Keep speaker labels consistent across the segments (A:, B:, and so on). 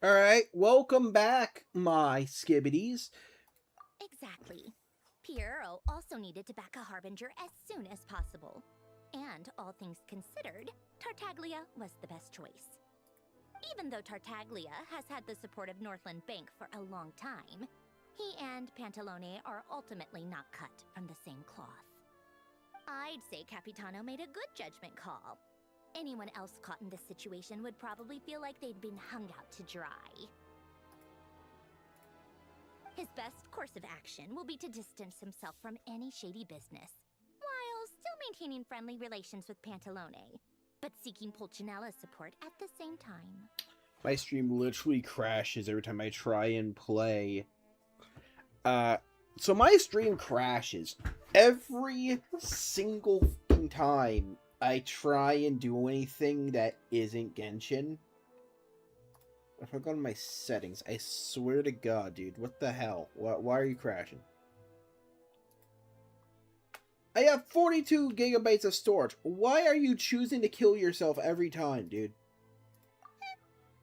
A: Alright, welcome back, my skibbities.
B: Exactly. Piero also needed to back a harbinger as soon as possible. And all things considered, Tartaglia was the best choice. Even though Tartaglia has had the support of Northland Bank for a long time, he and Pantalone are ultimately not cut from the same cloth. I'd say Capitano made a good judgment call. Anyone else caught in this situation would probably feel like they'd been hung out to dry. His best course of action will be to distance himself from any shady business, while still maintaining friendly relations with Pantalone, but seeking Pulcinella's support at the same time.
A: My stream literally crashes every time I try and play. So my stream crashes every single fucking time I try and do anything that isn't Genshin. If I go to my settings, I swear to God, dude, what the hell? Why are you crashing? I have 42 gigabytes of storage. Why are you choosing to kill yourself every time, dude?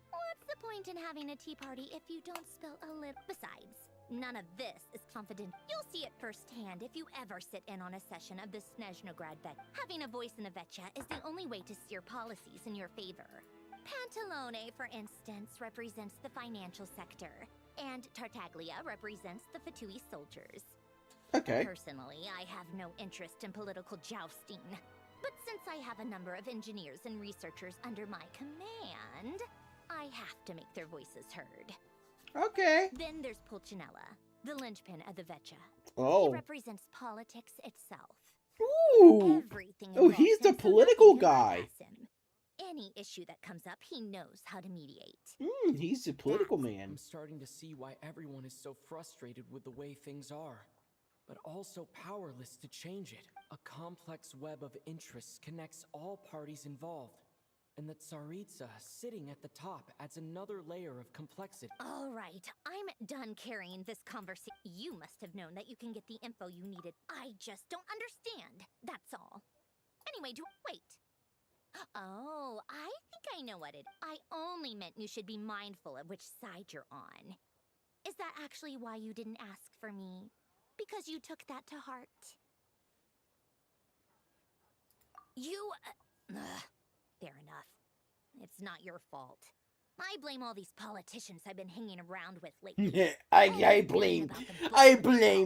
B: What's the point in having a tea party if you don't spill a lip? Besides, none of this is confident. You'll see it firsthand if you ever sit in on a session of the Snezhnograd Vet. Having a voice in the Vetcha is the only way to steer policies in your favor. Pantalone, for instance, represents the financial sector, and Tartaglia represents the Fatui soldiers.
A: Okay.
B: Personally, I have no interest in political jousting. But since I have a number of engineers and researchers under my command, I have to make their voices heard.
A: Okay.
B: Then there's Pulcinella, the linchpin of the Vetcha.
A: Oh.
B: He represents politics itself.
A: Ooh.
B: Everything
A: Oh, he's the political guy.
B: Any issue that comes up, he knows how to mediate.
A: He's the political man.
C: I'm starting to see why everyone is so frustrated with the way things are, but also powerless to change it. A complex web of interests connects all parties involved, and the Tsaritsa sitting at the top adds another layer of complexity.
B: All right, I'm done carrying this conversation. You must have known that you can get the info you needed. I just don't understand, that's all. Anyway, wait. Oh, I think I know what it... I only meant you should be mindful of which side you're on. Is that actually why you didn't ask for me? Because you took that to heart? You... fair enough. It's not your fault. I blame all these politicians I've been hanging around with lately.
A: I blame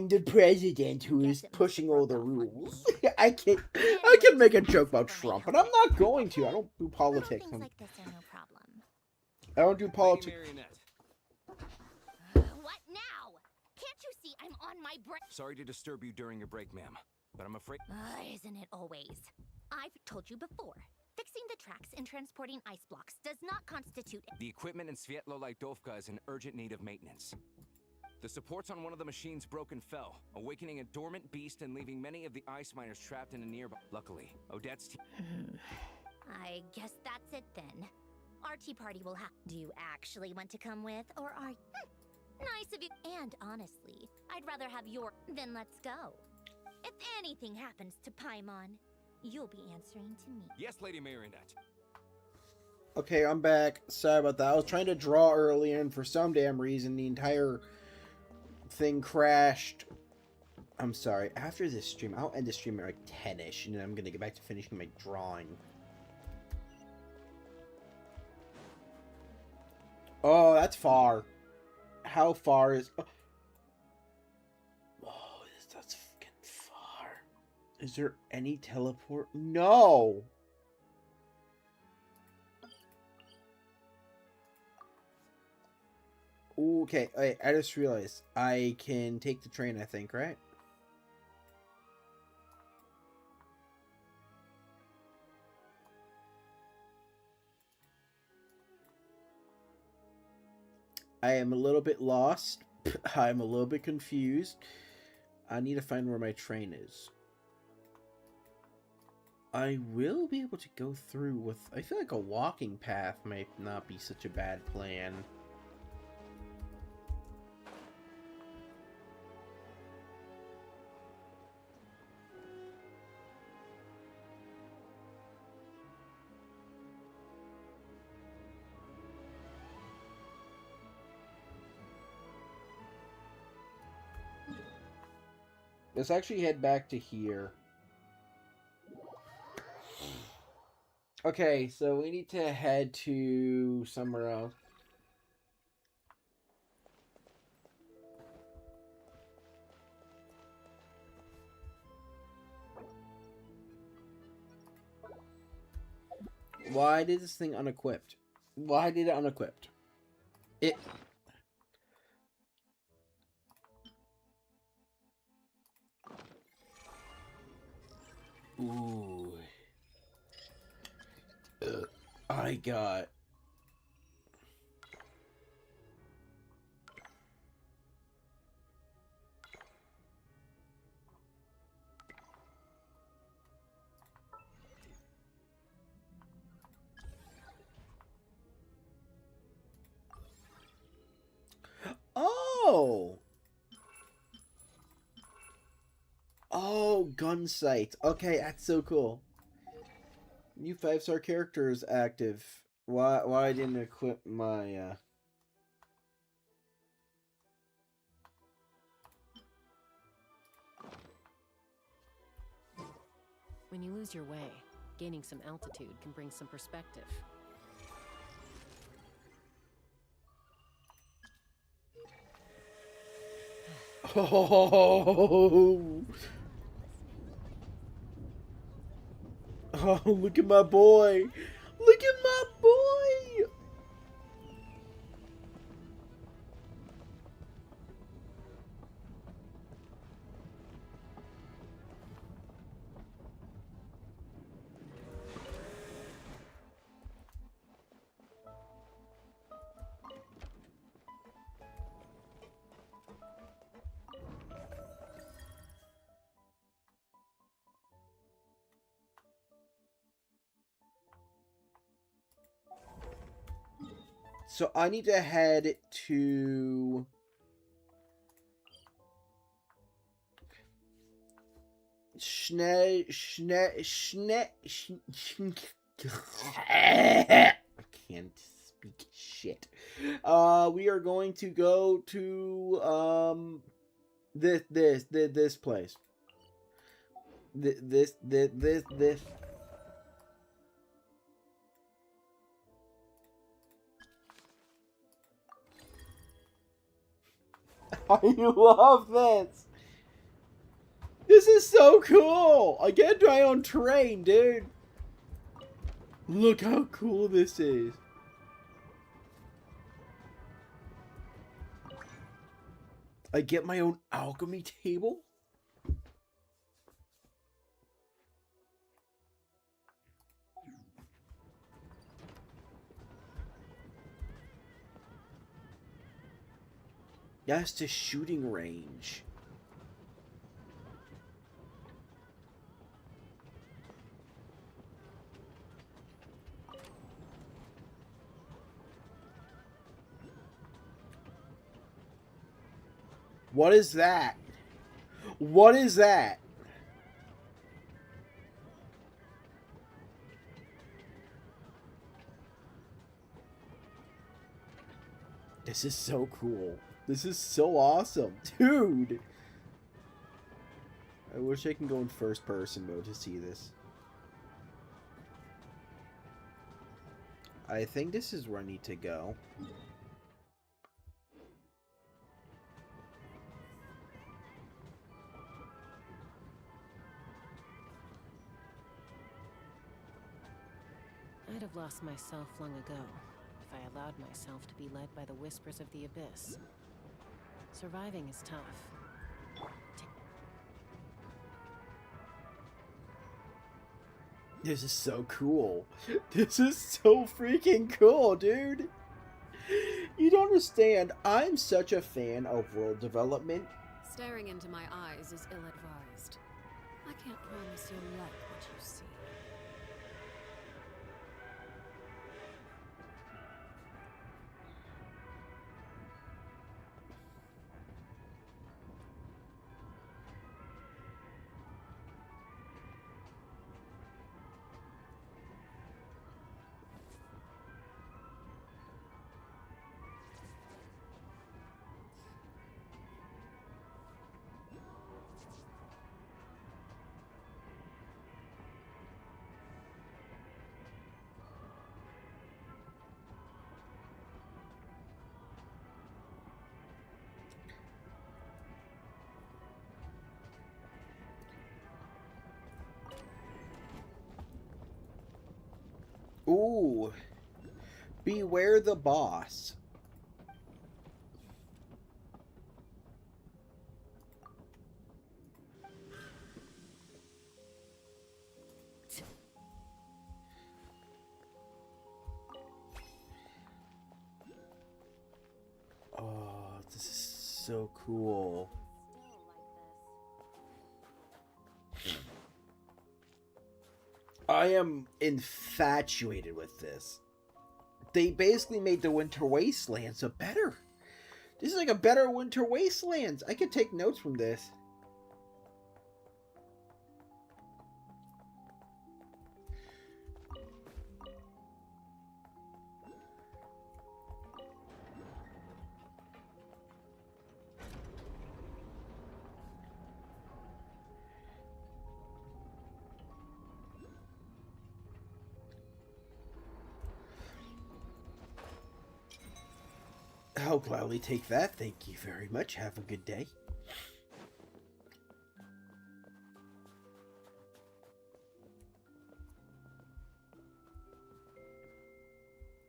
A: the president who is pushing all the rules. I can make a joke about Trump, but I'm not going to. I don't do politics.
B: Things like this are no problem.
A: I don't do politics.
B: What now? Can't you see I'm on my break?
D: Sorry to disturb you during your break, ma'am, but I'm afraid...
B: Isn't it always? I've told you before. Fixing the tracks and transporting ice blocks does not constitute...
D: The equipment in Svietlo-Lidovka is in urgent need of maintenance. The supports on one of the machines broke and fell, awakening a dormant beast and leaving many of the ice miners trapped in a nearby... Luckily, Odette's team...
B: I guess that's it then. Our tea party will have... Do you actually want to come with, or are... Nice of you. And honestly, I'd rather have your... Then let's go. If anything happens to Paimon, you'll be answering to me.
D: Yes, Lady Marionette.
A: Okay, I'm back. Sorry about that. I was trying to draw earlier, and for some damn reason, the entire thing crashed. I'm sorry. After this stream, I'll end the stream at like 10-ish, and then I'm gonna get back to finishing my drawing. Oh, that's far. How far is... Oh, that's fucking far. Is there any teleport? No! Okay, I just realized I can take the train, I think, right? I am a little bit lost. I'm a little bit confused. I need to find where my train is. I will be able to go through with... I feel like a walking path might not be such a bad plan. Let's actually head back to here. Okay, so we need to head to somewhere else. Why did this thing unequipped? Why did it unequipped? It... Ooh. I got... Oh! Oh, gun sight. Okay, that's so cool. New 5-star character is active. Why I didn't equip my
E: When you lose your way, gaining some altitude can bring some perspective.
A: Oh, oh, look at my boy. Look at my boy. So I need to head to... I can't speak shit. We are going to go to, this place. This. I love this. This is so cool. I get my own train, dude. Look how cool this is. I get my own alchemy table. Yes, to shooting range. What is that? What is that? This is so cool. This is so awesome. Dude! I wish I can go in first person mode to see this. I think this is where I need to go.
E: I'd have lost myself long ago if I allowed myself to be led by the whispers of the abyss. Surviving is tough.
A: This is so cool. This is so freaking cool, dude. You don't understand. I'm such a fan of world development.
F: Staring into my eyes is ill-advised. I can't promise you'll like what you see.
A: Ooh. Beware the boss. Oh, this is so cool. I am infatuated with this. They basically made the Winter Wastelands a better. This is like a better Winter Wastelands. I could take notes from this. I'll gladly take that. Thank you very much. Have a good day.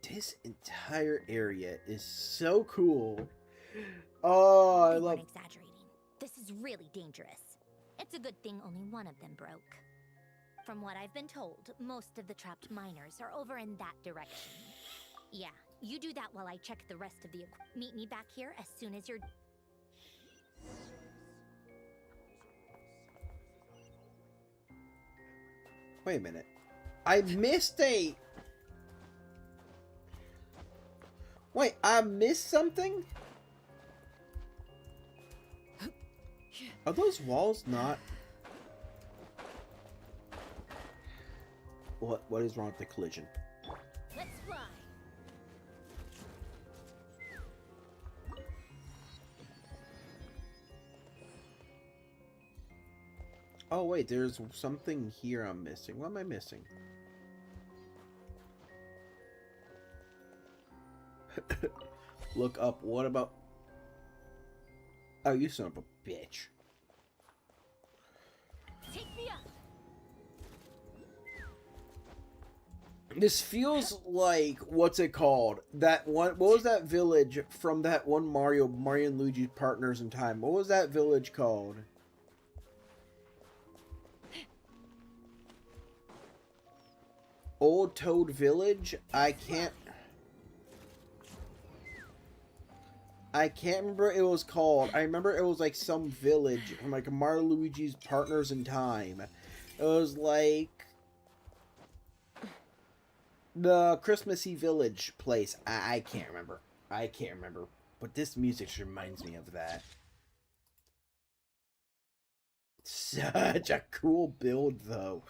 A: This entire area is so cool. Oh, I
B: They
A: love...
B: weren't exaggerating. This is really dangerous. It's a good thing only one of them broke. From what I've been told, most of the trapped miners are over in that direction. Yeah, you do that while I check the rest of the equipment. Meet me back here as soon as you're...
A: Wait a minute. I missed a... Wait, I missed something? Are those walls not... What is wrong with the collision?
B: Let's fly!
A: Oh wait, there's something here I'm missing. What am I missing? Look up. What about... Oh, you son of a bitch.
B: Take me up!
A: This feels like... What's it called? That one... What was that village from that one Mario and Luigi's Partners in Time? What was that village called? Old Toad Village? I can't remember what it was called. I remember it was like some village from like Mario and Luigi's Partners in Time. It was like the Christmassy village place. I can't remember. I can't remember. But this music reminds me of that. Such a cool build though.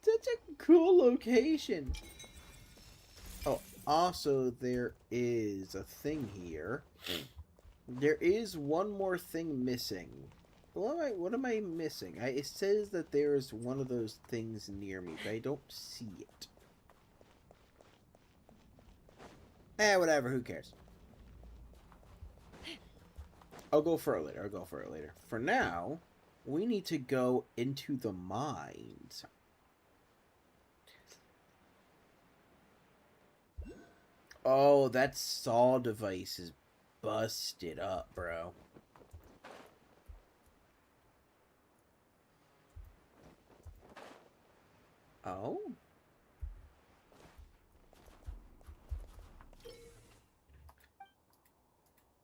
A: Such a cool location. Oh, also there is a thing here. There is one more thing missing. What am I missing? It says that there is one of those things near me, but I don't see it. Whatever, who cares? I'll go for it later. For now, we need to go into the mines. Oh, that saw device is busted up, bro. Oh?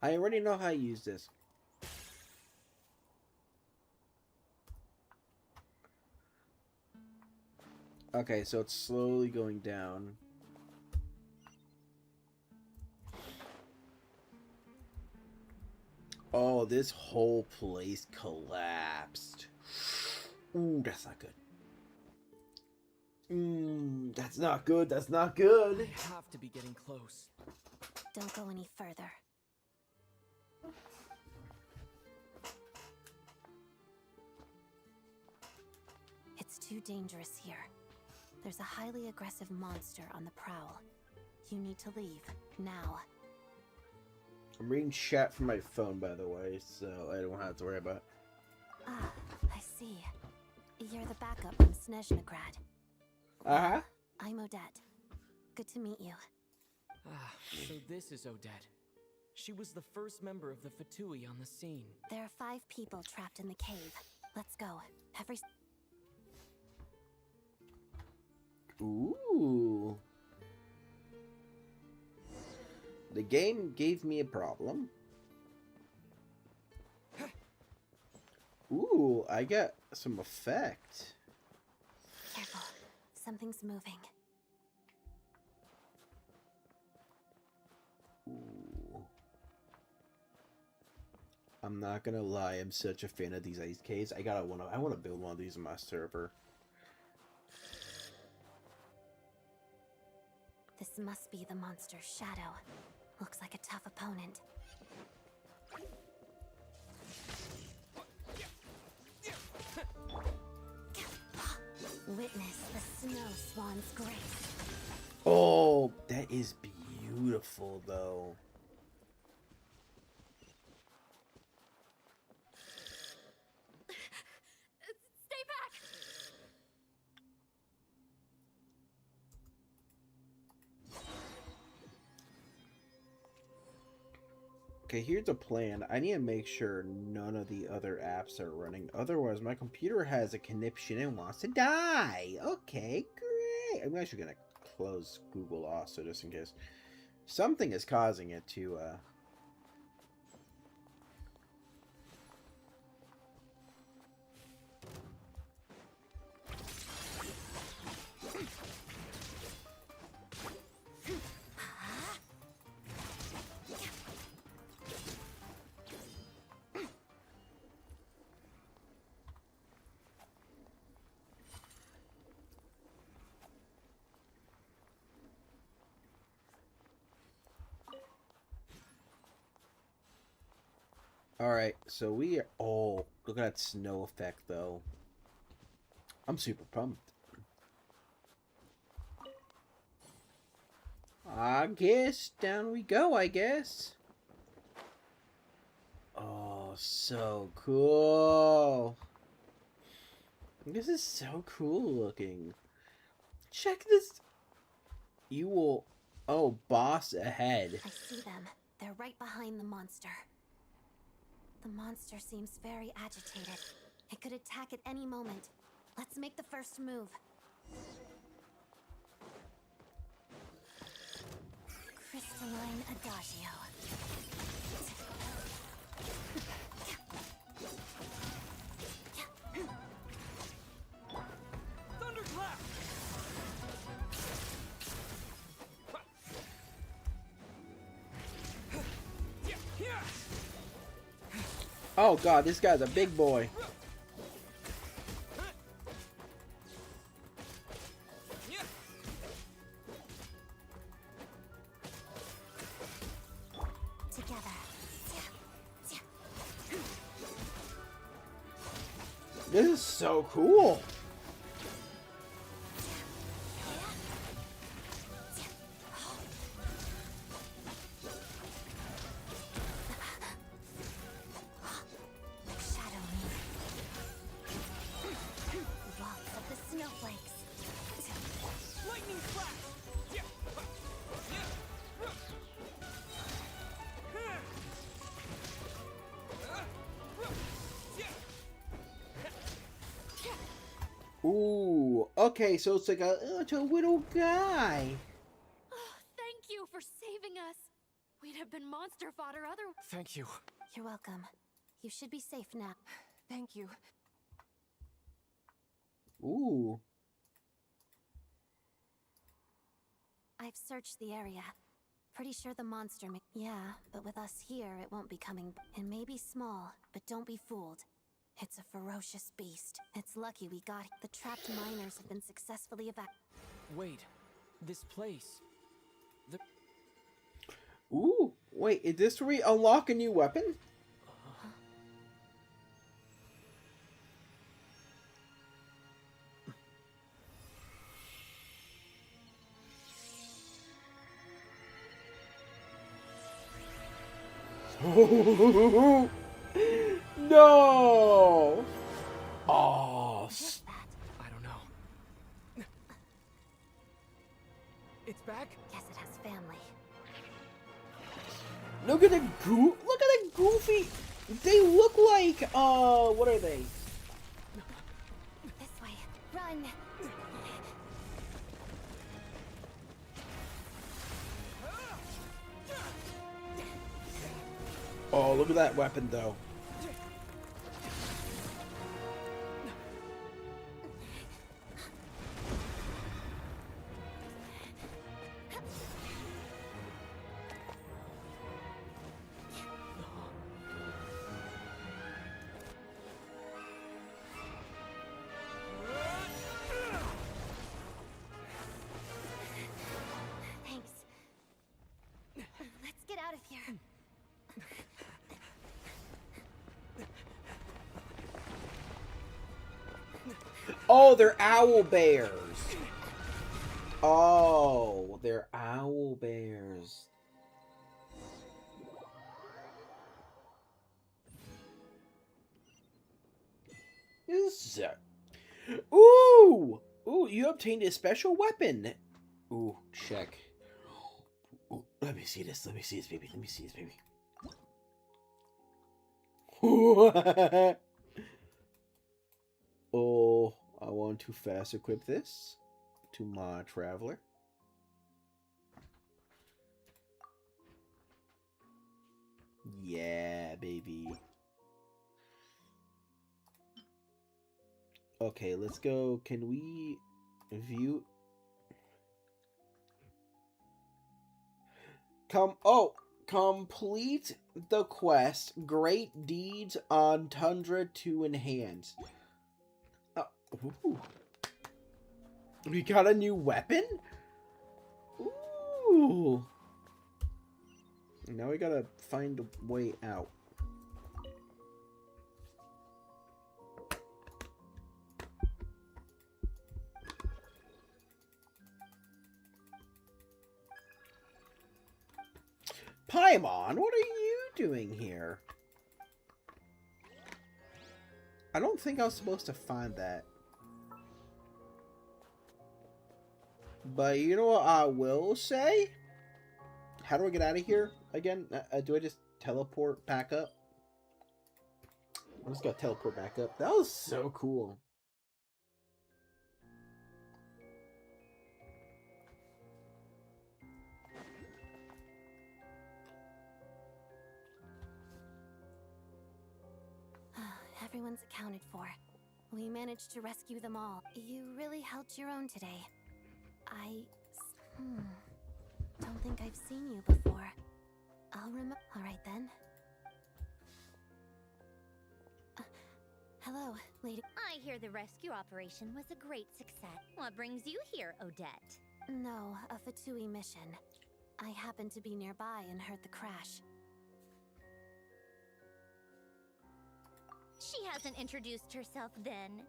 A: I already know how to use this. Okay, so it's slowly going down. Oh, this whole place collapsed. Ooh, that's not good. That's not good. That's not good.
C: I have to be getting close.
F: Don't go any further. It's too dangerous here. There's a highly aggressive monster on the prowl. You need to leave, now.
A: I'm reading chat from my phone, by the way, so I don't have to worry about it.
F: Ah, I see. You're the backup from Snezhnograd.
A: Uh-huh.
F: I'm Odette. Good to meet you.
C: Ah, so this is Odette. She was the first member of the Fatui on the scene.
F: There are 5 people trapped in the cave. Let's go. Every...
A: Ooh. The game gave me a problem. Ooh, I got some effect.
F: Careful. Something's moving.
A: Ooh. I'm not gonna lie, I'm such a fan of these ice caves. I wanna build one of these in my server.
F: This must be the monster's shadow. Looks like a tough opponent. Witness the snow swan's grace.
A: Oh, that is beautiful though.
B: Stay back!
A: Okay, here's a plan. I need to make sure none of the other apps are running. Otherwise, my computer has a conniption and wants to die. Okay, great. I'm actually going to close Google also, just in case. Something is causing it to, Alright, so we are... Oh, look at that snow effect, though. I'm super pumped. I guess, down we go, I guess. Oh, so cool. This is so cool looking. Check this. You will... Oh, boss ahead.
F: I see them. They're right behind the monster. The monster seems very agitated. It could attack at any moment. Let's make the first move. Crystalline Adagio.
C: Thunderclap!
A: Oh god, this guy's a big boy.
F: Together.
A: This is so cool.
F: Shadow me. Lots of the snowflakes.
C: Lightning flash!
A: Ooh, okay, so it's like it's a little guy.
B: Oh, thank you for saving us. We'd have been monster fodder otherwise.
C: Thank you.
F: You're welcome. You should be safe now.
E: Thank you.
A: Ooh.
F: I've searched the area. Pretty sure the monster may... Yeah, but with us here, it won't be coming... It may be small, but don't be fooled. It's a ferocious beast. It's lucky we got... The trapped miners have been successfully
C: Wait, this place. The
A: Ooh. Wait, is this where we unlock a new weapon? No! Oh,
F: What's that?
C: I don't know. It's back?
A: Look at the goofy. They look like what are they?
F: This way. Run!
A: Oh, look at that weapon though.
F: Thanks. Let's get out of here.
A: Oh, they're owl bears. Oh, they're owl bears. So, ooh, you obtained a special weapon. Ooh, check. Ooh, let me see this, baby. Let me see this, baby. Oh, I want to fast equip this to my traveler. Yeah, baby. Okay, let's go. Can we view? Complete the quest. Great deeds on Tundra to enhance. Ooh. We got a new weapon? Ooh. Now we gotta find a way out. Paimon, what are you doing here? I don't think I was supposed to find that. But you know what I will say? How do I get out of here again? Do I just teleport back up? I'm just gonna teleport back up. That was so cool.
F: Everyone's accounted for. We managed to rescue them all. You really held your own today. Don't think I've seen you before. I'll remember. All right then. Hello, lady.
B: I hear the rescue operation was a great success. What brings you here, Odette?
F: No, a Fatui mission. I happened to be nearby and heard the crash.
B: She hasn't introduced herself then.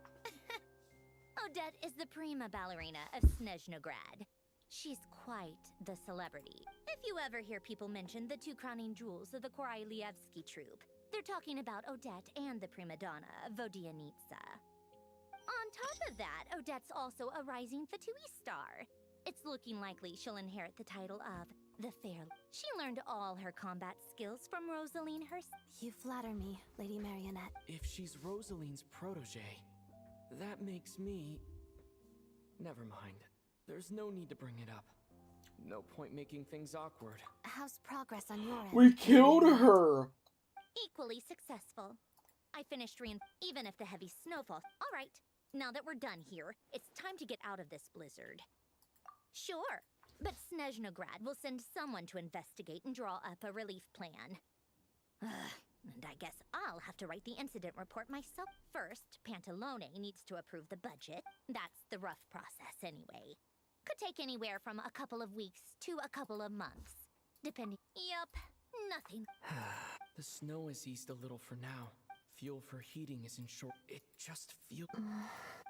B: Odette is the prima ballerina of Snezhnograd. She's quite the celebrity. If you ever hear people mention the two crowning jewels of the Korolievsky troupe, they're talking about Odette and the prima donna, Vodianitsa. On top of that, Odette's also a rising Fatui star. It's looking likely she'll inherit the title of the Fair. She learned all her combat skills from Rosaline herself.
F: You flatter me, Lady Marionette.
C: If she's Rosaline's protege, that makes me... Never mind. There's no need to bring it up. No point making things awkward.
F: How's progress on your end?
A: We killed her!
B: Equally successful. I finished even if the heavy snowfall. All right, now that we're done here, it's time to get out of this blizzard. Sure, but Snezhnograd will send someone to investigate and draw up a relief plan. And I guess I'll have to write the incident report myself. First, Pantalone needs to approve the budget. That's the rough process anyway. Could take anywhere from a couple of weeks to a couple of months, depending. Yup, nothing.
C: The snow has eased a little for now. Fuel for heating isn't short. It just feels...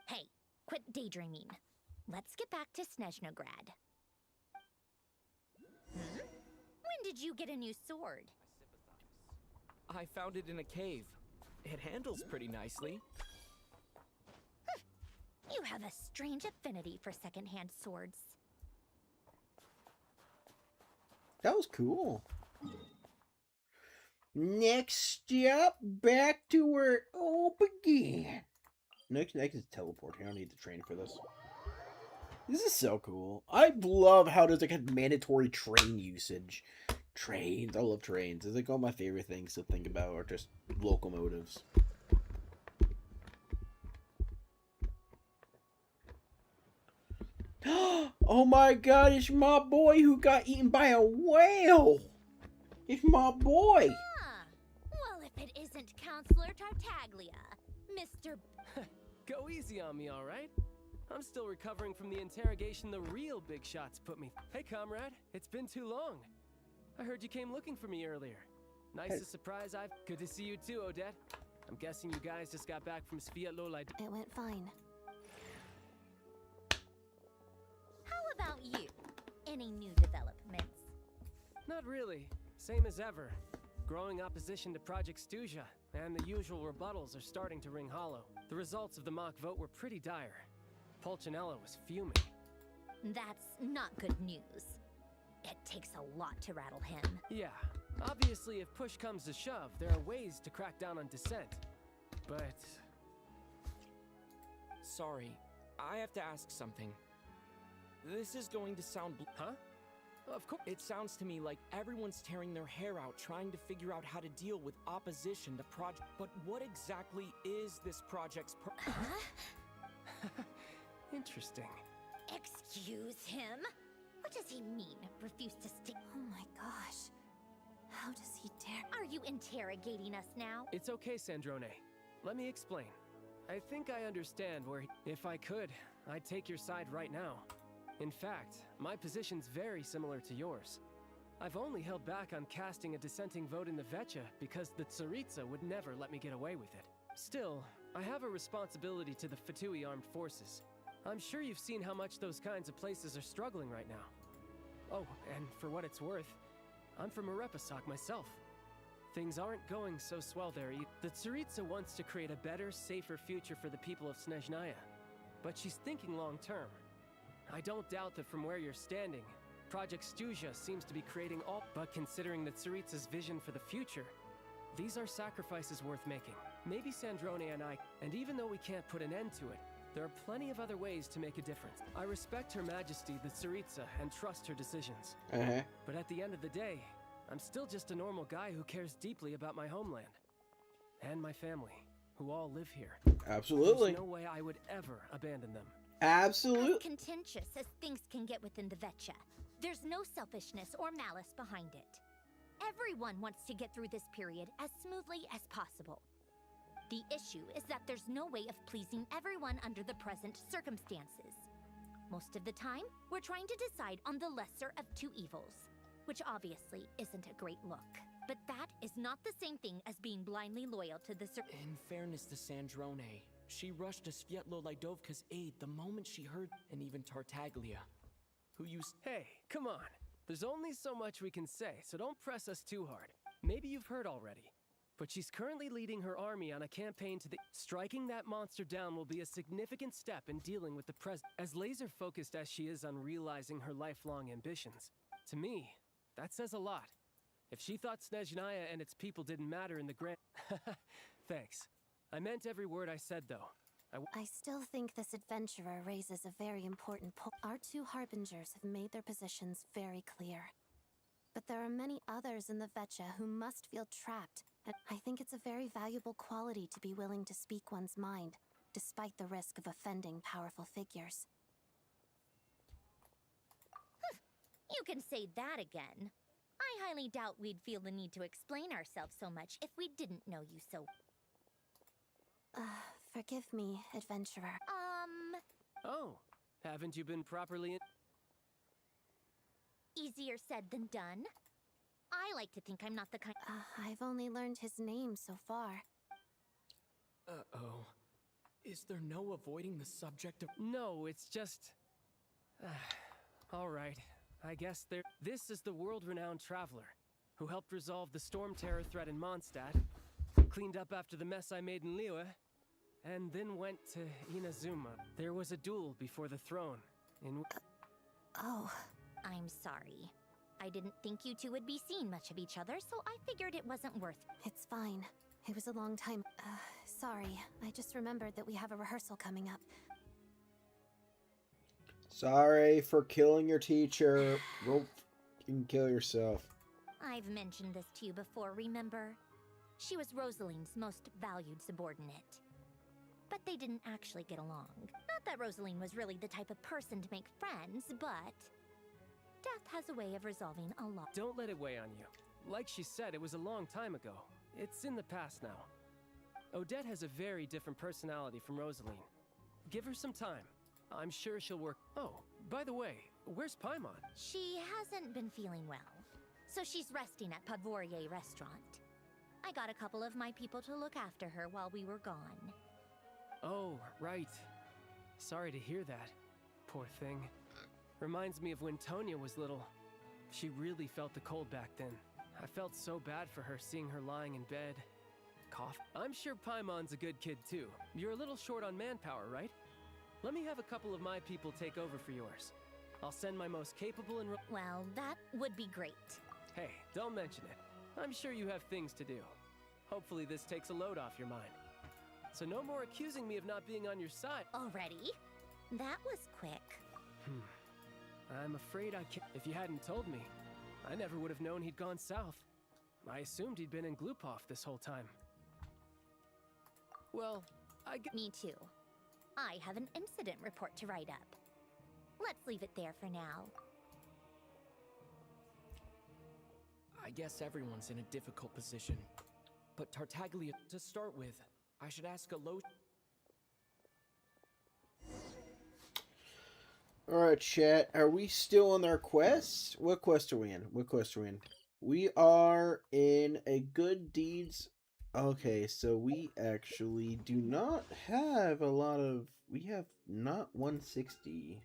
B: Hey, quit daydreaming. Let's get back to Snezhnograd. When did you get a new sword?
C: I found it in a cave. It handles pretty nicely.
B: You have a strange affinity for secondhand swords.
A: That was cool. Next up, back to where it all began. Next is teleport. I don't need to train for this. This is so cool. I love how there's like a mandatory train usage. Trains. I love trains. It's like all my favorite things to think about are just locomotives. Oh my god, it's my boy who got eaten by a whale! It's my boy!
B: Ah, well, if it isn't Counselor Tartaglia, Mr.
G: Go easy on me, all right? I'm still recovering from the interrogation the real big shots put me. Hey, comrade, it's been too long. I heard you came looking for me earlier. Nicest surprise I've... Good to see you too, Odette. I'm guessing you guys just got back from Sviatlolai.
F: It went fine.
B: How about you? Any new developments?
G: Not really. Same as ever. Growing opposition to Project Stuja, and the usual rebuttals are starting to ring hollow. The results of the mock vote were pretty dire. Pulcinella was fuming.
B: That's not good news. It takes a lot to rattle him.
G: Yeah, obviously if push comes to shove, there are ways to crack down on dissent. But...
H: Sorry, I have to ask something. This is going to sound...
G: Huh? Of course.
H: It sounds to me like everyone's tearing their hair out trying to figure out how to deal with opposition to project. But what exactly is this project's
G: Interesting.
B: Excuse him? What does he mean, refuse to stick?
F: Oh my gosh. How does he dare?
B: Are you interrogating us now?
G: It's okay, Sandrone. Let me explain. I think I understand where if I could, I'd take your side right now. In fact, my position's very similar to yours. I've only held back on casting a dissenting vote in the Vecha because the Tsaritsa would never let me get away with it. Still, I have a responsibility to the Fatui armed forces. I'm sure you've seen how much those kinds of places are struggling right now. Oh, and for what it's worth, I'm from Arepasak myself. Things aren't going so swell there either. The Tsaritsa wants to create a better, safer future for the people of Snezhnaya. But she's thinking long-term. I don't doubt that from where you're standing, Project Stuja seems to be creating all... But considering the Tsaritsa's vision for the future, these are sacrifices worth making. Maybe Sandrone and I... And even though we can't put an end to it, there are plenty of other ways to make a difference. I respect Her Majesty, the Tsaritsa, and trust her decisions. But at the end of the day, I'm still just a normal guy who cares deeply about my homeland. And my family, who all live here.
A: Absolutely.
G: There's no way I would ever abandon them.
A: Absolutely.
B: As contentious as things can get within the Vecha, there's no selfishness or malice behind it. Everyone wants to get through this period as smoothly as possible. The issue is that there's no way of pleasing everyone under the present circumstances. Most of the time, we're trying to decide on the lesser of two evils, which obviously isn't a great look. But that is not the same thing as being blindly loyal to the
H: In fairness to Sandrone, she rushed to Sviatlolai-Dovka's aid the moment she heard, and even Tartaglia, who used...
G: Hey, come on. There's only so much we can say, so don't press us too hard. Maybe you've heard already, but she's currently leading her army on a campaign to the... Striking that monster down will be a significant step in dealing with the present. As laser-focused as she is on realizing her lifelong ambitions, to me, that says a lot. If she thought Snezhnaya and its people didn't matter in the grand... Thanks. I meant every word I said, though.
F: I still think this adventurer raises a very important point. Our two harbingers have made their positions very clear. But there are many others in the Vecha who must feel trapped. And I think it's a very valuable quality to be willing to speak one's mind, despite the risk of offending powerful figures.
B: You can say that again. I highly doubt we'd feel the need to explain ourselves so much if we didn't know you so...
F: Forgive me, adventurer.
G: Oh, haven't you been properly...
B: Easier said than done. I like to think I'm not the kind...
F: I've only learned his name so far.
H: Uh-oh. Is there no avoiding the subject of...
G: No, it's just... All right. I guess there... This is the world-renowned traveler, who helped resolve the storm terror threat in Mondstadt, cleaned up after the mess I made in Liyue, and then went to Inazuma. There was a duel before the throne, in...
F: Oh.
B: I'm sorry. I didn't think you two would be seeing much of each other, so I figured it wasn't worth.
F: It's fine. It was a long time. Sorry. I just remembered that we have a rehearsal coming up.
A: Sorry for killing your teacher. Go fucking kill yourself.
B: I've mentioned this to you before, remember? She was Rosaline's most valued subordinate. But they didn't actually get along. Not that Rosaline was really the type of person to make friends, but death has a way of resolving a lot.
G: Don't let it weigh on you. Like she said, it was a long time ago. It's in the past now. Odette has a very different personality from Rosaline. Give her some time. I'm sure she'll work. Oh, by the way, where's Paimon?
B: She hasn't been feeling well, so she's resting at Podvorier restaurant. I got a couple of my people to look after her while we were gone.
G: Oh, right. Sorry to hear that. Poor thing. Reminds me of when Tonya was little. She really felt the cold back then. I felt so bad for her seeing her lying in bed. Cough. I'm sure Paimon's a good kid too. You're a little short on manpower, right? Let me have a couple of my people take over for yours. I'll send my most capable and...
B: Well, that would be great.
G: Hey, don't mention it. I'm sure you have things to do. Hopefully this takes a load off your mind. So no more accusing me of not being on your side.
B: Already? That was quick.
G: I'm afraid I can't. If you hadn't told me, I never would have known he'd gone south. I assumed he'd been in Glupov this whole time. Well,
B: Me too. I have an incident report to write up. Let's leave it there for now.
H: I guess everyone's in a difficult position. But Tartaglia, to start with, I should ask a low...
A: Alright, chat. Are we still on our quest? What quest are we in? What quest are we in? We are in a good deeds... Okay, so we actually do not have a lot of... We have not 160.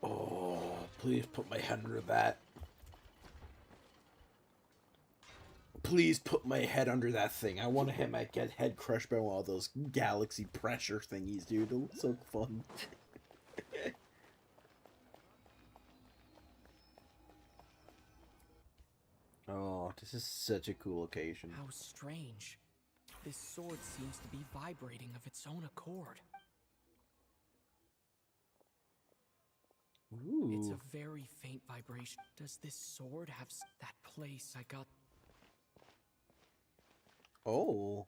A: Oh, please put my head under that. Please put my head under that thing. I want to have my head crushed by one of those galaxy pressure thingies, dude. It looks so fun. Oh, this is such a cool occasion.
H: How strange. This sword seems to be vibrating of its own accord.
A: Ooh.
H: It's a very faint vibration. Does this sword have that place I got?
A: Oh.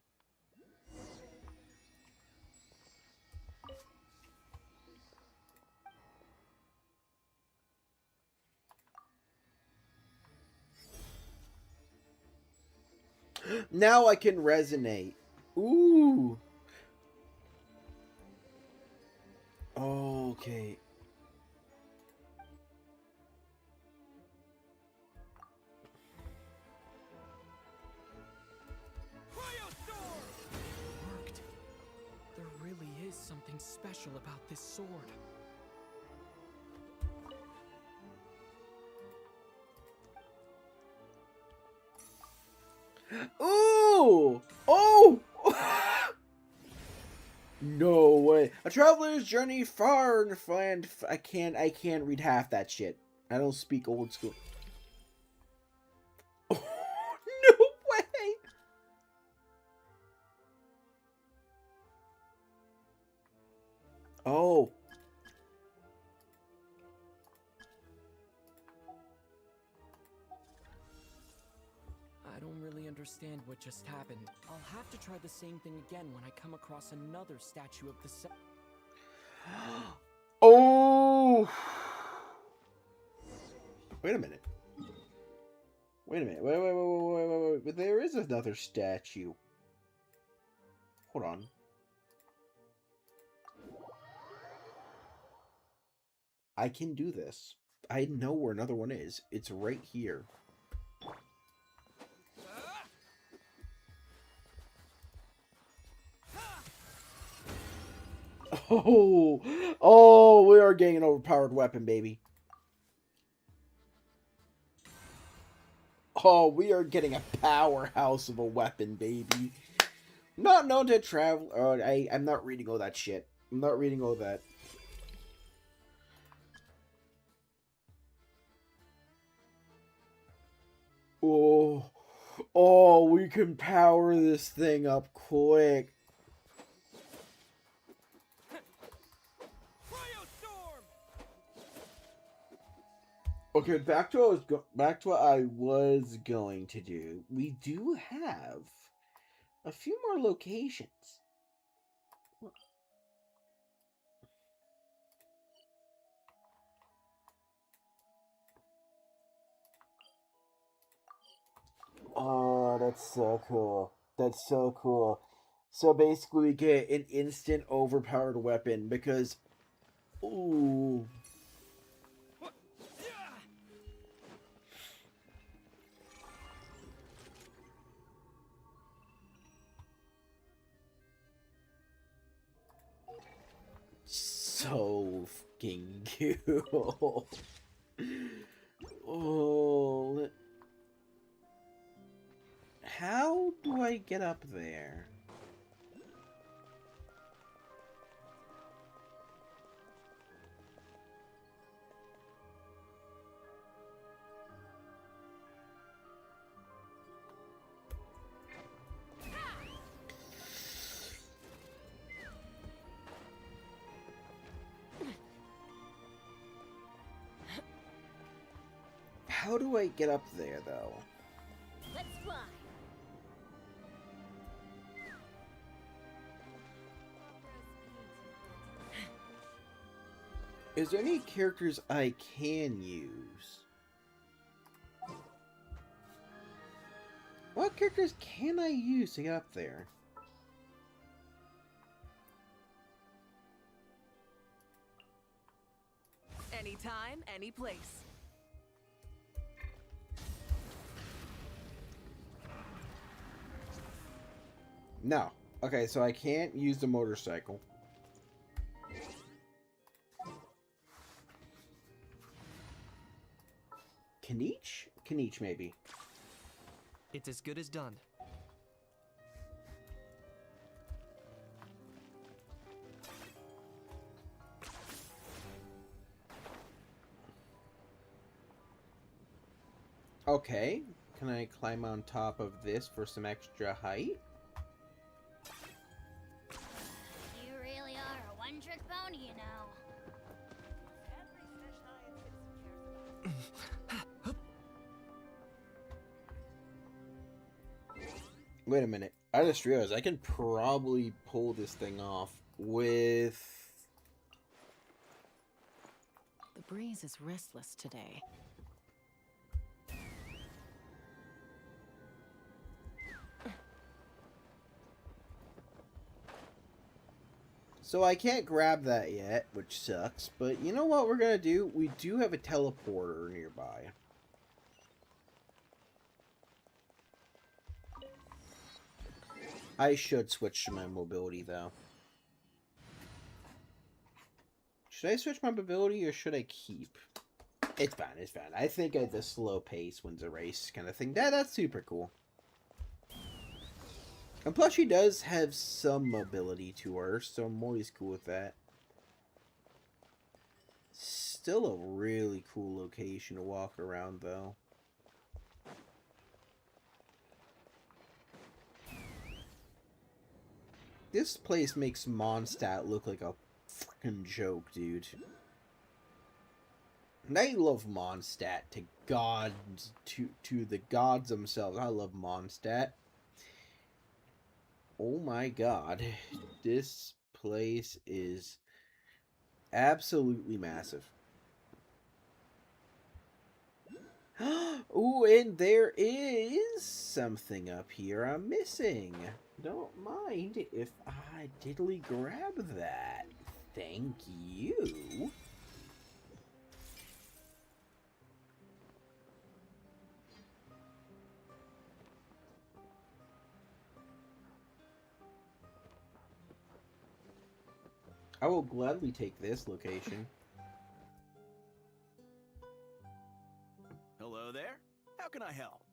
A: Now I can resonate. Ooh. Okay.
H: Worked. There really is something special about this sword.
A: Ooh! Oh! No way. A traveler's journey far and find. I can't read half that shit. I don't speak old school. Oh, no way! Oh.
H: I don't really understand what just happened. I'll have to try the same thing again when I come across another statue of the
A: Oh! Wait a minute. Wait a minute. Wait. But there is another statue. Hold on. I can do this. I know where another one is. It's right here. are getting an overpowered weapon, baby. Oh, we are getting a powerhouse of a weapon, baby. Not known to travel. Oh, I'm not reading all that shit. I'm not reading all that. Oh, oh, we can power this thing up quick. Okay, back to what I was going to do. We do have a few more locations. Oh, that's so cool. That's so cool. So basically we get an instant overpowered weapon because ooh. So fucking cool. Oh, how do I get up there? How do I get up there, though?
B: Let's fly.
A: Is there any characters I can use? What characters can I use to get up there?
I: Anytime, any place.
A: No. Okay, so I can't use the motorcycle. Kanich? Kanich, maybe.
G: It's as good as done.
A: Okay. Can I climb on top of this for some extra height?
B: You really are a one-trick pony, you know.
A: Wait a minute. I just realized I can probably pull this thing off with...
E: The breeze is restless today.
A: So I can't grab that yet, which sucks. But you know what we're gonna do? We do have a teleporter nearby. I should switch to my mobility, though. Should I switch my mobility, or should I keep? It's fine, it's fine. I think the slow pace wins a race kind of thing. That's super cool. And plus she does have some mobility to her, so I'm always cool with that. Still a really cool location to walk around, though. This place makes Mondstadt look like a fucking joke, dude. And I love Mondstadt to the gods themselves. I love Mondstadt. Oh my god. This place is absolutely massive. Ooh, and there is something up here I'm missing. Don't mind if I diddly grab that. Thank you. I will gladly take this location.
J: Hello there. How can I help?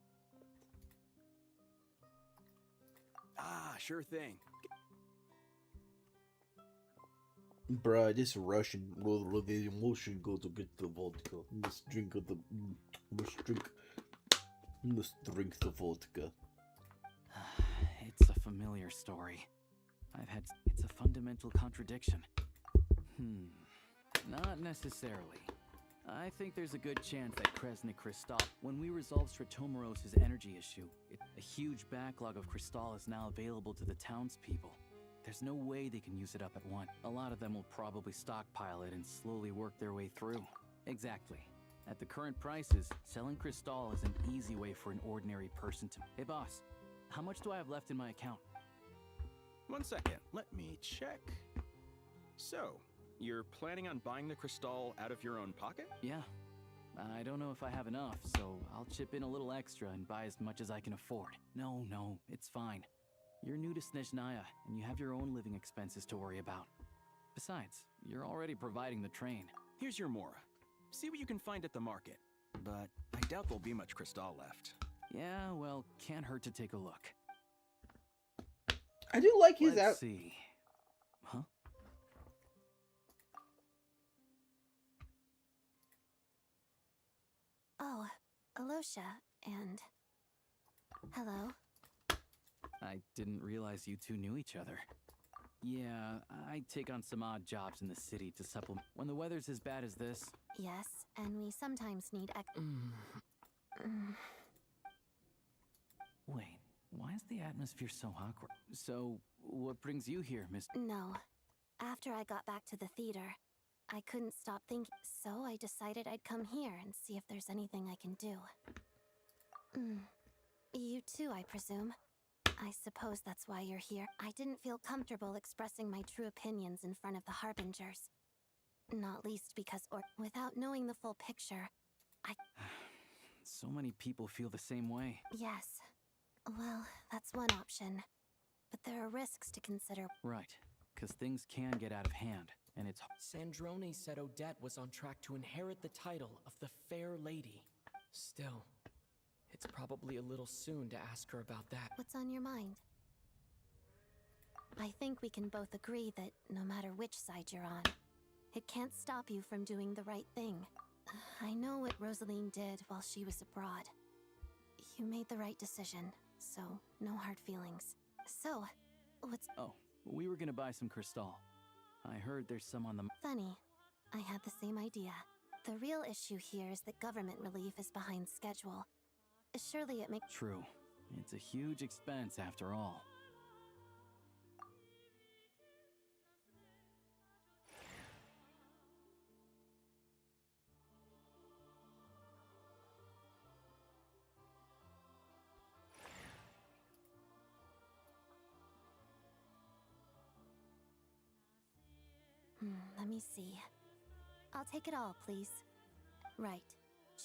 J: Ah, sure thing.
A: Bruh, this Russian the emotion go to get the vodka. Must drink the vodka.
C: It's a familiar story. It's a fundamental contradiction. Not necessarily. I think there's a good chance that Kresnik Kristall, when we resolve Stratomoros's energy issue, a huge backlog of Kristall is now available to the townspeople. There's no way they can use it up at once. A lot of them will probably stockpile it and slowly work their way through. Exactly. At the current prices, selling Kristall is an easy way for an ordinary person to... Hey boss, how much do I have left in my account?
J: 1 second, let me check. So, you're planning on buying the Kristall out of your own pocket?
C: Yeah. I don't know if I have enough, so I'll chip in a little extra and buy as much as I can afford. No, it's fine. You're new to Snezhnaya, and you have your own living expenses to worry about. Besides, you're already providing the train.
J: Here's your Mora. See what you can find at the market. But I doubt there'll be much Kristall left.
C: Yeah, well, can't hurt to take a look.
A: I do like his
C: Let's see. Huh?
F: Oh, Alosha, and... Hello.
C: I didn't realize you two knew each other. Yeah, I take on some odd jobs in the city to supplement when the weather's as bad as this.
F: Yes, and we sometimes need
C: Wait, why is the atmosphere so awkward? So, what brings you here, Miss...
F: No. After I got back to the theater, I couldn't stop thinking, so I decided I'd come here and see if there's anything I can do. You too, I presume. I suppose that's why you're here. I didn't feel comfortable expressing my true opinions in front of the Harbingers. Not least because, or without knowing the full picture,
C: So many people feel the same way.
F: Yes. Well, that's one option. But there are risks to consider.
C: Right, because things can get out of hand, and it's...
H: Sandrone said Odette was on track to inherit the title of the Fair Lady. Still, it's probably a little soon to ask her about that.
F: What's on your mind? I think we can both agree that no matter which side you're on, it can't stop you from doing the right thing. I know what Rosaline did while she was abroad. You made the right decision, so no hard feelings. So, what's...
C: Oh, we were gonna buy some Kristall. I heard there's some on the...
F: Funny. I had the same idea. The real issue here is that government relief is behind schedule. Surely it makes...
C: True. It's a huge expense after all.
F: Let me see. I'll take it all, please. Right.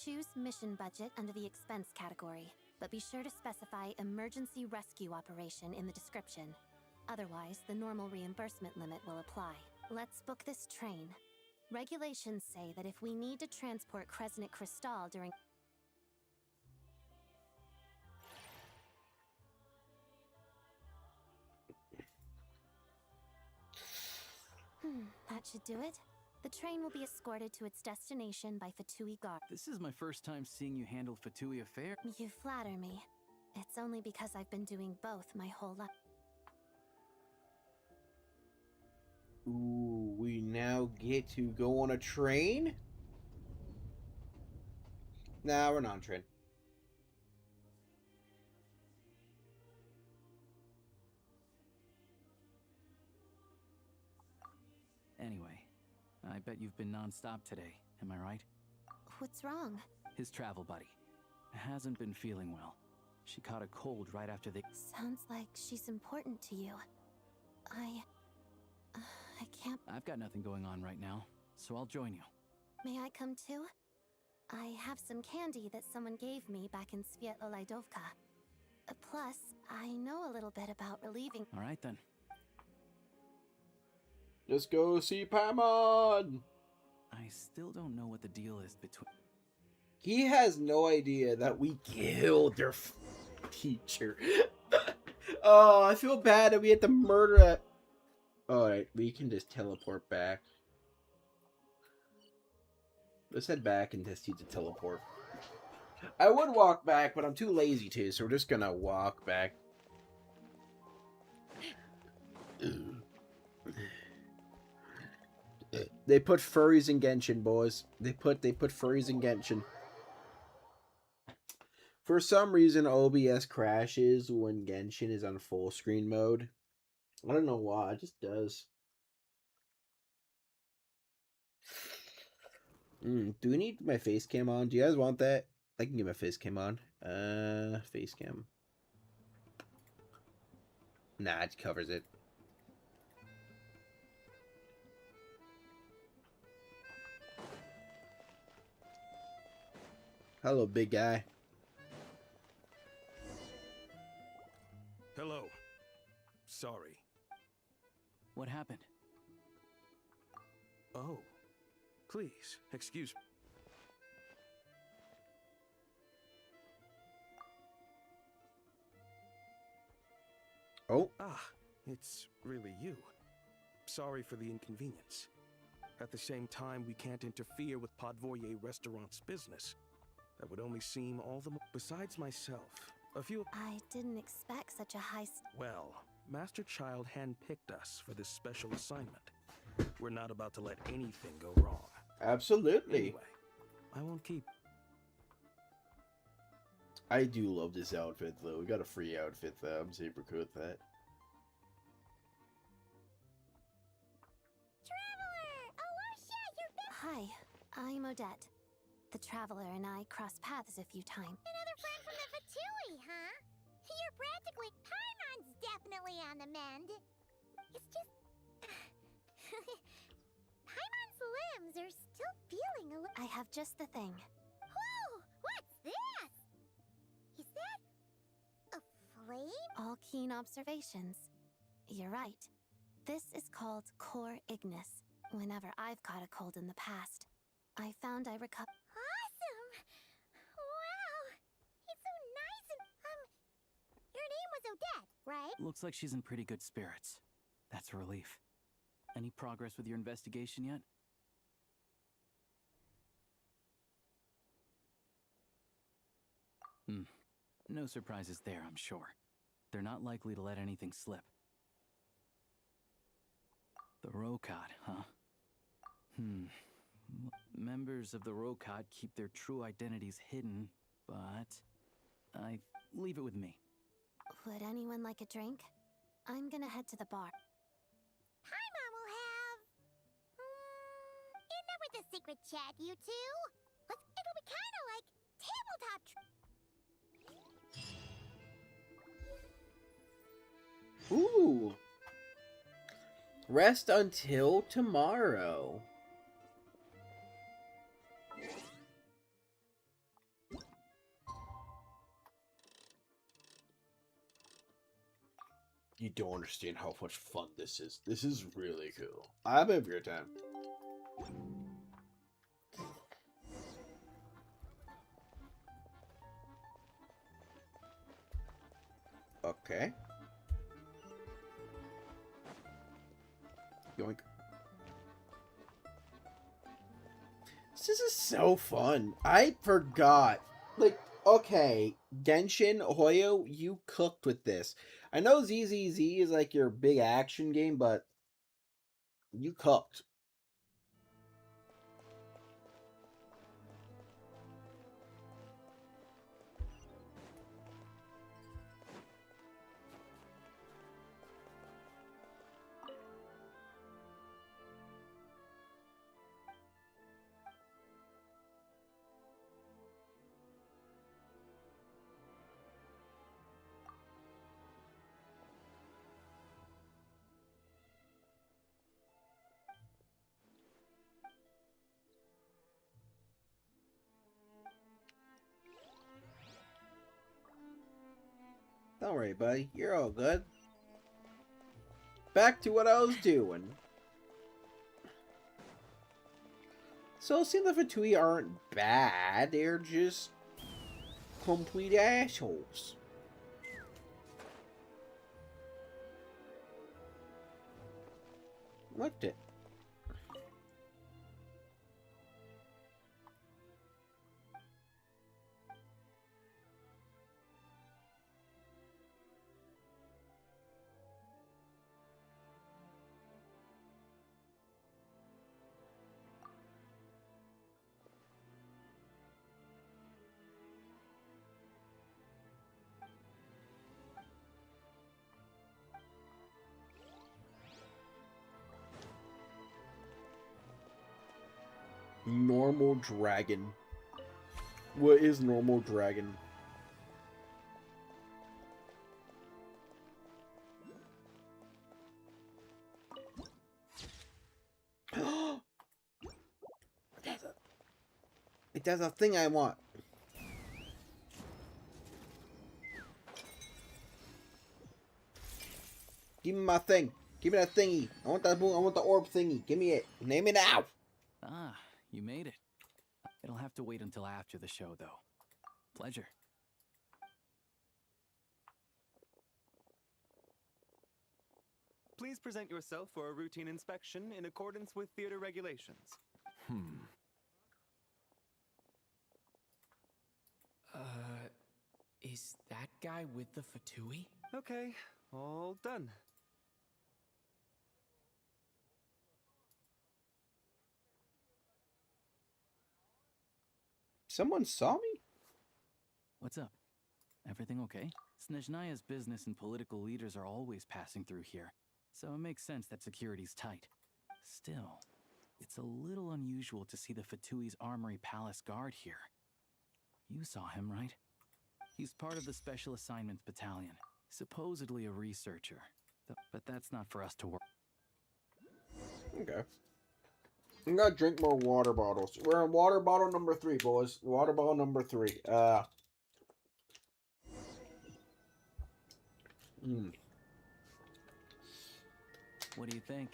F: Choose mission budget under the expense category, but be sure to specify emergency rescue operation in the description. Otherwise, the normal reimbursement limit will apply. Let's book this train. Regulations say that if we need to transport Kresnik Kristall during... That should do it. The train will be escorted to its destination by Fatui Guard.
C: This is my first time seeing you handle Fatui affair.
F: You flatter me. It's only because I've been doing both my whole life.
A: Ooh, we now get to go on a train? Nah, we're not on a train.
C: Anyway, I bet you've been non-stop today, am I right?
F: What's wrong?
C: His travel buddy hasn't been feeling well. She caught a cold right after they...
F: Sounds like she's important to you. I can't...
C: I've got nothing going on right now, so I'll join you.
F: May I come too? I have some candy that someone gave me back in Svietlo-Lidovka. Plus, I know a little bit about relieving...
C: All right then.
A: Let's go see Paimon!
C: I still don't know what the deal is between...
A: He has no idea that we killed their teacher. Oh, I feel bad that we had to murder it. Alright, we can just teleport back. Let's head back and just use the teleport. I would walk back, but I'm too lazy to, so we're just gonna walk back. They put furries in Genshin, boys. They put furries in Genshin. For some reason, OBS crashes when Genshin is on full screen mode. I don't know why, it just does. Do we need my face cam on? Do you guys want that? I can get my face cam on. Face cam. Nah, it covers it. Hello, big guy.
J: Hello. Sorry.
H: What happened?
J: Oh. Please, excuse me.
A: Oh.
J: Ah, it's really you. Sorry for the inconvenience. At the same time, we can't interfere with Podvoye Restaurant's business. That would only seem all the more. Besides myself, a few.
F: I didn't expect such a high.
J: Well, Master Child handpicked us for this special assignment. We're not about to let anything go wrong.
A: Absolutely.
J: Anyway, I won't keep.
A: I do love this outfit, though. We got a free outfit, though. I'm super cool with that.
B: Traveler! Alicia, you're back!
F: Hi, I'm Odette. The Traveler and I crossed paths a few times.
B: Another friend from the Fatui, huh? You're practically... Paimon's definitely on the mend. It's just... Paimon's limbs are still feeling a little...
F: I have just the thing.
B: Whoa! What's this? Is that... a flame?
F: All keen observations. You're right. This is called Core Ignis. Whenever I've caught a cold in the past, I found I recovered.
B: Awesome! Wow! It's so nice and... Your name was Odette, right?
H: Looks like she's in pretty good spirits. That's a relief. Any progress with your investigation yet? No surprises there, I'm sure. They're not likely to let anything slip. The Rokad, huh? Members of the Rokad keep their true identities hidden, but I leave it with me.
F: Would anyone like a drink? I'm gonna head to the bar.
B: Paimon will have... enough with the secret chat, you two! It'll be kinda like tabletop
A: Ooh. Rest until tomorrow. You don't understand how much fun this is. This is really cool. I'm having a great time. Okay. Yoink. This is so fun. I forgot. Like, okay, Genshin, Hoyo, you cooked with this. I know ZZZ is like your big action game, but you cooked. Don't worry, buddy. You're all good. Back to what I was doing. So it seems the Fatui aren't bad, they're just complete assholes. What the? Normal dragon. What is normal dragon? It does a thing I want. Give me my thing. Give me that thingy. I want that. I want the orb thingy. Give me it. Name it now.
H: Ah, you made it. It'll have to wait until after the show, though. Pleasure.
K: Please present yourself for a routine inspection in accordance with theater regulations.
C: Is that guy with the Fatui?
K: Okay, all done.
A: Someone saw me?
H: What's up? Everything okay? Snezhnaya's business and political leaders are always passing through here, so it makes sense that security's tight. Still, it's a little unusual to see the Fatui's Armory Palace Guard here. You saw him, right? He's part of the Special Assignments Battalion, supposedly a researcher. But that's not for us to work.
A: Okay. I'm gonna drink more water bottles. We're on water bottle number 3, boys. Water bottle number 3.
H: What do you think?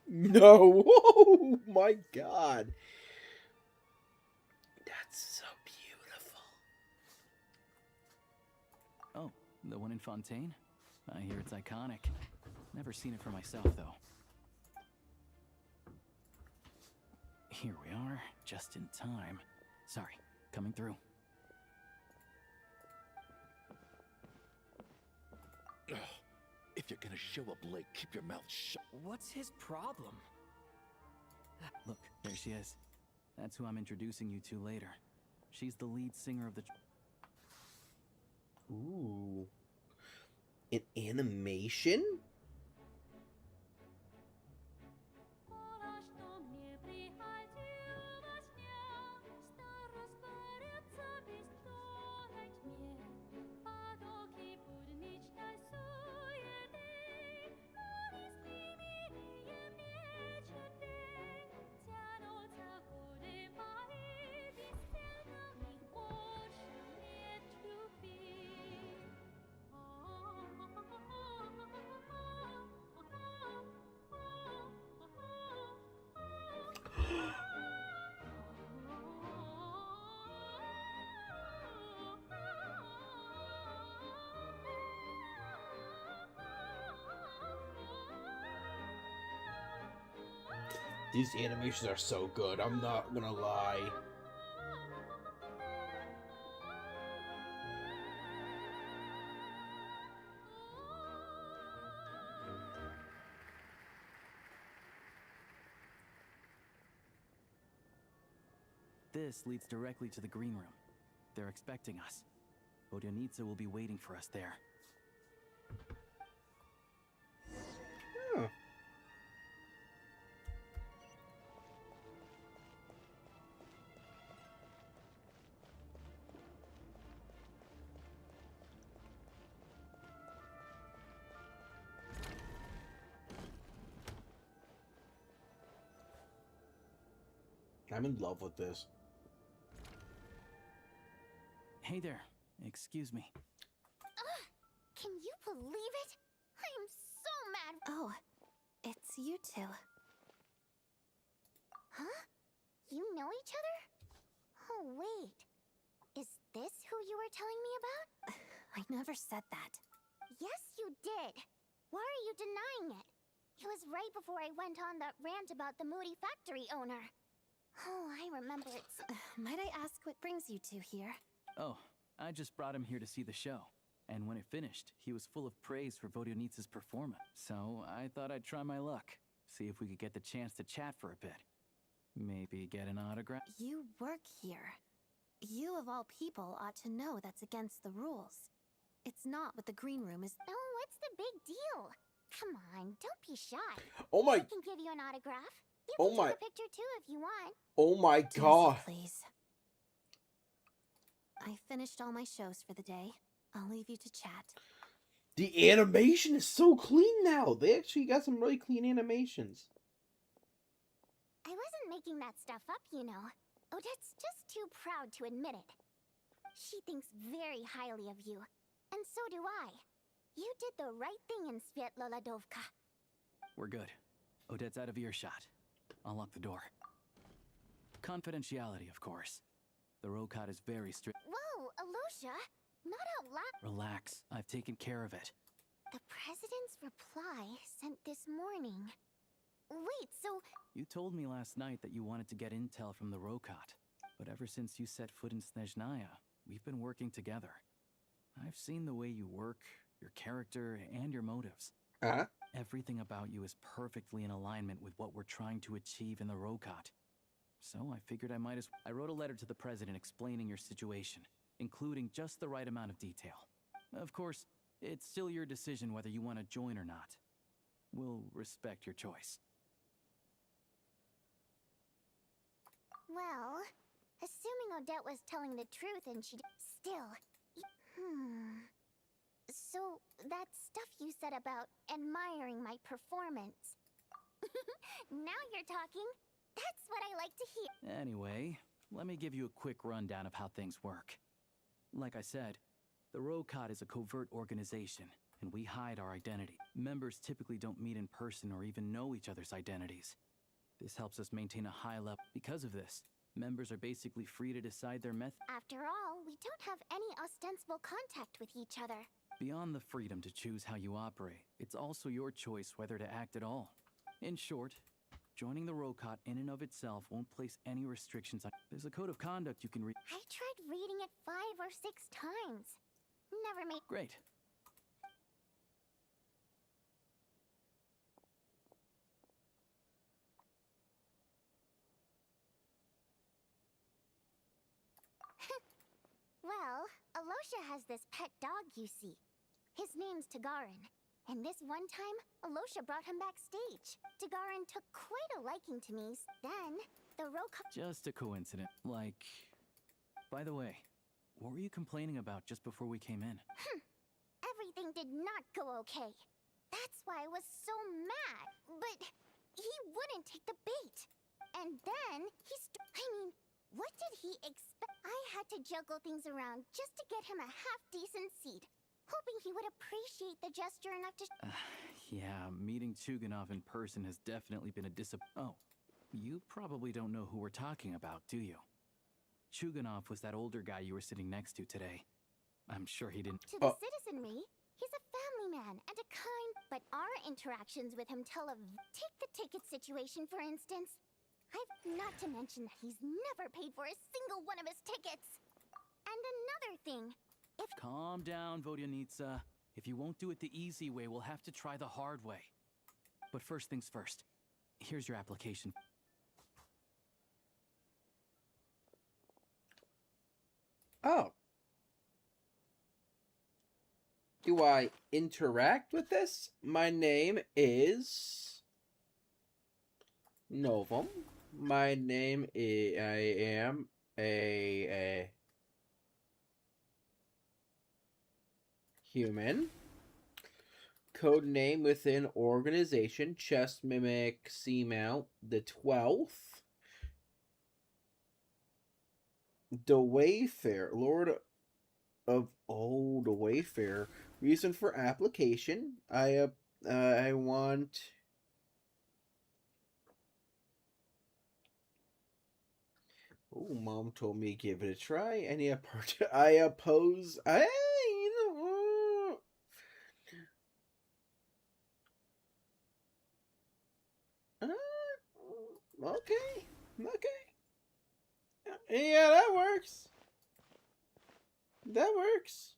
A: No! Oh my god. That's so beautiful.
H: Oh, the one in Fontaine? I hear it's iconic. Never seen it for myself, though. Here we are, just in time. Sorry, coming through.
L: Ugh. If you're gonna show up late, keep your mouth shut.
C: What's his problem?
H: Look, there she is. That's who I'm introducing you to later. She's the lead singer of the...
A: Ooh. An animation? These animations are so good, I'm not gonna lie.
H: This leads directly to the green room. They're expecting us. Vodyanitsa will be waiting for us there.
A: Huh. I'm in love with this.
H: Hey there. Excuse me.
F: Can you believe it? I am so mad. Oh, it's you two. you know each other? Oh, wait. Is this who you were telling me about? I never said that. Yes, you did. Why are you denying it? It was right before I went on that rant about the moody factory owner. Oh, I remember it. Might I ask what brings you two here?
H: Oh, I just brought him here to see the show. And when it finished, he was full of praise for Vodionitsa's performance. So I thought I'd try my luck, see if we could get the chance to chat for a bit. Maybe get an autograph?
F: You work here. You of all people ought to know that's against the rules. It's not what the green room is. Oh, what's the big deal? Come on, don't be shy.
A: Oh my.
F: I can give you an autograph. You
A: Oh
F: can
A: my.
F: take a picture too if you want.
A: Oh my god.
F: Please. I finished all my shows for the day. I'll leave you to chat.
A: The animation is so clean now. They actually got some really clean animations.
F: I wasn't making that stuff up, you know. Odette's just too proud to admit it. She thinks very highly of you. And so do I. You did the right thing in Svietloladovka.
H: We're good. Odette's out of earshot. I'll lock the door. Confidentiality, of course. The Rokat is very strict.
F: Whoa, Alosha! Not out loud.
H: Relax. I've taken care of it.
F: The president's reply sent this morning. Wait, so...
H: You told me last night that you wanted to get intel from the Rokat. But ever since you set foot in Snezhnaya, we've been working together. I've seen the way you work, your character, and your motives. Everything about you is perfectly in alignment with what we're trying to achieve in the Rokat. So I figured I wrote a letter to the president explaining your situation, including just the right amount of detail. Of course, it's still your decision whether you want to join or not. We'll respect your choice.
F: Well, assuming Odette was telling the truth and she... Still... So, that stuff you said about admiring my performance. Now you're talking. That's what I like to hear.
H: Anyway, let me give you a quick rundown of how things work. Like I said, the Rokat is a covert organization, and we hide our identity. Members typically don't meet in person or even know each other's identities. This helps us maintain a high level. Because of this, members are basically free to decide their method.
F: After all, we don't have any ostensible contact with each other.
H: Beyond the freedom to choose how you operate, it's also your choice whether to act at all. In short, joining the Rokat in and of itself won't place any restrictions on... There's a code of conduct you can read.
F: I tried reading it 5 or 6 times. Never made...
H: Great.
F: Well, Alosha has this pet dog, you see. His name's Tagarin. And this one time, Alosha brought him backstage. Tagarin took quite a liking to me. Then, the Rokat...
H: Just a coincidence. Like... By the way, what were you complaining about just before we came in?
F: Everything did not go okay. That's why I was so mad. But he wouldn't take the bait. And then, what did he expect? I had to juggle things around just to get him a half-decent seat, hoping he would appreciate the gesture enough to...
H: Yeah, meeting Chuganov in person has definitely been a Oh, you probably don't know who we're talking about, do you? Chuganov was that older guy you were sitting next to today. I'm sure he didn't...
F: To the citizenry, he's a family man and a kind... But our interactions with him tell of... Take the ticket situation, for instance. I've not to mention that he's never paid for a single one of his tickets. And another thing, if...
H: Calm down, Vodionitsa. If you won't do it the easy way, we'll have to try the hard way. But first things first. Here's your application.
A: Oh. Do I interact with this? My name is... Novum. My name is... I am a human. Code name within organization. Chest Mimic Seamount. The 12th. The Wayfarer. Lord of... Oh, the Wayfarer. Reason for application. I want... Oh, Mom told me give it a try. I oppose. You know. Okay. Okay. Yeah, that works. That works.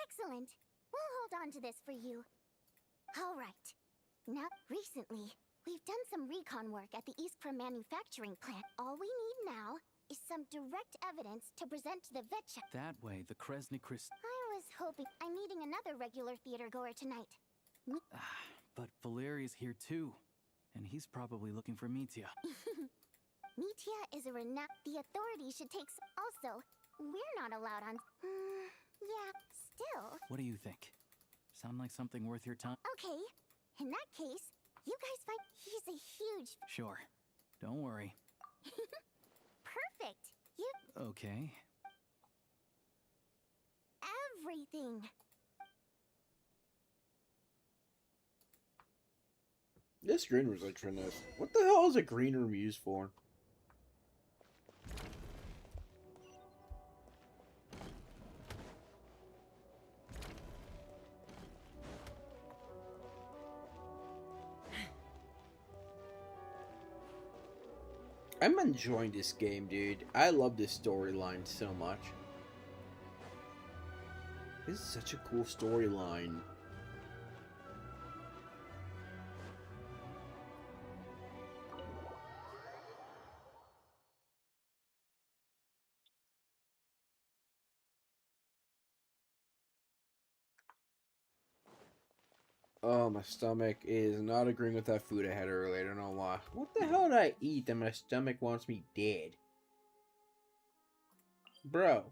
F: Excellent. We'll hold on to this for you. All right. Now, recently, we've done some recon work at the Iskra manufacturing plant. All we need now is some direct evidence to present to the vet shop.
H: That way, the Kresny Chris.
F: I was hoping I'm meeting another regular theater goer tonight.
H: But Valeri's here too, and he's probably looking for Mitya.
F: Mitya is a renowned. The authorities should take. Also, we're not allowed on. Yeah, still.
H: What do you think? Sound like something worth your time?
F: Okay, in that case, you guys find he's a huge.
H: Sure. Don't worry.
F: Perfect. You.
H: Okay.
F: Everything.
A: This green room's like tremendous. What the hell is a green room used for? I'm enjoying this game, dude. I love this storyline so much. This is such a cool storyline. Oh, my stomach is not agreeing with that food I had earlier. I don't know why. What the hell did I eat that my stomach wants me dead? Bro.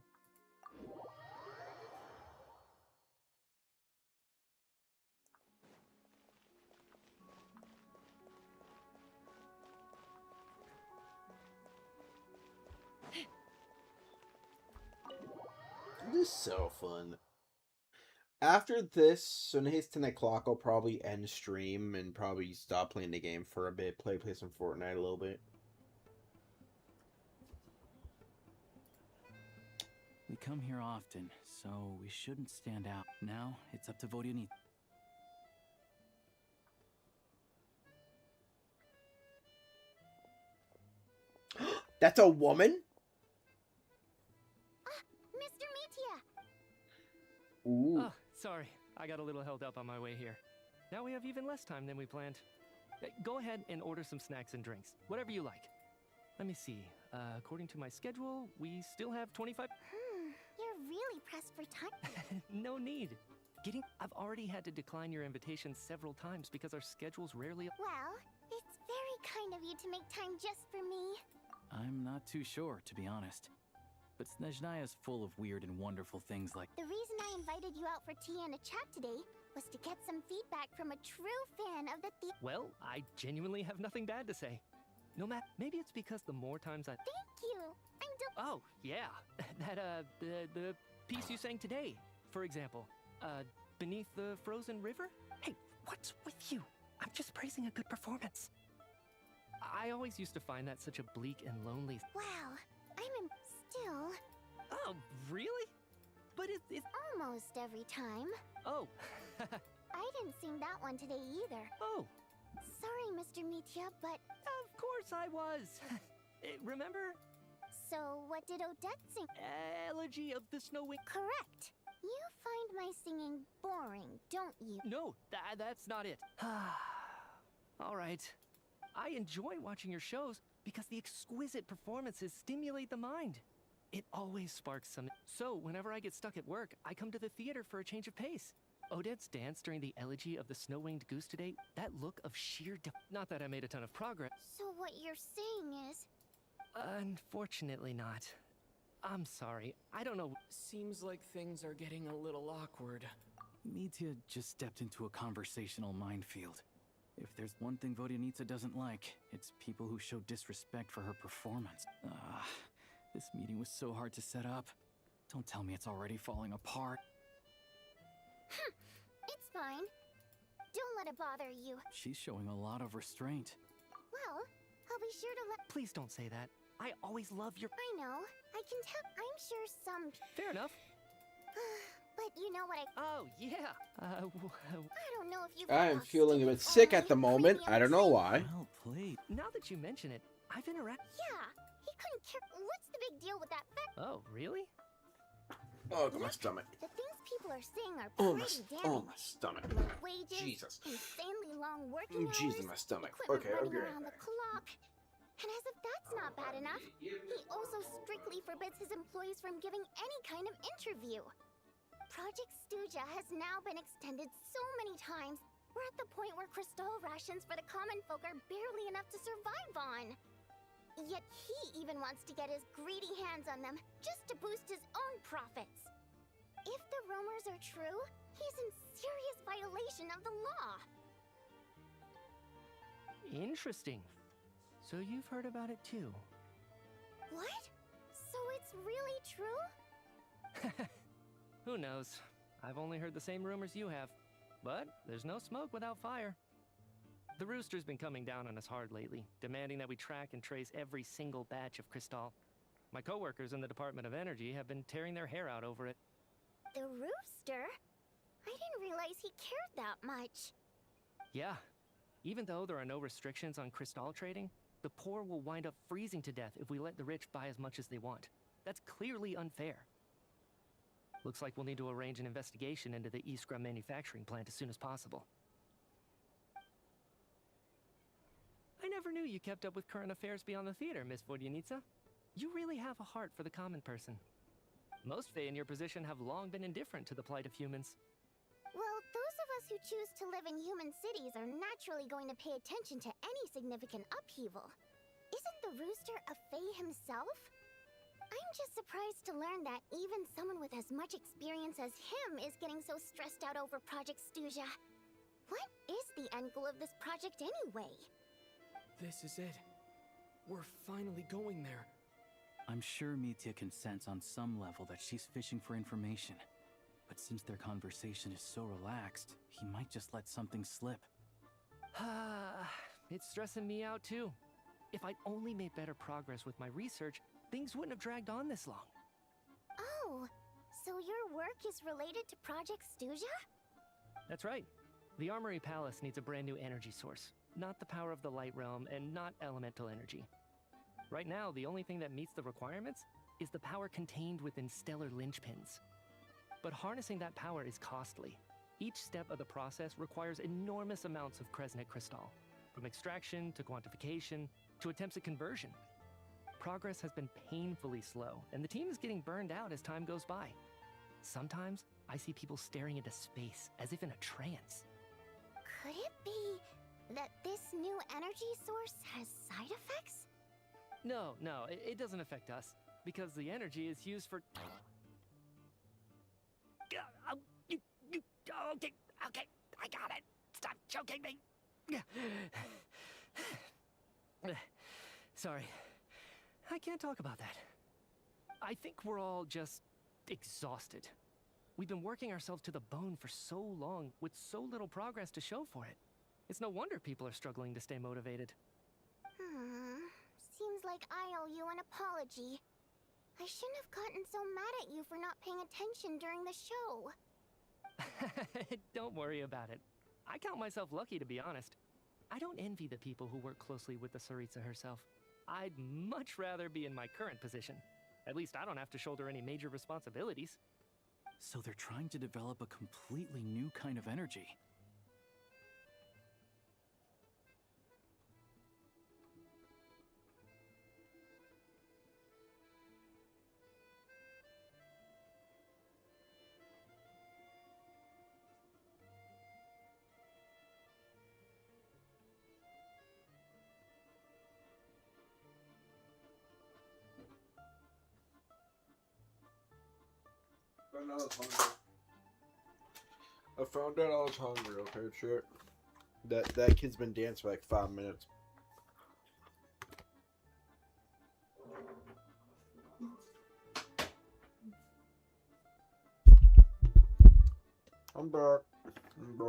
A: This is so fun. After this, when it hits 10 o'clock, I'll probably end stream and probably stop playing the game for a bit. Play some Fortnite a little bit.
H: We come here often, so we shouldn't stand out. Now, it's up to Vodyanit.
A: That's a woman?
F: Mr. Mitya!
A: Ooh.
G: Oh, sorry. I got a little held up on my way here. Now we have even less time than we planned. Go ahead and order some snacks and drinks. Whatever you like. Let me see. According to my schedule, we still have 25...
F: You're really pressed for time.
G: No need. I've already had to decline your invitation several times because our schedules rarely...
F: Well, it's very kind of you to make time just for me.
H: I'm not too sure, to be honest. But Snezhnaya's full of weird and wonderful things like...
F: The reason I invited you out for tea and a chat today was to get some feedback from a true fan of the
G: Well, I genuinely have nothing bad to say. No matter... Maybe it's because the more times I...
F: Thank you!
G: Oh, yeah. That, the piece you sang today, for example. Beneath the Frozen River? Hey, what's with you? I'm just praising a good performance. I always used to find that such a bleak and lonely...
F: Wow, I'm still...
G: Oh, really? But it's...
F: Almost every time.
G: Oh.
F: I didn't sing that one today either.
G: Oh.
F: Sorry, Mr. Mitya, but...
G: Of course I was. Remember?
F: So, what did Odette sing?
G: Elegy of the Snow Wing.
F: Correct. You find my singing boring, don't you?
G: No, that's not it. All right. I enjoy watching your shows because the exquisite performances stimulate the mind. It always sparks some... So, whenever I get stuck at work, I come to the theater for a change of pace. Odette's dance during the elegy of the snow-winged goose today, that look of sheer... Not that I made a ton of progress.
F: So what you're saying is...
G: Unfortunately not. I'm sorry. I don't know. Seems like things are getting a little awkward.
H: Mitya just stepped into a conversational minefield. If there's one thing Vodyanitsa doesn't like, it's people who show disrespect for her performance. This meeting was so hard to set up. Don't tell me it's already falling apart.
F: It's fine. Don't let it bother you.
H: She's showing a lot of restraint.
F: Well, a I'll be sure to let.
G: Please don't say that. I always love your.
F: I know. I can tell. I'm sure some.
G: Fair enough.
F: But you know what I.
G: Oh, yeah.
F: I don't know if you.
A: I am feeling a bit sick at the moment. I don't know why.
H: Well played.
G: Now that you mention it, I've interacted.
F: Yeah, he couldn't care. What's the big deal with that fact?
G: Oh, really?
A: Oh, my stomach.
F: The things people are saying are
A: Oh,
F: pretty damning.
A: my stomach.
F: Low wages,
A: Jesus.
F: insanely long working hours,
A: Jesus, my stomach.
F: equipment
A: Okay, I'll
F: running
A: be right
F: around the
A: back.
F: clock. And as if that's not bad enough, he also strictly forbids his employees from giving any kind of interview. Project Stuja has now been extended so many times, we're at the point where crystal rations for the common folk are barely enough to survive on. Yet he even wants to get his greedy hands on them, just to boost his own profits. If the rumors are true, he's in serious violation of the law.
G: Interesting. So you've heard about it too.
F: What? So it's really true?
G: Who knows? I've only heard the same rumors you have. But there's no smoke without fire. The Rooster's been coming down on us hard lately, demanding that we track and trace every single batch of Crystal. My coworkers in the Department of Energy have been tearing their hair out over it.
F: The Rooster? I didn't realize he cared that much.
G: Yeah. Even though there are no restrictions on Crystal trading, the poor will wind up freezing to death if we let the rich buy as much as they want. That's clearly unfair. Looks like we'll need to arrange an investigation into the Iskra manufacturing plant as soon as possible. I never knew you kept up with current affairs beyond the theater, Miss Vodyanica. You really have a heart for the common person. Most Fae in your position have long been indifferent to the plight of humans.
F: Well, those of us who choose to live in human cities are naturally going to pay attention to any significant upheaval. Isn't the Rooster a Fae himself? I'm just surprised to learn that even someone with as much experience as him is getting so stressed out over Project Stuja. What is the end goal of this project anyway?
C: This is it. We're finally going there.
H: I'm sure Mitya can sense on some level that she's fishing for information. But since their conversation is so relaxed, he might just let something slip.
G: It's stressing me out too. If I'd only made better progress with my research, things wouldn't have dragged on this long.
F: Oh, so your work is related to Project Stuja?
G: That's right. The Armory Palace needs a brand new energy source. Not the power of the light realm, and not elemental energy. Right now, the only thing that meets the requirements is the power contained within stellar linchpins. But harnessing that power is costly. Each step of the process requires enormous amounts of Kresnik crystal, from extraction to quantification to attempts at conversion. Progress has been painfully slow, and the team is getting burned out as time goes by. Sometimes, I see people staring into space as if in a trance.
F: Could it be that this new energy source has side effects?
G: No, it doesn't affect us, because the energy is used for... Okay, I got it. Stop choking me. Sorry, I can't talk about that. I think we're all just exhausted. We've been working ourselves to the bone for so long, with so little progress to show for it. It's no wonder people are struggling to stay motivated.
F: Seems like I owe you an apology. I shouldn't have gotten so mad at you for not paying attention during the show.
G: Don't worry about it. I count myself lucky, to be honest. I don't envy the people who work closely with the Tsaritsa herself. I'd much rather be in my current position. At least I don't have to shoulder any major responsibilities.
H: So they're trying to develop a completely new kind of energy.
A: I found out I was hungry, okay, shit. That kid's been dancing for like 5 minutes. I'm back. I'm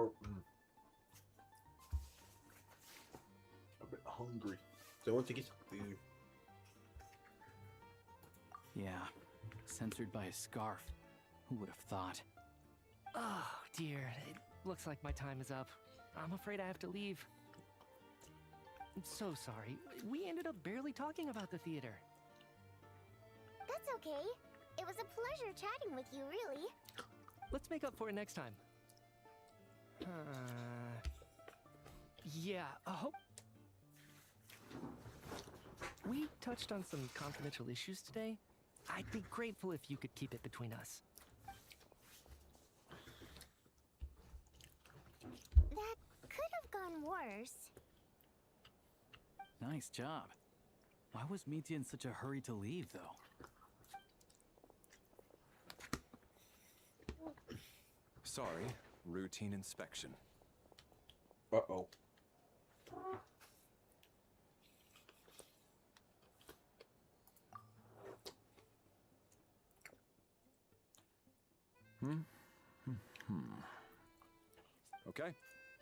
A: a bit hungry. So I want to get some food.
H: Yeah, censored by a scarf. Who would have thought?
M: Oh, dear. It looks like my time is up. I'm afraid I have to leave. I'm so sorry. We ended up barely talking about the theater.
F: That's okay. It was a pleasure chatting with you, really.
M: Let's make up for it next time. Yeah, we touched on some confidential issues today. I'd be grateful if you could keep it between us.
F: That could have gone worse.
H: Nice job. Why was Mitya in such a hurry to leave, though?
K: Sorry, routine inspection.
A: Uh-oh.
K: Okay,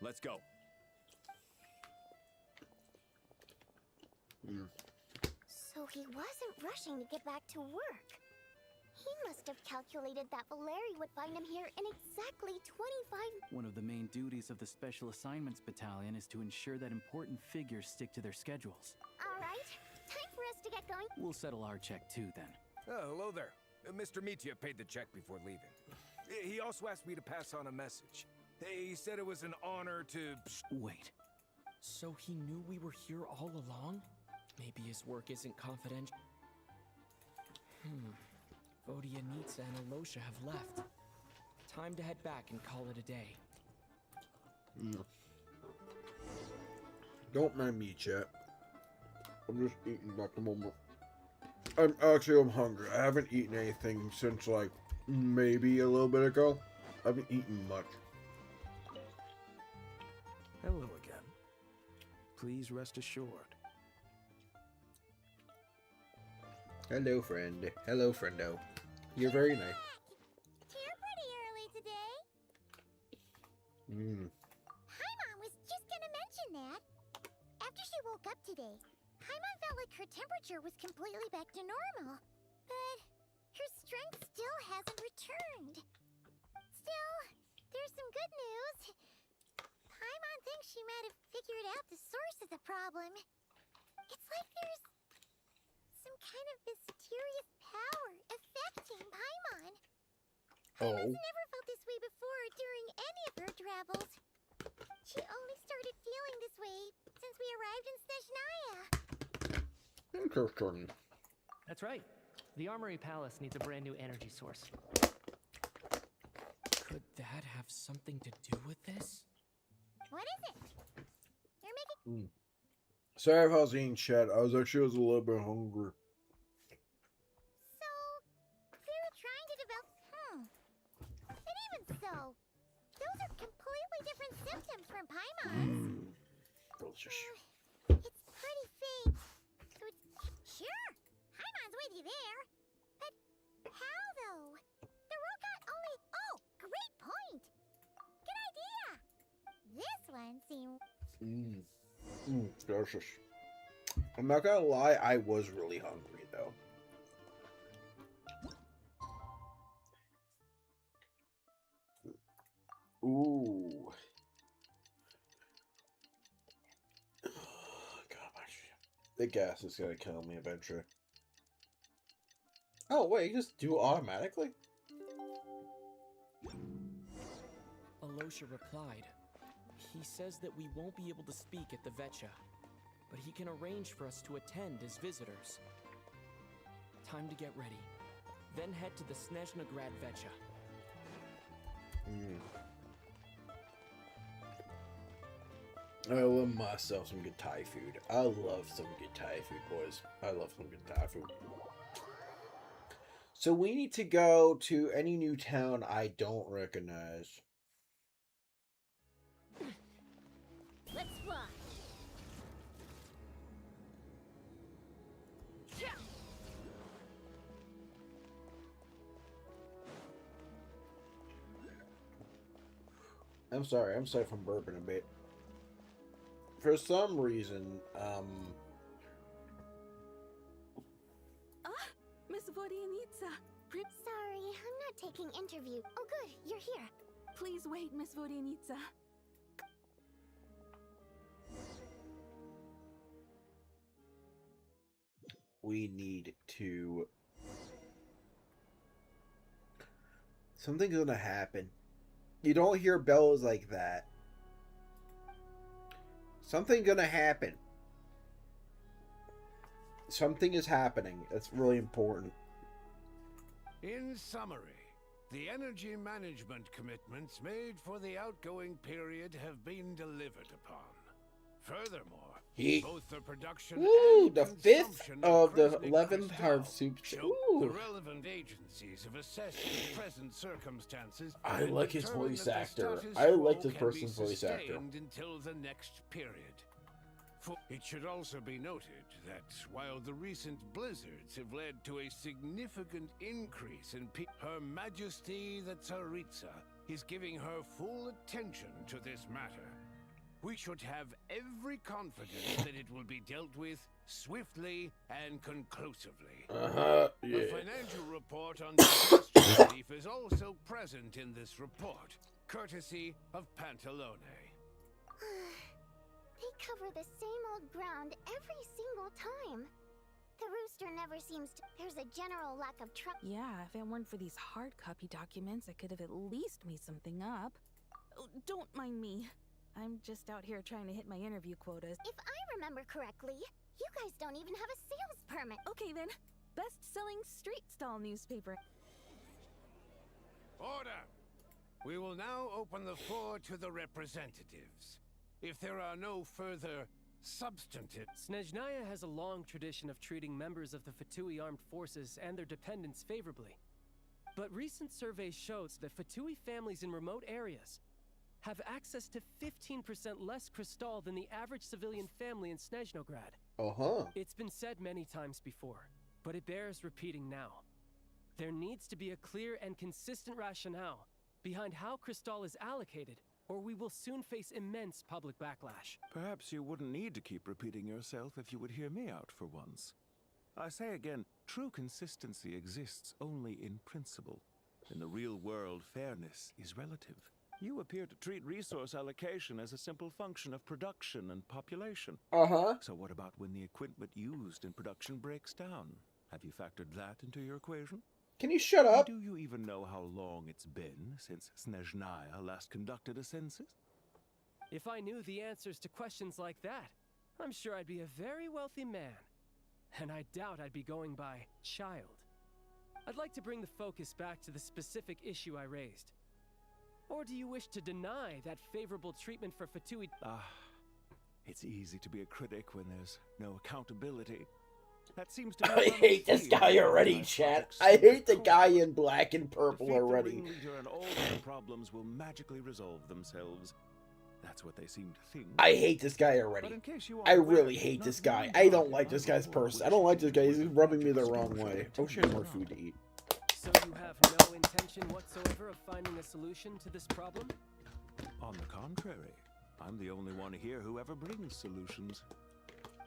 K: let's go.
F: So he wasn't rushing to get back to work. He must have calculated that Valeri would find him here in exactly 25...
H: One of the main duties of the Special Assignments Battalion is to ensure that important figures stick to their schedules.
F: All right, time for us to get going.
H: We'll settle our check too, then.
N: Oh, hello there. Mr. Mitya paid the check before leaving. He also asked me to pass on a message. He said it was an honor to...
H: Wait.
C: So he knew we were here all along? Maybe his work isn't confidential. Vodia, Nitsa, and Alosha have left. Time to head back and call it a day.
A: Don't mind me, chat. I'm just eating at the moment. I'm hungry. I haven't eaten anything since, like, maybe a little bit ago. I haven't eaten much.
J: Hello again. Please rest assured.
A: Hello, friend. Hello, friendo. You're very nice.
F: You're pretty early today. Paimon was just gonna mention that. After she woke up today, Paimon felt like her temperature was completely back to normal. But her strength still hasn't returned. Still, there's some good news. Paimon thinks she might have figured out the source of the problem. It's like there's some kind of mysterious power affecting Paimon. Paimon's never felt this way before during any of her travels. She only started feeling this way since we arrived in Snezhnaya.
A: Interesting.
M: That's right. The Armory Palace needs a brand new energy source.
C: Could that have something to do with this?
F: What is it? You're making...
A: Sorry if I was eating chat. I was a little bit hungry.
F: So, they're trying to develop... And even so, those are completely different symptoms from Paimon's.
A: Delicious.
F: It's pretty faint. So it's... Sure, Paimon's with you there. But how, though? The robot only... Oh, great point. Good idea. This one seems...
A: Delicious. I'm not gonna lie, I was really hungry, though. Ooh. God, the gas is gonna kill me eventually. Oh, wait, you just do it automatically?
C: Alosha replied. He says that we won't be able to speak at the Vetcha, but he can arrange for us to attend as visitors. Time to get ready. Then head to the Snezhnagrad Vetcha.
A: I love myself some good Thai food. I love some good Thai food, boys. I love some good Thai food. So we need to go to any new town I don't recognize.
F: Let's fly.
A: I'm sorry from burping a bit. For some reason,
O: Vodyanitsa.
F: Sorry, I'm not taking interview. Oh good, you're here.
O: Please wait, Miss Vodyanitsa.
A: We need to... Something's gonna happen. You don't hear bells like that. Something's gonna happen. Something is happening. That's really important.
P: In summary, the energy management commitments made for the outgoing period have been delivered upon. Furthermore, both the production and
A: the
P: consumption
A: 5th of the
P: Cresnic
A: 11th
P: Crystal
A: Harv Soup.
P: show the relevant agencies have assessed the present circumstances.
A: I
P: and
A: like his
P: determined
A: voice
P: that the
A: actor.
P: status
A: I like
P: quo
A: this
P: can be
A: person's voice actor.
P: sustained until the next period. It should also be noted that while the recent blizzards have led to a significant increase in Her Majesty the Tsaritsa is giving her full attention to this matter. We should have every confidence that it will be dealt with swiftly and conclusively.
A: Yeah.
P: The financial report on disaster relief is also present in this report, courtesy of Pantalone.
F: They cover the same old ground every single time. The rooster never seems to... There's a general lack of trust.
O: Yeah, if it weren't for these hard copy documents, I could have at least made something up. Oh, don't mind me. I'm just out here trying to hit my interview quotas.
F: If I remember correctly, you guys don't even have a sales permit.
O: Okay then, best-selling street stall newspaper.
P: Order! We will now open the floor to the representatives. If there are no further substantive...
G: Snezhnaya has a long tradition of treating members of the Fatui armed forces and their dependents favorably. But recent surveys shows that Fatui families in remote areas have access to 15% less crystal than the average civilian family in Snezhnograd. It's been said many times before, but it bears repeating now. There needs to be a clear and consistent rationale behind how crystal is allocated, or we will soon face immense public backlash.
J: Perhaps you wouldn't need to keep repeating yourself if you would hear me out for once. I say again, true consistency exists only in principle. In the real world, fairness is relative. You appear to treat resource allocation as a simple function of production and population. So what about when the equipment used in production breaks down? Have you factored that into your equation?
A: Can you shut up?
J: Do you even know how long it's been since Snezhnaya last conducted a census?
G: If I knew the answers to questions like that, I'm sure I'd be a very wealthy man. And I doubt I'd be going by child. I'd like to bring the focus back to the specific issue I raised. Or do you wish to deny that favorable treatment for Fatui?
J: It's easy to be a critic when there's no accountability. That seems to be
A: I hate this guy already, chat. I hate the guy in black and purple already.
J: The ringleader and all their problems will magically resolve themselves. That's what they seem to think.
A: I hate this guy already. I really hate this guy. I don't like this guy's person. I don't like this guy. He's rubbing me the wrong way. I wish I had more food to eat.
G: So you have no intention whatsoever of finding a solution to this problem?
J: On the contrary, I'm the only one here who ever brings solutions.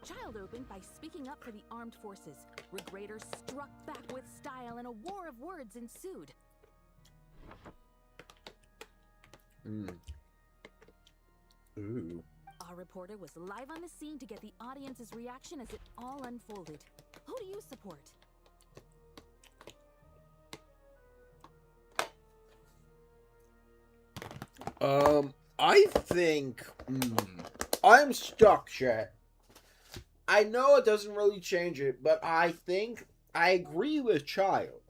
O: Child opened by speaking up for the armed forces. Regrader struck back with style and a war of words ensued.
A: Ooh.
O: Our reporter was live on the scene to get the audience's reaction as it all unfolded. Who do you support?
A: I think... I'm stuck, chat. I know it doesn't really change it, but I think I agree with Child.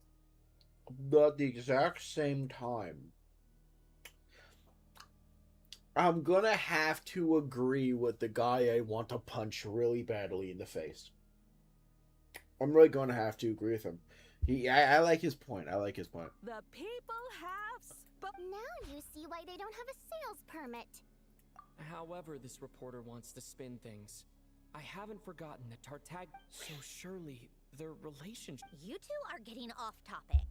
A: But at the exact same time, I'm gonna have to agree with the guy I want to punch really badly in the face. I'm really gonna have to agree with him. I like his point. I like his point.
O: The people have spoken.
F: Now you see why they don't have a sales permit.
C: However this reporter wants to spin things, I haven't forgotten that Tartag... So surely, their relationship...
B: You two are getting off topic.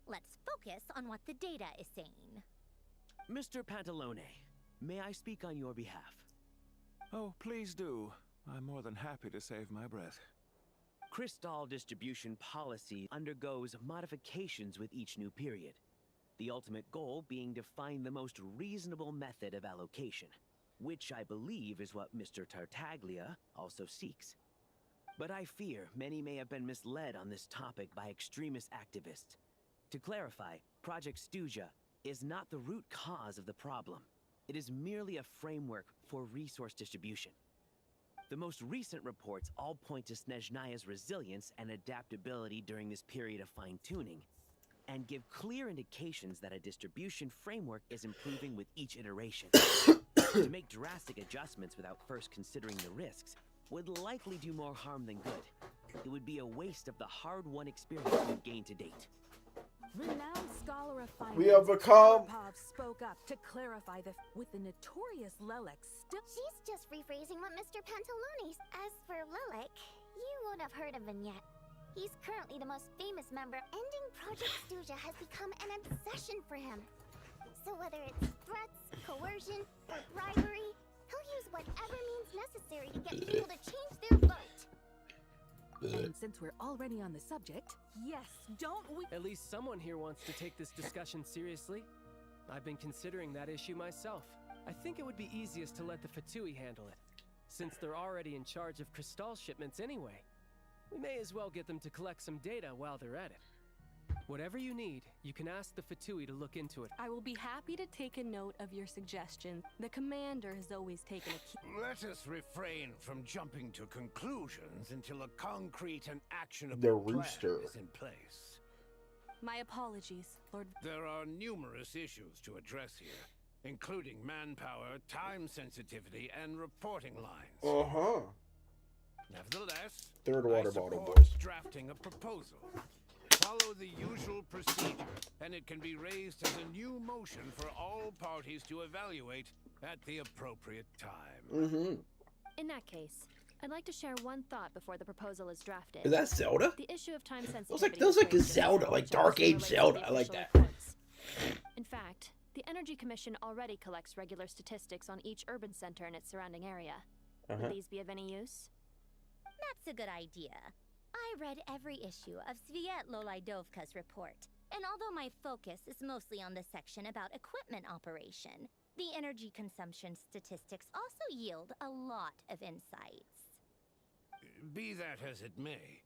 B: Let's focus on what the data is saying.
Q: Mr. Pantalone, may I speak on your behalf?
J: Oh, please do. I'm more than happy to save my breath.
Q: Crystal distribution policy undergoes modifications with each new period. The ultimate goal being to find the most reasonable method of allocation, which I believe is what Mr. Tartaglia also seeks. But I fear many may have been misled on this topic by extremist activists. To clarify, Project Stuja is not the root cause of the problem. It is merely a framework for resource distribution. The most recent reports all point to Snezhnaya's resilience and adaptability during this period of fine-tuning, and give clear indications that a distribution framework is improving with each iteration. To make drastic adjustments without first considering the risks would likely do more harm than good. It would be a waste of the hard-won experience we've gained to date.
O: Renowned scholar of finance,
A: We have become...
O: Karpov spoke up to clarify with the notorious Lelek still...
F: She's just rephrasing what Mr. Pantalone. As for Lelek, you won't have heard of him yet. He's currently the most famous member. Ending Project Stuja has become an obsession for him. So whether it's threats, coercion, or bribery, he'll use whatever means necessary to get people to change their vote.
O: And since we're already on the subject, yes, don't we...
G: At least someone here wants to take this discussion seriously. I've been considering that issue myself. I think it would be easiest to let the Fatui handle it, since they're already in charge of Crystal shipments anyway. We may as well get them to collect some data while they're at it. Whatever you need, you can ask the Fatui to look into it.
R: I will be happy to take a note of your suggestion. The commander has always taken a key...
P: Let us refrain from jumping to conclusions until a concrete and actionable plan is in place.
R: My apologies, Lord...
P: There are numerous issues to address here, including manpower, time sensitivity, and reporting lines.
A: Uh-huh.
P: Nevertheless,
A: Third water
P: I
A: bottle,
P: support
A: boys.
P: drafting a proposal. Follow the usual procedure, and it can be raised as a new motion for all parties to evaluate at the appropriate time.
A: Mm-hmm.
S: In that case, I'd like to share one thought before the proposal is drafted.
A: Is that Zelda?
S: The issue of time sensitivity.
A: That was like a Zelda, like Dark Age Zelda. I like that.
S: In fact, the Energy Commission already collects regular statistics on each urban center and its surrounding area. Would these be of any use?
B: That's a good idea. I read every issue of Sviet Lolaidovka's report, and although my focus is mostly on the section about equipment operation, the energy consumption statistics also yield a lot of insights.
P: Be that as it may,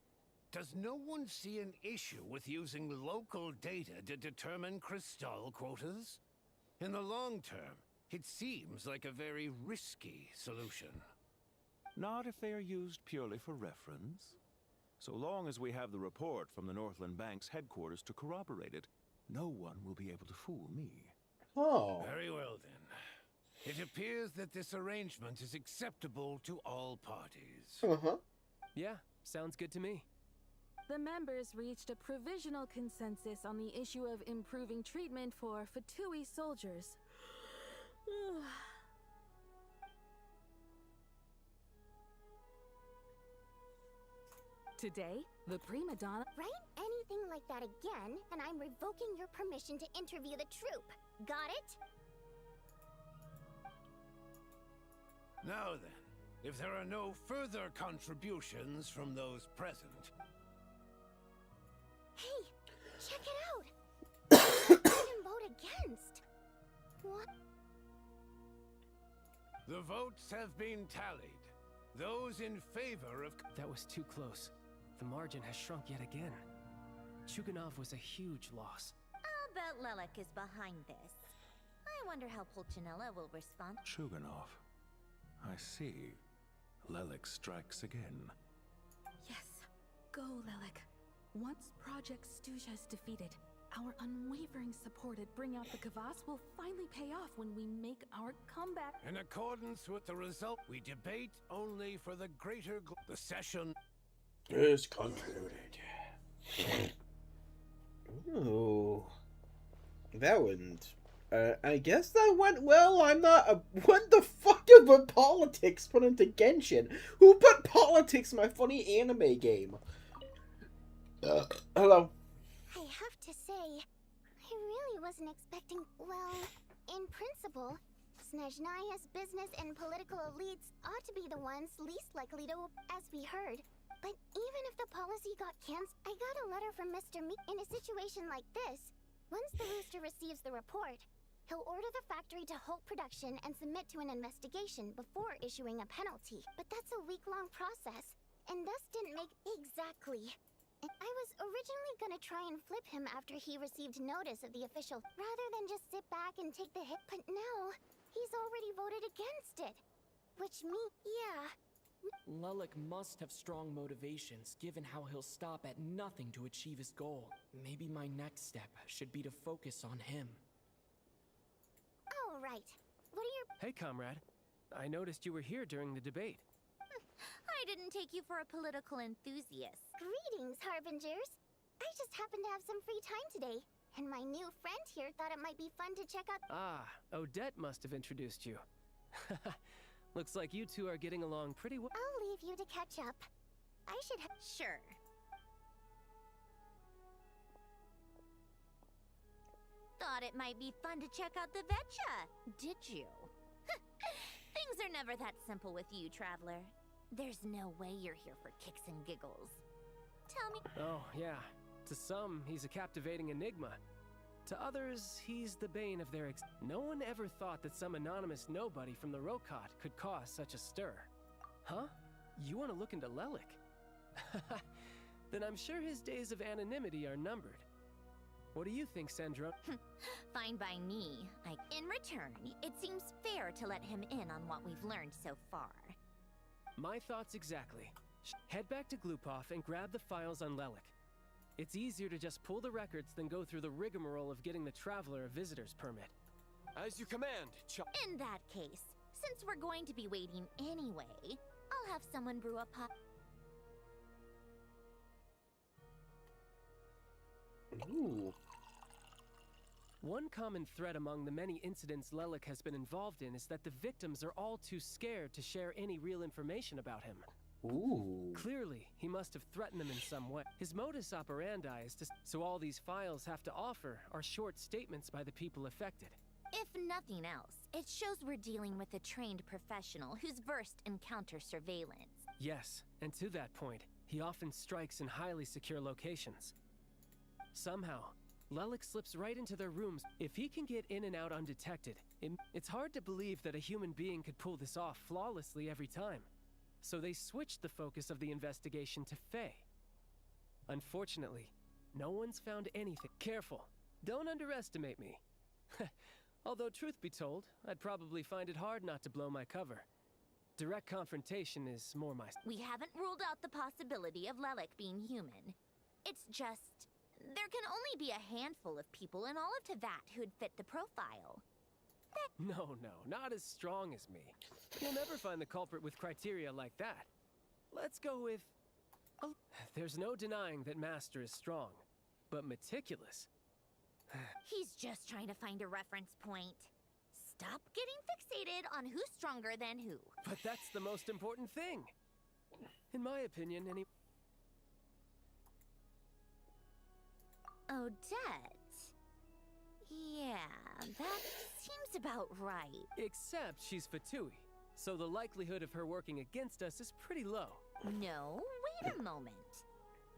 P: does no one see an issue with using local data to determine Crystal quotas? In the long term, it seems like a very risky solution.
T: Not if they are used purely for reference. So long as we have the report from the Northland Bank's headquarters to corroborate it, no one will be able to fool me.
A: Oh.
P: Very well, then. It appears that this arrangement is acceptable to all parties.
A: Uh-huh.
G: Yeah, sounds good to me.
O: The members reached a provisional consensus on the issue of improving treatment for Fatui soldiers. Today, the prima donna...
F: Write anything like that again, and I'm revoking your permission to interview the troop. Got it?
P: Now then, if there are no further contributions from those present...
F: Hey, check it out! You can vote against. What?
P: The votes have been tallied. Those in favor of...
G: That was too close. The margin has shrunk yet again. Chuganov was a huge loss.
B: I'll bet Lelek is behind this. I wonder how Pulcinella will respond.
T: Chuganov. I see. Lelek strikes again.
O: Yes. Go, Lelek. Once Project Stuja is defeated, our unwavering support at Bring Out the Kvass will finally pay off when we make our comeback.
P: In accordance with the result, we debate only for the greater the session
A: is concluded. Ooh. That went... I guess that went well. I'm not... what the fuck of a politics put into Genshin? Who put politics in my funny anime game? Hello.
F: I have to say, I really wasn't expecting... Well, in principle,
U: Snezhnaya's business and political elites ought to be the ones least likely to, as we heard. But even if the policy got cancelled, I got a letter from Mr. Me. In a situation like this, once the rooster receives the report, he'll order the factory to halt production and submit to an investigation before issuing a penalty. But that's a week-long process, and thus didn't make exactly. I was originally gonna try and flip him after he received notice of the official, rather than just sit back and take the hit. But now, he's already voted against it. Which yeah.
C: Lelik must have strong motivations, given how he'll stop at nothing to achieve his goal. Maybe my next step should be to focus on him.
U: Oh, right. What are your...
G: Hey, comrade. I noticed you were here during the debate.
B: I didn't take you for a political enthusiast.
U: Greetings, Harbingers. I just happened to have some free time today, and my new friend here thought it might be fun to check out...
G: Ah, Odette must have introduced you. Looks like you two are getting along pretty well.
U: I'll leave you to catch up. I should have...
B: Sure. Thought it might be fun to check out the Vetcha, did you? Things are never that simple with you, Traveler. There's no way you're here for kicks and giggles. Tell me...
G: Oh, yeah. To some, he's a captivating enigma. To others, he's the bane of their No one ever thought that some anonymous nobody from the Rokot could cause such a stir. Huh? You want to look into Lelik? Then I'm sure his days of anonymity are numbered. What do you think, Sandra?
B: Fine by me. In return, it seems fair to let him in on what we've learned so far.
G: My thoughts exactly. Head back to Glupov and grab the files on Lelik. It's easier to just pull the records than go through the rigmarole of getting the Traveler a visitor's permit.
V: As you command,
B: In that case, since we're going to be waiting anyway, I'll have someone brew a pot.
A: Ooh.
G: One common thread among the many incidents Lelik has been involved in is that the victims are all too scared to share any real information about him.
A: Ooh.
G: Clearly, he must have threatened them in some way. His modus operandi is to... So all these files have to offer are short statements by the people affected.
B: If nothing else, it shows we're dealing with a trained professional who's versed in counter surveillance.
G: Yes, and to that point, he often strikes in highly secure locations. Somehow, Lelik slips right into their rooms. If he can get in and out undetected, it's hard to believe that a human being could pull this off flawlessly every time. So they switched the focus of the investigation to Faye. Unfortunately, no one's found anything. Careful, don't underestimate me. Although truth be told, I'd probably find it hard not to blow my cover. Direct confrontation is more my...
B: We haven't ruled out the possibility of Lelik being human. It's just... there can only be a handful of people in all of Teyvat who'd fit the profile.
G: No, not as strong as me. You'll never find the culprit with criteria like that. Let's go with... There's no denying that Master is strong, but meticulous.
B: He's just trying to find a reference point. Stop getting fixated on who's stronger than who.
G: But that's the most important thing. In my opinion,
B: Odette? Yeah, that seems about right.
G: Except she's Fatui, so the likelihood of her working against us is pretty low.
B: No, wait a moment.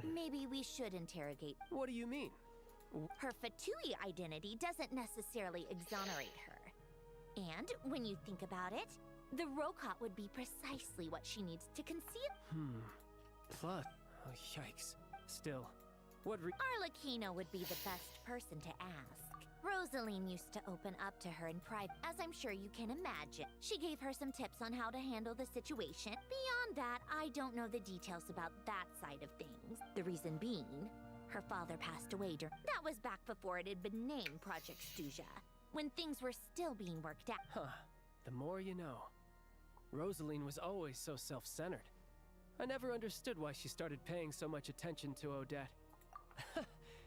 B: Maybe we should interrogate...
G: What do you mean?
B: Her Fatui identity doesn't necessarily exonerate her. And when you think about it, the Rokot would be precisely what she needs to conceal.
G: Plus... Oh, yikes. Still, what
B: Arlecchino would be the best person to ask. Rosaline used to open up to her in private, as I'm sure you can imagine. She gave her some tips on how to handle the situation. Beyond that, I don't know the details about that side of things. The reason being, her father passed away that was back before it had been named Project Stuja, when things were still being worked out.
G: Huh. The more you know. Rosaline was always so self-centered. I never understood why she started paying so much attention to Odette.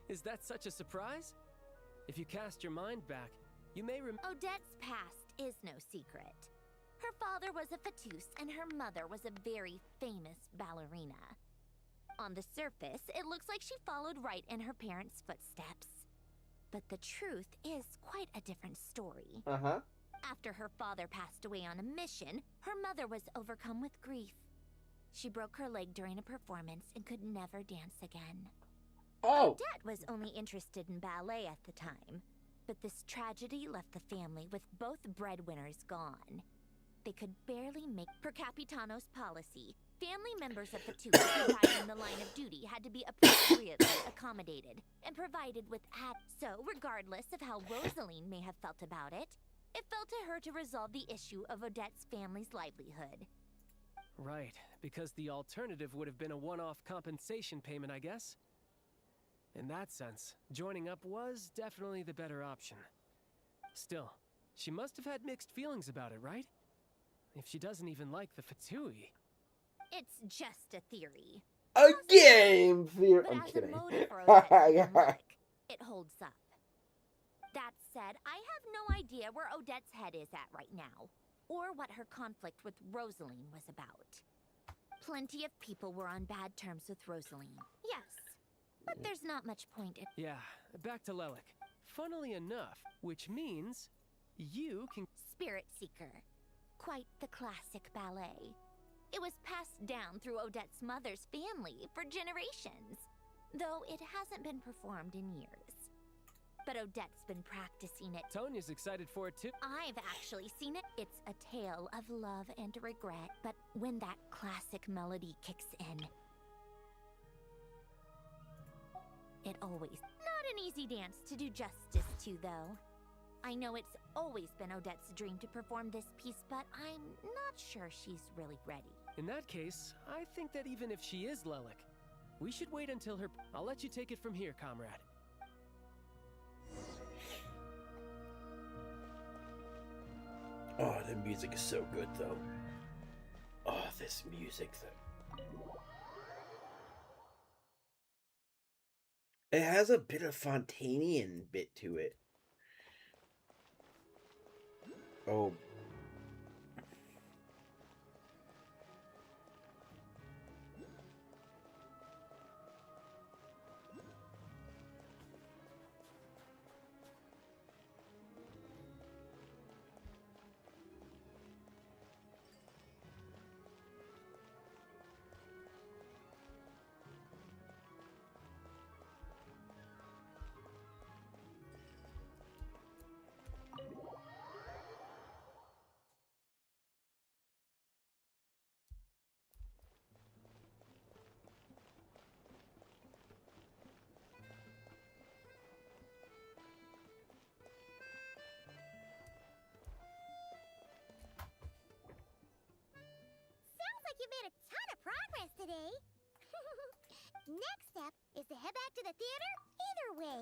G: Is that such a surprise? If you cast your mind back, you may
B: Odette's past is no secret. Her father was a Fatus and her mother was a very famous ballerina. On the surface, it looks like she followed right in her parents' footsteps. But the truth is quite a different story. After her father passed away on a mission, her mother was overcome with grief. She broke her leg during a performance and could never dance again.
A: Oh!
B: Odette was only interested in ballet at the time, but this tragedy left the family with both breadwinners gone. They could barely make per capitano's policy. Family members of the two who died in the line of duty had to be appropriately accommodated and provided with So, regardless of how Rosaline may have felt about it, it fell to her to resolve the issue of Odette's family's livelihood.
G: Right, because the alternative would have been a one-off compensation payment, I guess. In that sense, joining up was definitely the better option. Still, she must have had mixed feelings about it, right? If she doesn't even like the Fatui.
B: It's just a theory.
A: A game theory.
B: But
A: I'm
B: as
A: kidding.
B: a motive for Odette's luck, it holds up. That said, I have no idea where Odette's head is at right now, or what her conflict with Rosaline was about. Plenty of people were on bad terms with Rosaline, yes, but there's not much point in—
G: Yeah, back to Lelik. Funnily enough, which means you can—
B: Spirit Seeker. Quite the classic ballet. It was passed down through Odette's mother's family for generations, though it hasn't been performed in years. But Odette's been practicing it.
G: Tonya's excited for it too.
B: I've actually seen it. It's a tale of love and regret, but when that classic melody kicks in, it always— Not an easy dance to do justice to, though. I know it's always been Odette's dream to perform this piece, but I'm not sure she's really ready.
G: In that case, I think that even if she is Lelik, we should wait until her— I'll let you take it from here, comrade.
A: Oh, the music is so good, though. Oh, this music, though. It has a bit of Fontanian bit to it. Oh.
U: Sounds like you made a ton of progress today. Next step is to head back to the theater. Either way,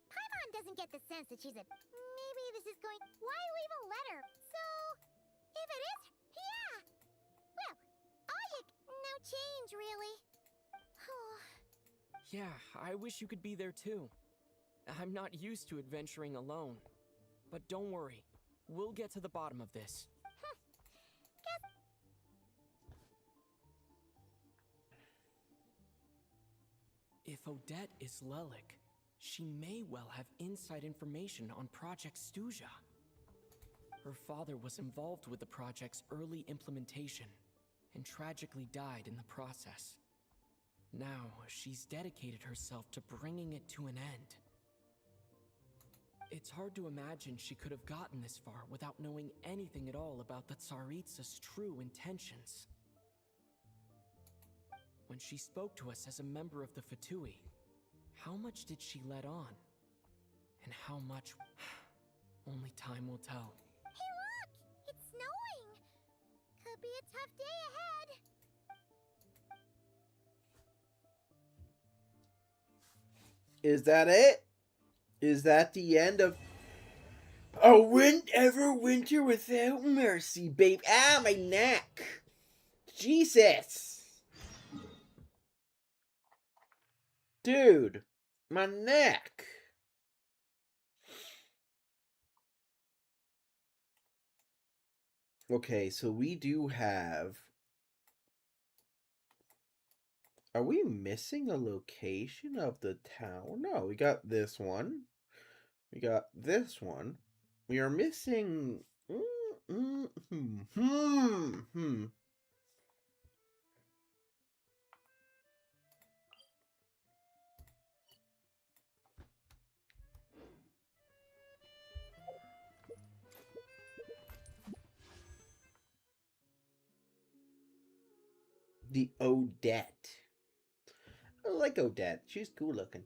U: Paimon doesn't get the sense that she's a— Maybe this is going— Why leave a letter? So, if it is— Yeah! Well, all you— No change, really.
C: Yeah, I wish you could be there too. I'm not used to adventuring alone. But don't worry, we'll get to the bottom of this. If Odette is Lelik, she may well have inside information on Project Stuja. Her father was involved with the project's early implementation and tragically died in the process. Now, she's dedicated herself to bringing it to an end. It's hard to imagine she could have gotten this far without knowing anything at all about the Tsaritsa's true intentions. When she spoke to us as a member of the Fatui, how much did she let on? And how much— only time will tell.
U: Hey look! It's snowing! Could be a tough day ahead.
A: Is that it? Is that the end of a winter without mercy, babe? Ah, my neck. Jesus. Dude, my neck. Okay, so we do have— Are we missing a location of the town? No, we got this one. We got this one. We are missing The Odette. I like Odette. She's cool looking.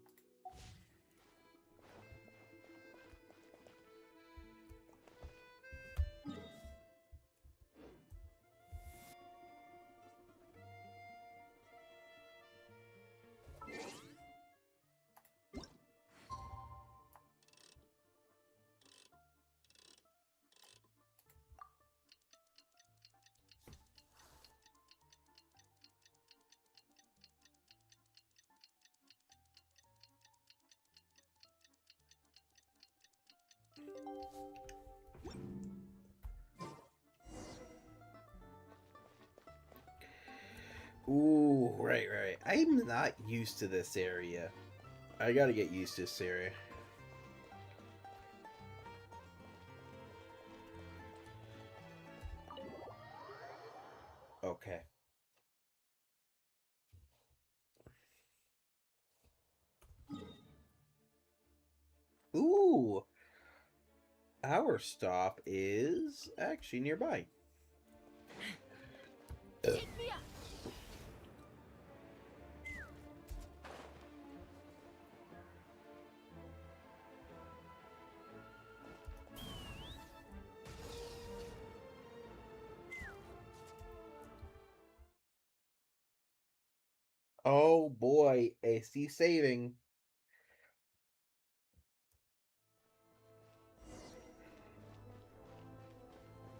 A: Ooh, right. I'm not used to this area. I gotta get used to this area. Okay. Ooh. Our stop is actually nearby. Oh boy, AC saving.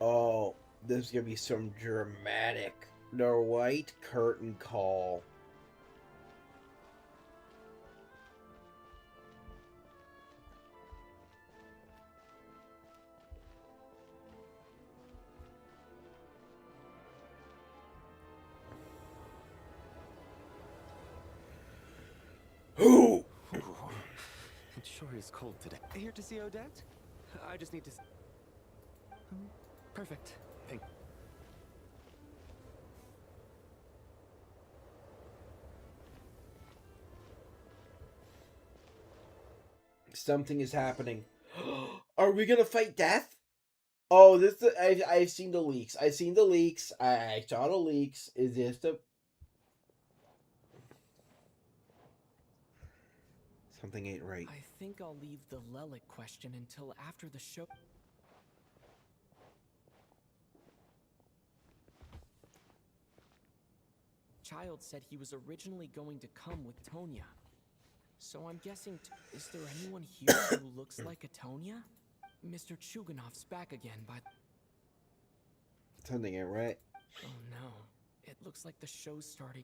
A: Oh, this is gonna be some dramatic. The white curtain call. Who?
G: It sure is cold today. Here to see Odette? I just need to... Perfect. Thank...
A: Something is happening. Are we gonna fight death? Oh, I've seen the leaks. I saw the leaks. Is this the... Something ain't right.
C: I think I'll leave the Lelic question until after the show. Child said he was originally going to come with Tonya. So I'm guessing, is there anyone here who looks like a Tonya? Mr. Chuganov's back again by...
A: Something ain't right.
C: Oh no, it looks like the show's starting.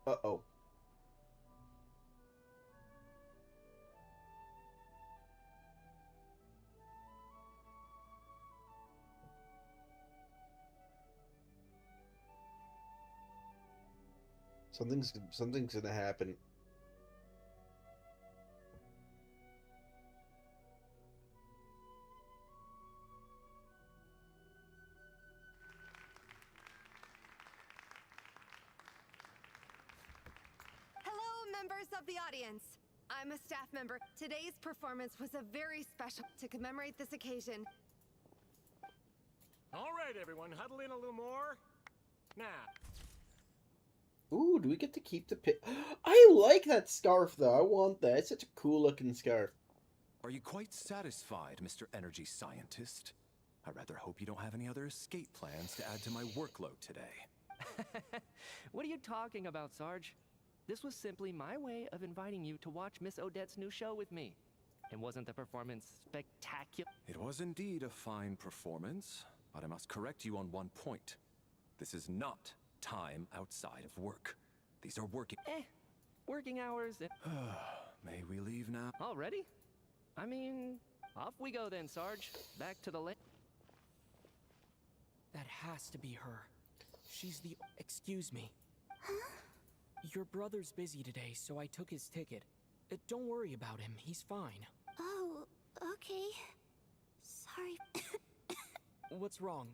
A: Uh-oh. Something's gonna happen.
D: Hello, members of the audience. I'm a staff member. Today's performance was a very special to commemorate this occasion.
G: All right, everyone, huddle in a little more. Now.
A: Ooh, do we get to keep the pit? I like that scarf, though. I want that. It's such a cool-looking scarf.
N: Are you quite satisfied, Mr. Energy Scientist?
I: I rather hope you don't have any other escape plans to add to my workload today.
M: What are you talking about, Sarge? This was simply my way of inviting you to watch Miss Odette's new show with me. And wasn't the performance spectacular?
I: It was indeed a fine performance, but I must correct you on one point. This is not time outside of work. These are working...
M: Working hours and...
I: May we leave now?
M: Already? I mean, off we go then, Sarge. Back to the lake. That has to be her. She's the... Excuse me.
F: Huh?
M: Your brother's busy today, so I took his ticket. Don't worry about him. He's fine.
F: Oh, okay. Sorry.
M: What's wrong?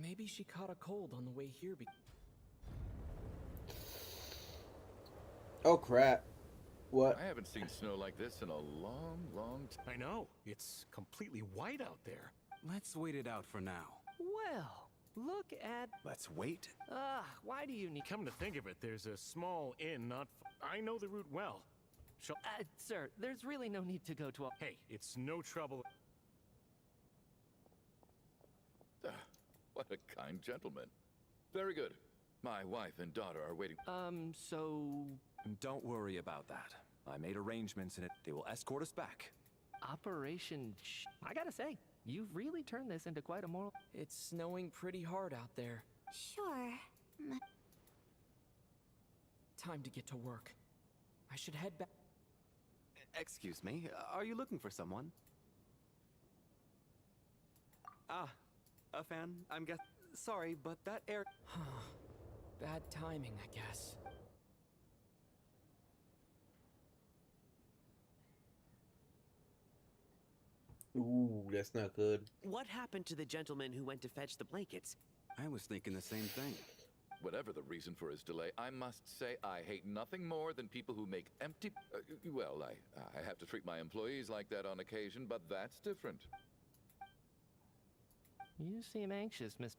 M: Maybe she caught a cold on the way here.
A: Oh crap. What?
L: I haven't seen snow like this in a long, long time.
G: I know. It's completely white out there.
I: Let's wait it out for now.
M: Well, look at...
I: Let's wait?
M: Why do you need...
G: Come to think of it, there's a small inn not... I know the route well.
M: Sir, there's really no need to go to a...
G: Hey, it's no trouble.
L: What a kind gentleman. Very good. My wife and daughter are waiting.
M: So...
I: Don't worry about that. I made arrangements and they will escort us back.
M: Operation I gotta say, you've really turned this into quite a moral... It's snowing pretty hard out there.
F: Sure.
M: Time to get to work. I should head back...
V: Excuse me, are you looking for someone? Ah, a fan, I'm guess... Sorry, but that air...
M: Bad timing, I guess.
A: Ooh, that's not good.
Q: What happened to the gentleman who went to fetch the blankets?
V: I was thinking the same thing.
L: Whatever the reason for his delay, I must say I hate nothing more than people who make empty... well, I have to treat my employees like that on occasion, but that's different.
M: You seem anxious, Miss...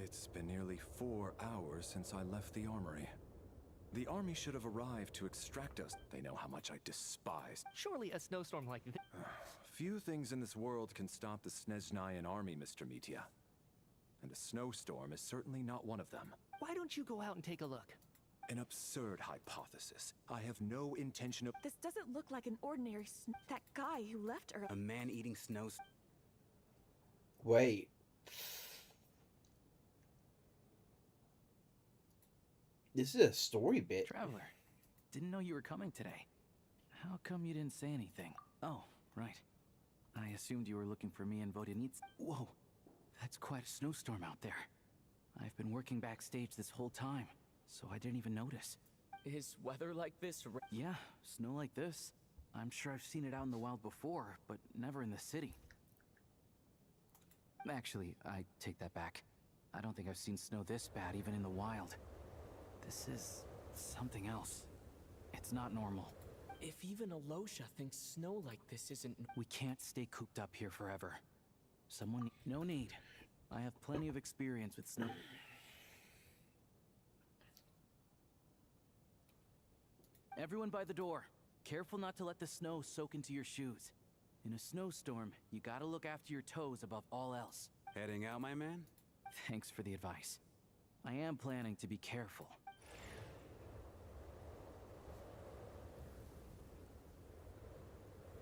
I: It's been nearly 4 hours since I left the armory. The army should have arrived to extract us. They know how much I despise.
M: Surely a snowstorm like this...
I: Few things in this world can stop the Snezhnayan army, Mr. Mitya. And a snowstorm is certainly not one of them.
M: Why don't you go out and take a look?
I: An absurd hypothesis. I have no intention of...
O: This doesn't look like an ordinary that guy who left early.
V: A man-eating snows...
A: Wait. This is a story bit.
H: Traveler, didn't know you were coming today. How come you didn't say anything? Oh, right. I assumed you were looking for me and Vodanitz. Whoa, that's quite a snowstorm out there. I've been working backstage this whole time, so I didn't even notice.
M: Is weather like this?
H: Yeah, snow like this. I'm sure I've seen it out in the wild before, but never in the city. Actually, I take that back. I don't think I've seen snow this bad even in the wild. This is something else. It's not normal.
M: If even Alosha thinks snow like this isn't...
H: We can't stay cooped up here forever. Someone... No need. I have plenty of experience with snow. Everyone by the door. Careful not to let the snow soak into your shoes. In a snowstorm, you gotta look after your toes above all else.
V: Heading out, my man?
H: Thanks for the advice. I am planning to be careful.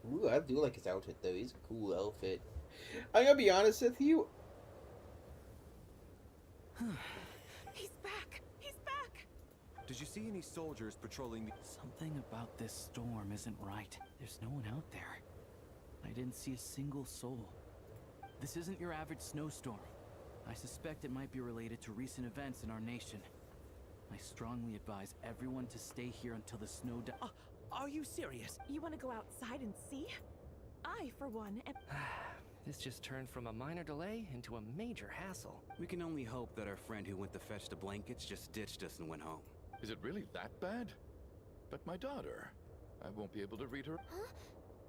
A: Ooh, I do like his outfit though. He's a cool outfit. I'm gonna be honest with you.
O: He's back! He's back!
I: Did you see any soldiers patrolling the...
H: Something about this storm isn't right. There's no one out there. I didn't see a single soul. This isn't your average snowstorm. I suspect it might be related to recent events in our nation. I strongly advise everyone to stay here until the snow
Q: Are you serious?
O: You want to go outside and see? I, for one, am...
M: This just turned from a minor delay into a major hassle.
V: We can only hope that our friend who went to fetch the blankets just ditched us and went home.
L: Is it really that bad? But my daughter, I won't be able to read her.
U: Huh?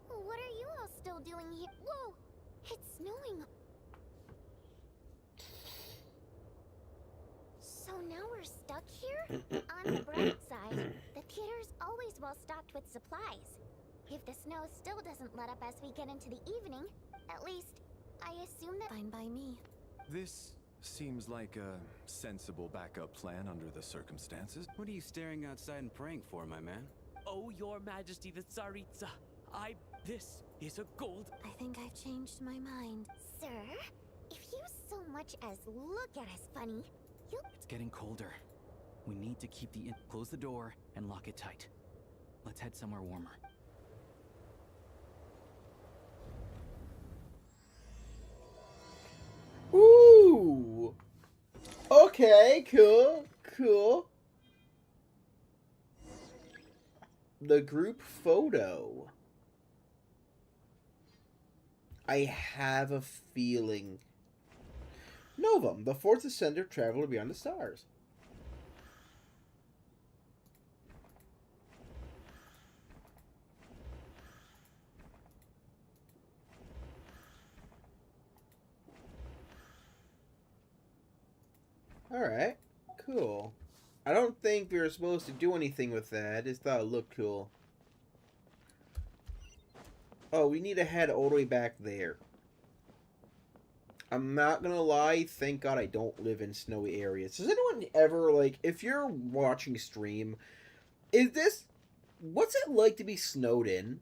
U: What are you all still doing here? Whoa! It's snowing. So now we're stuck here? On the bright side, the theater's always well stocked with supplies. If the snow still doesn't let up as we get into the evening, At least, I assume that.
F: Fine by me.
I: This seems like a sensible backup plan under the circumstances.
H: What are you staring outside and praying for, my man?
Q: Oh, your majesty the Tsaritsa. This is a gold.
F: I think I've changed my mind.
U: Sir, if you so much as look at us funny, you'll.
H: It's getting colder. We need to keep the close the door and lock it tight. Let's head somewhere warmer.
A: Ooh. Okay, cool, cool. The group photo. I have a feeling. Novum, the fourth ascender traveler beyond the stars. Alright, cool. I don't think we were supposed to do anything with that. I just thought it looked cool. Oh, we need to head all the way back there. I'm not gonna lie, thank God I don't live in snowy areas. Does anyone ever, like, if you're watching stream, what's it like to be snowed in?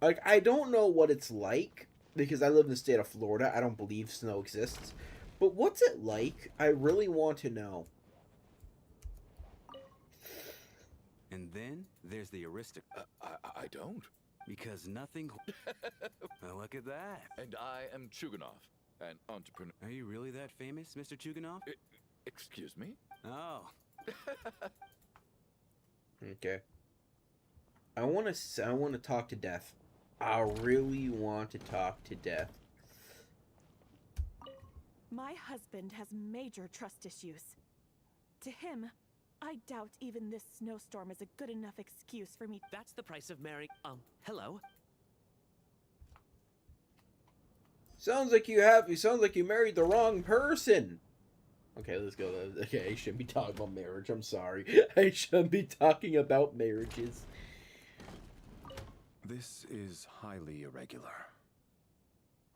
A: Like, I don't know what it's like, because I live in the state of Florida. I don't believe snow exists. But what's it like? I really want to know.
H: And then there's the aristocrat.
L: I don't.
H: Because nothing... Well, look at that.
L: And I am Chuganov, an entrepreneur.
H: Are you really that famous, Mr. Chuganov?
L: Excuse me?
H: Oh.
A: Okay. I want to talk to Death. I really want to talk to Death.
E: My husband has major trust issues. To him, I doubt even this snowstorm is a good enough excuse for me.
Q: That's the price of marrying. Hello?
A: Sounds like you married the wrong person. Okay, let's go. Okay, I shouldn't be talking about marriage. I'm sorry. I shouldn't be talking about marriages.
I: This is highly irregular.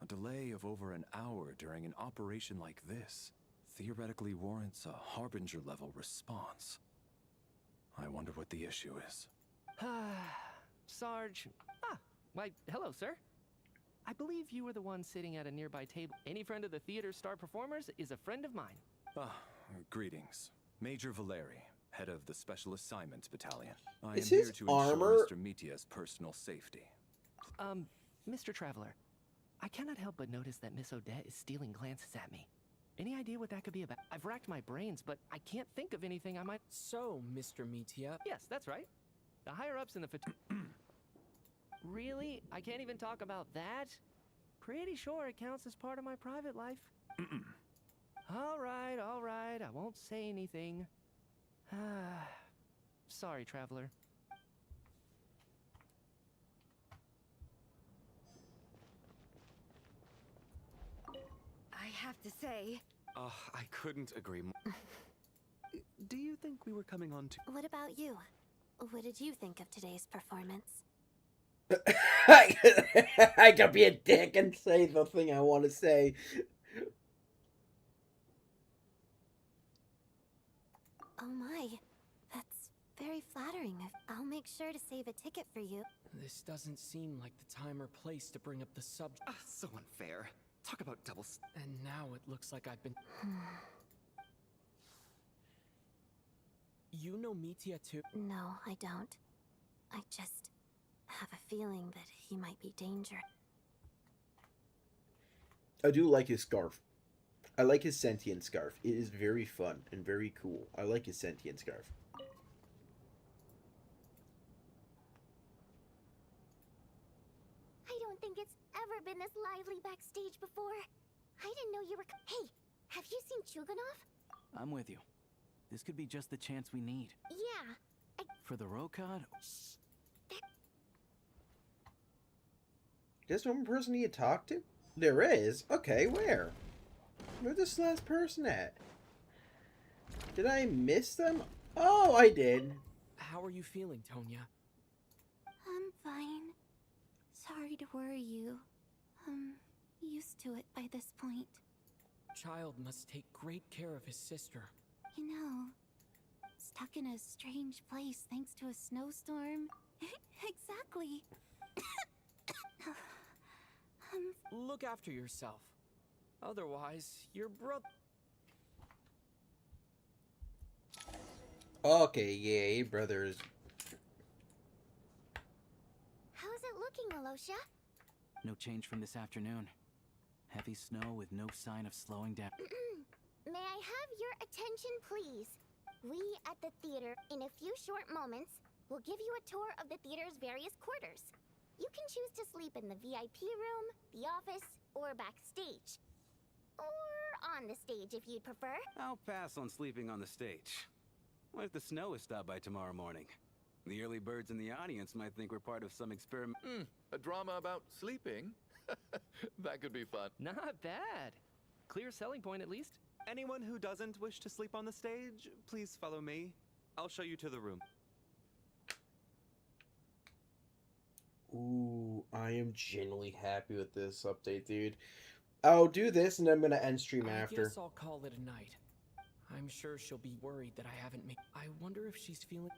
I: A delay of over an hour during an operation like this theoretically warrants a Harbinger-level response. I wonder what the issue is.
M: Sarge. Why, hello, sir. I believe you were the one sitting at a nearby table. Any friend of the theater star performers is a friend of mine.
I: Greetings. Major Valeri, head of the Special Assignments Battalion. I
A: Is
I: am
A: his
I: here to
A: armor...
I: ensure Mr. Mitia's personal safety.
M: Mr. Traveler, I cannot help but notice that Miss Odette is stealing glances at me. Any idea what that could be about? I've racked my brains, but I can't think of anything I might...
C: So, Mr. Mitia...
M: Yes, that's right. The higher-ups in the... Really? I can't even talk about that? Pretty sure it counts as part of my private life. All right, I won't say anything. Sorry, Traveler.
D: I have to say...
V: I couldn't agree more. Do you think we were coming on to...
F: What about you? What did you think of today's performance?
A: I could be a dick and say the thing I want to say.
F: Oh my, that's very flattering. I'll make sure to save a ticket for you.
C: This doesn't seem like the time or place to bring up the subject.
V: So unfair. Talk about doubles.
C: And now it looks like I've been... You know Mitia too?
F: No, I don't. I just have a feeling that he might be dangerous.
A: I do like his scarf. I like his sentient scarf. It is very fun and very cool. I like his sentient scarf.
U: I don't think it's ever been this lively backstage before. I didn't know you were... Hey, have you seen Chuganov?
H: I'm with you. This could be just the chance we need.
U: Yeah.
H: For the Rokad?
A: Just one person you talk to? There is? Okay, where? Where's this last person at? Did I miss them? Oh, I did.
C: How are you feeling, Tonya?
F: I'm fine. Sorry to worry you. used to it by this point.
C: Child must take great care of his sister.
F: You know, stuck in a strange place thanks to a snowstorm. Exactly.
C: Look after yourself. Otherwise, your brother...
A: Okay, yay, brothers.
U: How's it looking, Alosha?
H: No change from this afternoon. Heavy snow with no sign of slowing down.
U: May I have your attention, please? We at the theater, in a few short moments, will give you a tour of the theater's various quarters. You can choose to sleep in the VIP room, the office, or backstage. Or on the stage if you'd prefer.
V: I'll pass on sleeping on the stage. What if the snow is stopped by tomorrow morning? The early birds in the audience might think we're part of some experiment.
L: A drama about sleeping? That could be fun.
M: Not bad. Clear selling point, at least.
V: Anyone who doesn't wish to sleep on the stage, please follow me. I'll show you to the room.
A: Ooh, I am genuinely happy with this update, dude. I'll do this and I'm gonna end stream after.
C: I guess I'll call it a night. I'm sure she'll be worried that I haven't made... I wonder if she's feeling...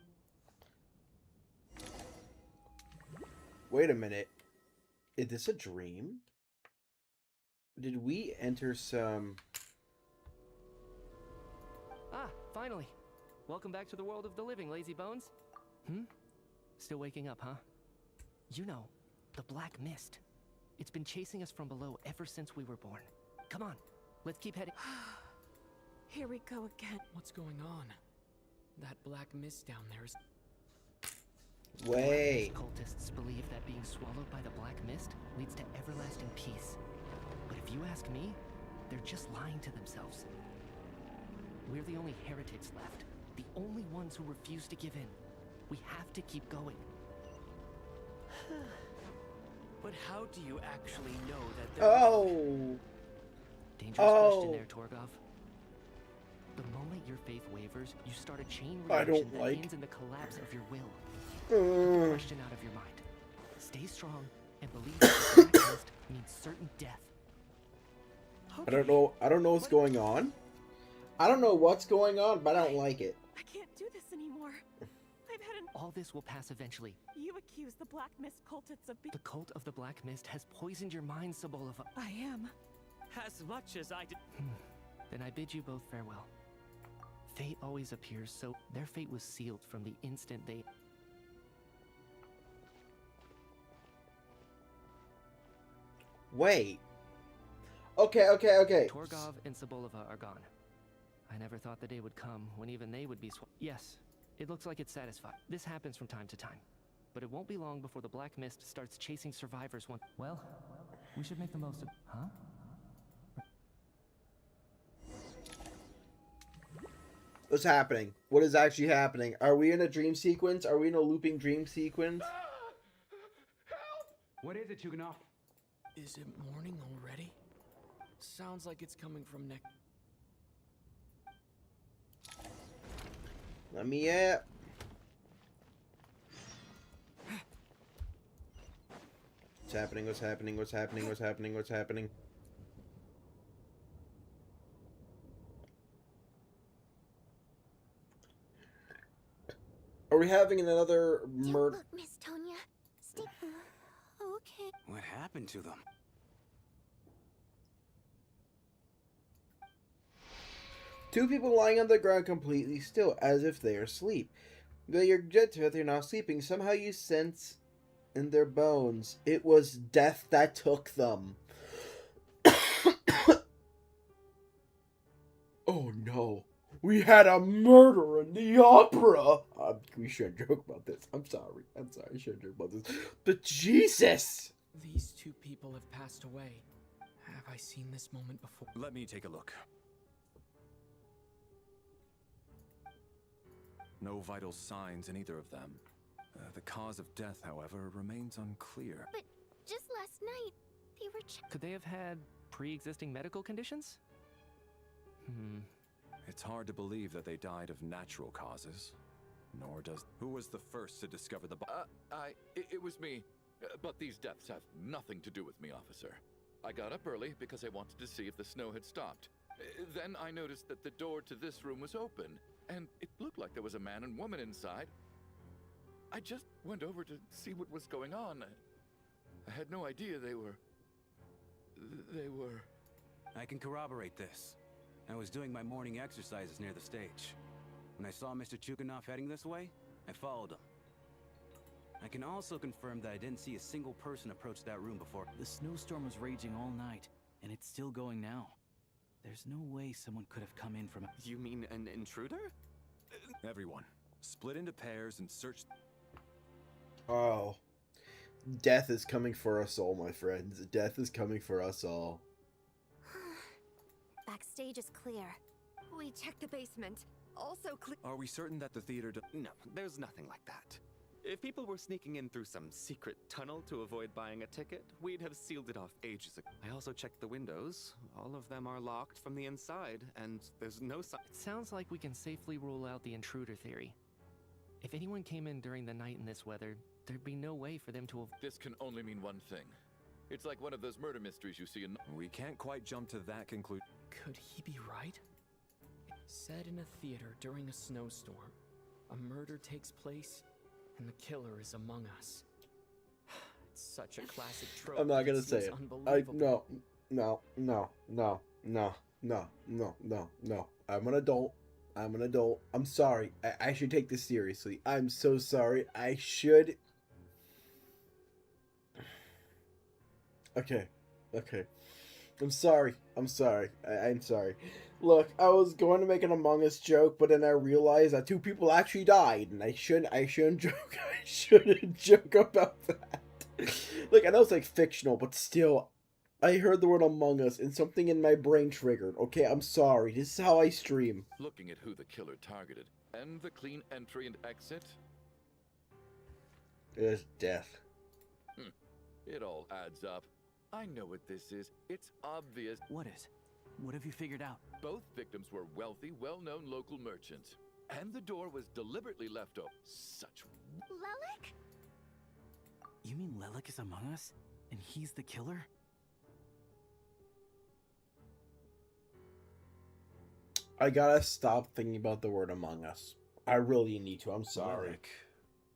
A: Wait a minute. Is this a dream? Did we enter some...
M: Ah, finally. Welcome back to the world of the living, lazy bones. Still waking up, huh? You know, the Black Mist. It's been chasing us from below ever since we were born. Come on, let's keep heading.
E: Here we go again.
C: What's going on? That black mist down there is...
A: Way.
M: Cultists believe that being swallowed by the Black Mist leads to everlasting peace. But if you ask me, they're just lying to themselves. We're the only heretics left. The only ones who refuse to give in. We have to keep going.
C: But how do you actually know that they're...
A: Oh!
M: Dangerous question there, Torgov. The moment your faith wavers, you start a chain reaction that ends in the collapse of your will. Put the question out of your mind. Stay strong and believe that the Black Mist means certain death.
A: I don't know what's going on. I don't know what's going on, but I don't like it.
E: I can't do this anymore. I've had an...
M: All this will pass eventually.
E: You accuse the Black Mist cultists of being...
M: The cult of the Black Mist has poisoned your mind, Sobolova.
E: I am.
M: As much as I did. Then I bid you both farewell. Fate always appears, so their fate was sealed from the instant they...
A: Wait. Okay.
M: Torgov and Sobolova are gone. I never thought the day would come when even they would be Yes, it looks like it's satisfied. This happens from time to time. But it won't be long before the Black Mist starts chasing survivors once... Well, we should make the most of... Huh?
A: What's happening? What is actually happening? Are we in a dream sequence? Are we in a looping dream sequence?
J: What is it, Chuganov?
C: Is it morning already? Sounds like it's coming from next...
A: Let me at. What's happening? What's happening? What's happening? What's happening? What's happening? Are we having another murder?
U: Look, Miss Tonya. Stay. Okay.
V: What happened to them?
A: Two people lying on the ground completely still, as if they are asleep. Though you're dead to it, they're not sleeping. Somehow you sense in their bones it was death that took them. Oh no. We had a murder in the opera! We shouldn't joke about this. I'm sorry. I shouldn't joke about this. But Jesus!
C: These two people have passed away. Have I seen this moment before?
I: Let me take a look. No vital signs in either of them. The cause of death, however, remains unclear.
U: But just last night, they were...
M: Could they have had pre-existing medical conditions?
I: It's hard to believe that they died of natural causes. Nor does... Who was the first to discover the...
L: It was me. But these deaths have nothing to do with me, officer. I got up early because I wanted to see if the snow had stopped. Then I noticed that the door to this room was open, and it looked like there was a man and woman inside. I just went over to see what was going on. I had no idea they were...
V: I can corroborate this. I was doing my morning exercises near the stage. When I saw Mr. Chuganov heading this way, I followed him. I can also confirm that I didn't see a single person approach that room before.
H: The snowstorm was raging all night, and it's still going now. There's no way someone could have come in from...
V: You mean an intruder?
I: Everyone, split into pairs and search...
A: Oh. Death is coming for us all, my friends. Death is coming for us all.
F: Backstage is clear.
D: We checked the basement. Also clear.
I: Are we certain that the theater...
J: No, there's nothing like that. If people were sneaking in through some secret tunnel to avoid buying a ticket, we'd have sealed it off ages ago. I also checked the windows. All of them are locked from the inside, and there's no sign.
M: It sounds like we can safely rule out the intruder theory. If anyone came in during the night in this weather, there'd be no way for them to have...
L: This can only mean one thing. It's like one of those murder mysteries you see in...
I: We can't quite jump to that conclusion.
C: Could he be right? Set in a theater during a snowstorm, a murder takes place, and the killer is among us. It's such a classic trope.
A: I'm not gonna say it.
C: Unbelievable.
A: No. I'm an adult. I'm sorry. I should take this seriously. I'm so sorry. I should. Okay. I'm sorry. I'm sorry. Look, I was going to make an Among Us joke, but then I realized that 2 people actually died, and I shouldn't joke. I shouldn't joke about that. Like, I know it's like fictional, but still, I heard the word Among Us, and something in my brain triggered. Okay, I'm sorry. This is how I stream.
L: Looking at who the killer targeted, and the clean entry and exit.
A: It's death.
L: It all adds up. I know what this is. It's obvious.
H: What is? What have you figured out?
L: Both victims were wealthy, well-known local merchants. And the door was deliberately left open. Such...
F: Lelik?
H: You mean Lelik is among us? And he's the killer?
A: I gotta stop thinking about the word Among Us. I really need to. I'm sorry.
I: Lelik,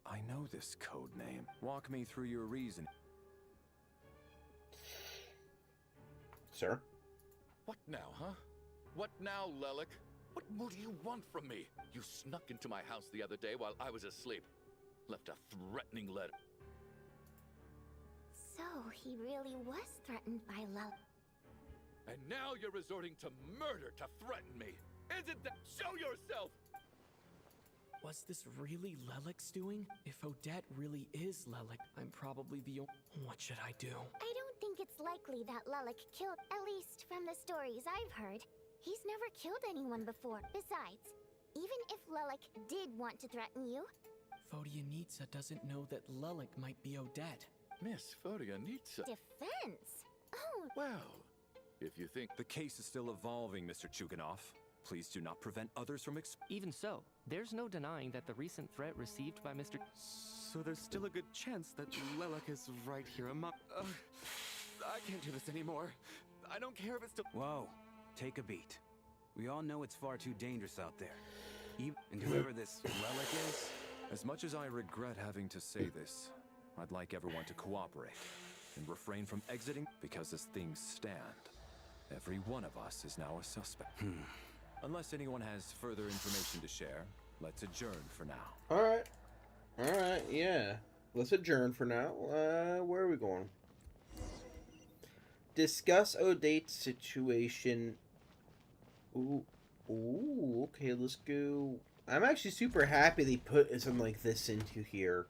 I: I know this code name. Walk me through your reason.
A: Sir?
L: What now, huh? What now, Lelik? What more do you want from me? You snuck into my house the other day while I was asleep. Left a threatening letter.
U: So, he really was threatened by Lelik.
L: And now you're resorting to murder to threaten me. Isn't that... Show yourself!
C: Was this really Lelik's doing? If Odette really is Lelik, I'm probably the What should I do?
U: I don't think it's likely that Lelik killed, at least from the stories I've heard. He's never killed anyone before. Besides, even if Lelik did want to threaten you...
C: Vodyanitsa doesn't know that Lelik might be Odette.
L: Miss Vodyanitsa.
U: Defense? Oh...
L: Well, if you think...
I: The case is still evolving, Mr. Chuganov. Please do not prevent others from
M: Even so, there's no denying that the recent threat received by Mr.
J: So there's still a good chance that Lelik is right here among... I can't do this anymore. I don't care if it's still...
V: Whoa, take a beat. We all know it's far too dangerous out there. And whoever this Lelik is...
I: As much as I regret having to say this, I'd like everyone to cooperate and refrain from exiting, because as things stand, every one of us is now a suspect. Unless anyone has further information to share, let's adjourn for now.
A: Alright, yeah. Let's adjourn for now. Where are we going? Discuss Odate's situation. Ooh, okay, let's go. I'm actually super happy they put something like this into here.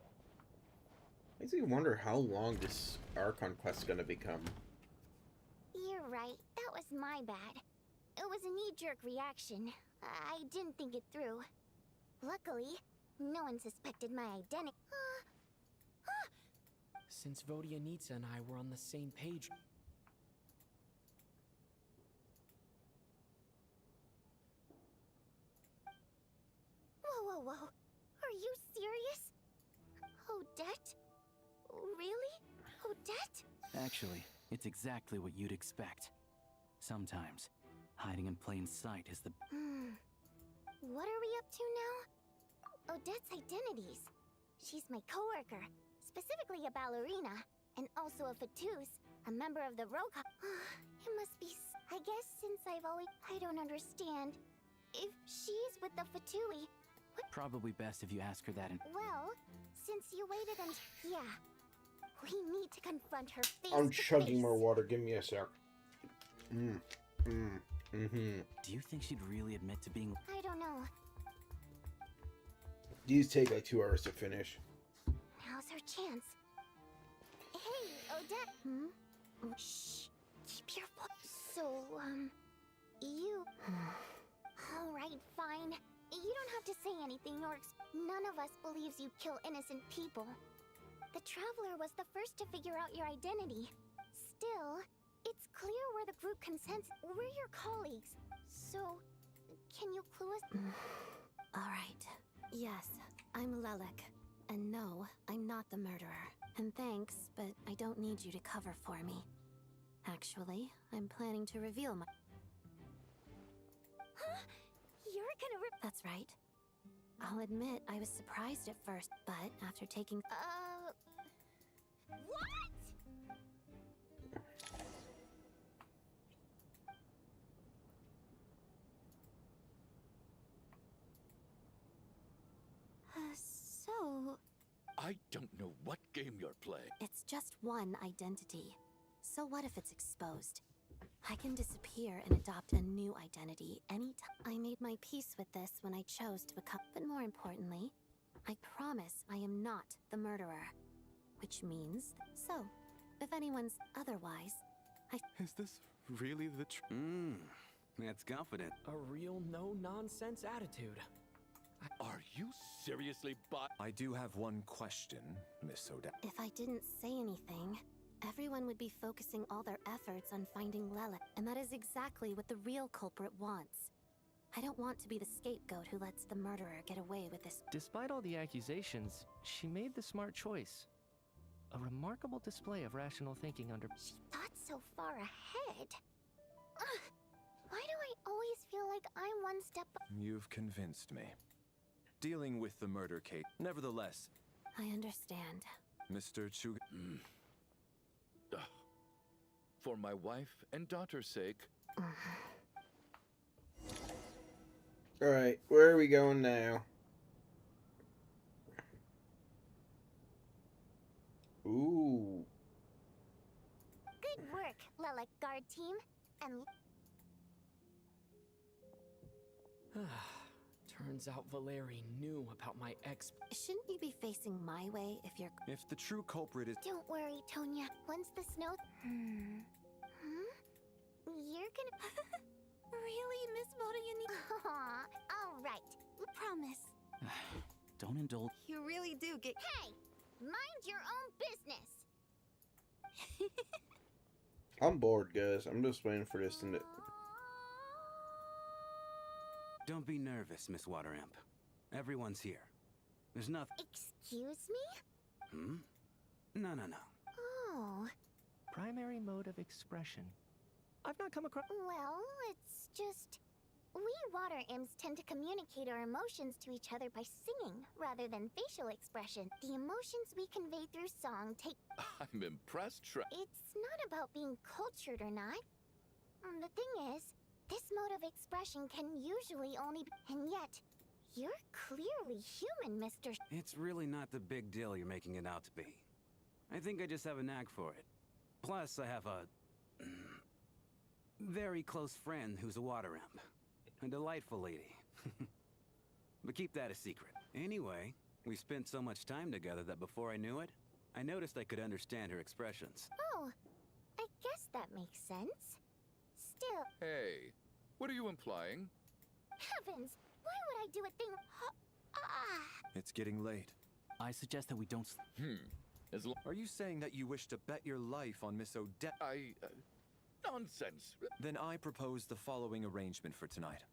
A: Makes me wonder how long this Archon quest is gonna become.
U: You're right. That was my bad. It was a knee-jerk reaction. I didn't think it through. Luckily, no one suspected my identity.
C: Since Vodyanitsa and I were on the same page...
U: Whoa. Are you serious? Odette? Really? Odette?
H: Actually, It's exactly what you'd expect. Sometimes, hiding in plain sight is the...
U: What are we up to now? Odette's identities. She's my coworker, specifically a ballerina, and also a fatous, a member of the Rogue. It must be... I guess since I've always... I don't understand. If she's with the Fatui...
H: Probably best if you ask her that in...
U: Well, since you waited and... Yeah. We need to confront her face
A: I'm
U: to
A: chugging
U: face.
A: more water. Give me a sec.
H: Do you think she'd really admit to being...
U: I don't know.
A: These take like 2 hours to finish.
U: Now's her chance. Hey, Odette. Shh. Keep your voice. So, you... Alright, fine. You don't have to say anything or... None of us believes you'd kill innocent people. The Traveler was the first to figure out your identity. Still, it's clear where the group consents. We're your colleagues. So, can you clue us?
F: Alright. Yes, I'm Lelek. And no, I'm not the murderer. And thanks, but I don't need you to cover for me. Actually, I'm planning to reveal my...
U: Huh? You're gonna
F: That's right. I'll admit I was surprised at first, but after taking...
U: What?
F: So...
L: I don't know what game you're playing.
F: It's just one identity. So what if it's exposed? I can disappear and adopt a new identity anytime. I made my peace with this when I chose to become... But more importantly, I promise I am not the murderer. Which means... So, if anyone's otherwise,
I: Is this really the truth?
V: That's confident.
C: A real no-nonsense attitude.
L: Are you seriously
I: I do have one question, Miss Odette.
F: if I didn't say anything, everyone would be focusing all their efforts on finding Lelek, and that is exactly what the real culprit wants. I don't want to be the scapegoat who lets the murderer get away with this.
M: Despite all the accusations, she made the smart choice. A remarkable display of rational thinking under...
U: She thought so far ahead. Why do I always feel like I'm one step...
I: You've convinced me. Dealing with the murder case. Nevertheless,
F: I understand.
I: Mr. Chug...
L: For my wife and daughter's sake.
A: Alright, where are we going now? Ooh.
U: Good work, Lelek Guard Team. And...
C: Turns out Valeri knew about my ex...
F: Shouldn't you be facing my way if you're...
I: If the true culprit is...
U: Don't worry, Tonya. Once the snow... You're gonna... Really, Miss Moriani? Alright. Promise.
H: Don't indulge...
D: You really do get...
U: Hey! Mind your own business!
A: I'm bored, guys. I'm just waiting for this to...
V: Don't be nervous, Miss Water Imp. Everyone's here. There's nothing...
U: Excuse me?
V: No.
U: Oh.
M: Primary mode of expression. I've not come across...
U: Well, it's just... We water imps tend to communicate our emotions to each other by singing, rather than facial expression. The emotions we convey through song take...
L: I'm impressed,
U: It's not about being cultured or not. The thing is, this mode of expression can usually only be... And yet, you're clearly human, Mr.
V: It's really not the big deal you're making it out to be. I think I just have a knack for it. Plus, I have a... very close friend who's a water imp. A delightful lady. But keep that a secret. Anyway, we spent so much time together that before I knew it, I noticed I could understand her expressions.
U: Oh, I guess that makes sense. Still...
L: Hey, what are you implying?
U: Heavens! Why would I do a thing...
I: It's getting late.
H: I suggest that we don't...
I: Are you saying that you wish to bet your life on Miss Odette?
L: Nonsense.
I: Then I propose the following arrangement for tonight.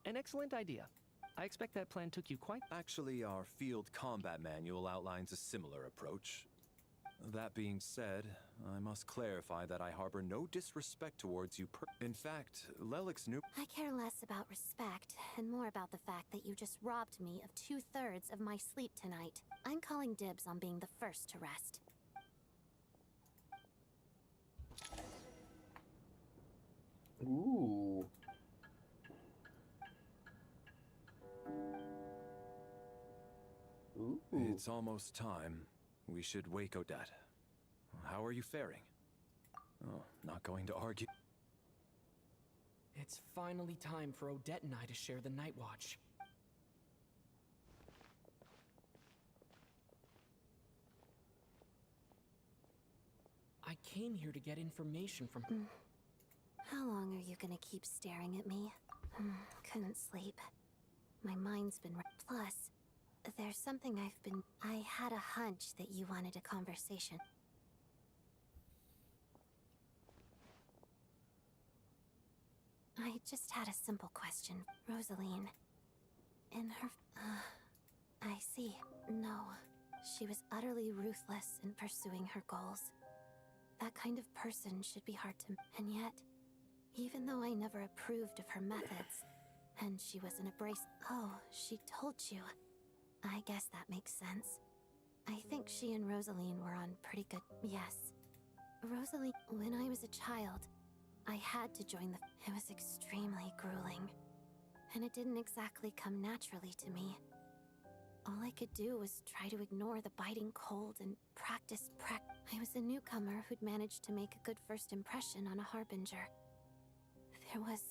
M: An excellent idea. I expect that plan took you quite...
I: Actually, our field combat manual outlines a similar approach. That being said, I must clarify that I harbor no disrespect towards you In fact, Lelik's new-
F: I care less about respect and more about the fact that you just robbed me of 2/3 of my sleep tonight. I'm calling dibs on being the first to rest.
A: Ooh. Ooh.
I: It's almost time. We should wake Odette. How are you faring? Oh, not going to argue.
C: It's finally time for Odette and I to share the night watch. I came here to get information from...
F: How long are you gonna keep staring at me? Couldn't sleep. My mind's been... Plus, there's something I had a hunch that you wanted a conversation. I just had a simple question. Rosaline. In her... I see. No. She was utterly ruthless in pursuing her goals. That kind of person should be hard to... And yet, even though I never approved of her methods, and she was an abrasive... Oh, she told you. I guess that makes sense. I think she and Rosaline were on pretty good... Yes. Rosaline... When I was a child, I had to join the... It was extremely grueling. And it didn't exactly come naturally to me. All I could do was try to ignore the biting cold and practice. I was a newcomer who'd managed to make a good first impression on a harbinger. There was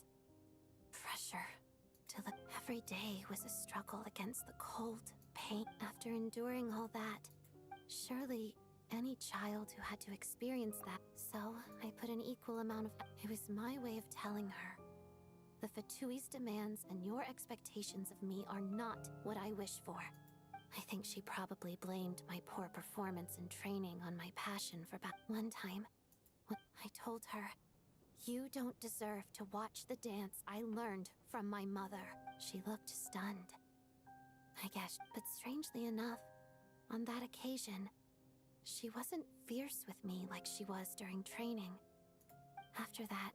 F: pressure to look. Every day was a struggle against the cold, pain. After enduring all that, surely any child who had to experience that. So I put an equal amount of... It was my way of telling her. The Fatui's demands and your expectations of me are not what I wish for. I think she probably blamed my poor performance in training on my passion for One time, when I told her, "You don't deserve to watch the dance I learned from my mother." She looked stunned. I guess, but strangely enough, on that occasion, she wasn't fierce with me like she was during training. After that,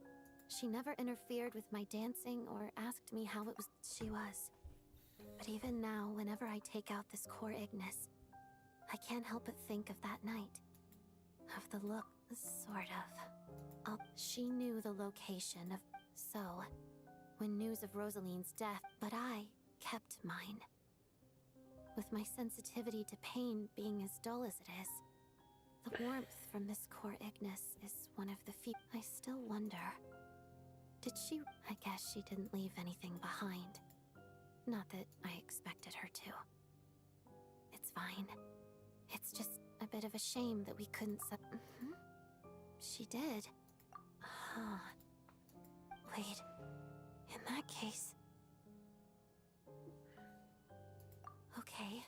F: she never interfered with my dancing or asked me how it was. She was. But even now, whenever I take out this core Ignis, I can't help but think of that night. Of the look, sort of. She knew the location of... So, when news of Rosaline's death, but I kept mine. With my sensitivity to pain being as dull as it is, the warmth from this core Ignis is one of the few... I still wonder... Did she... I guess she didn't leave anything behind. Not that I expected her to. It's fine. It's just a bit of a shame that we couldn't She did. Huh. Wait. In that case... Okay.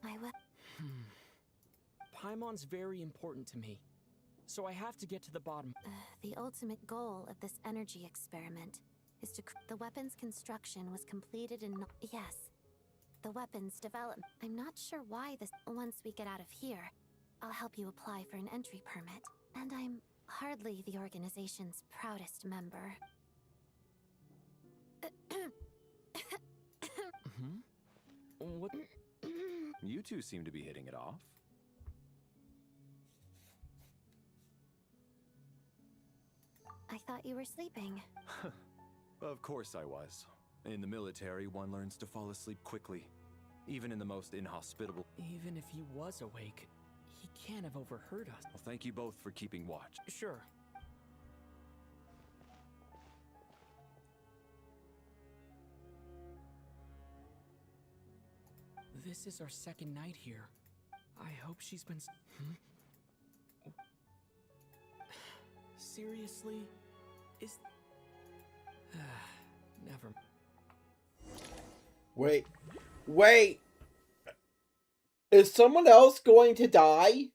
F: I will...
C: Paimon's very important to me, so I have to get to the bottom.
F: The ultimate goal of this energy experiment is to... The weapon's construction was completed in... Yes. The weapon's development... I'm not sure why this... Once we get out of here, I'll help you apply for an entry permit. And I'm hardly the organization's proudest member.
C: What?
I: You two seem to be hitting it off.
F: I thought you were sleeping.
I: Of course I was. In the military, one learns to fall asleep quickly, even in the most inhospitable...
C: Even if he was awake, he can't have overheard us.
I: Well, thank you both for keeping watch.
C: Sure. This is our second night here. I hope she's been... Seriously? Is... Never...
A: Wait. Wait! Is someone else going to die?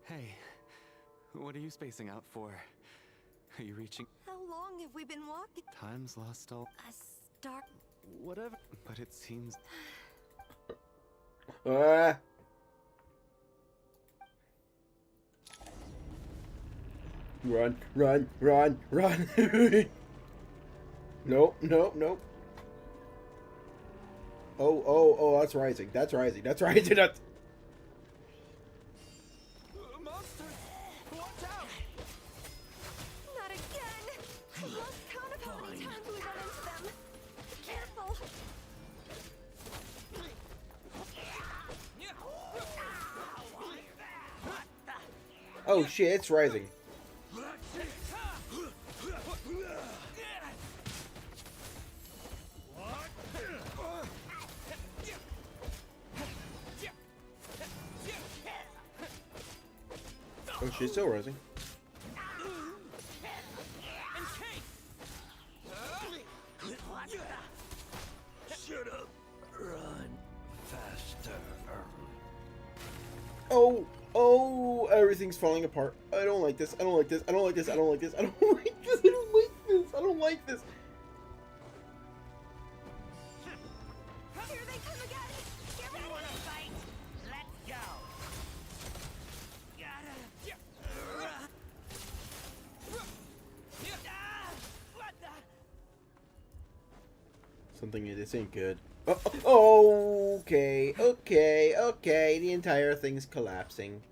J: Hey, what are you spacing out for? Are you reaching?
D: How long have we been walking?
J: Time's lost all...
D: Start...
J: Whatever. But it seems...
A: Ah. Run, run, run, run. Nope, nope, nope. Oh, oh, oh, that's rising. That's rising. That's rising. That's...
G: Monster! Watch out!
D: Not again! I've lost count of how many times we run into them. Careful!
A: Oh shit, it's rising. Oh, she's still rising.
N: Shut up. Run faster.
A: Oh, oh, everything's falling apart. I don't like this. I don't like this. I don't like this. I don't like this. I don't like this. I don't like this. I don't like this.
D: Here they come again! Get ready! Wanna fight? Let's go!
A: Something in this ain't good. Oh, okay, okay, okay. The entire thing's collapsing.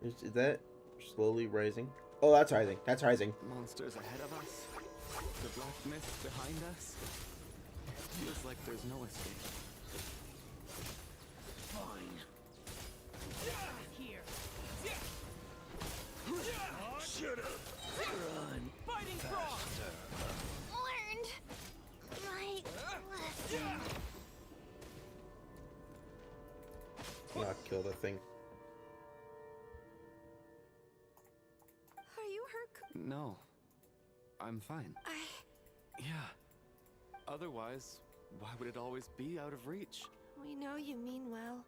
A: Is that slowly rising? Oh, that's rising. That's rising.
J: Monsters ahead of us. The black mist behind us. It feels like there's no escape.
N: Fine.
G: Here.
N: Shut up. Run
G: Fighting frog!
N: faster.
U: Learned my lesson.
A: Not kill the thing.
D: Are you hurt?
J: No. I'm fine. Yeah. Otherwise, why would it always be out of reach?
D: We know you mean well,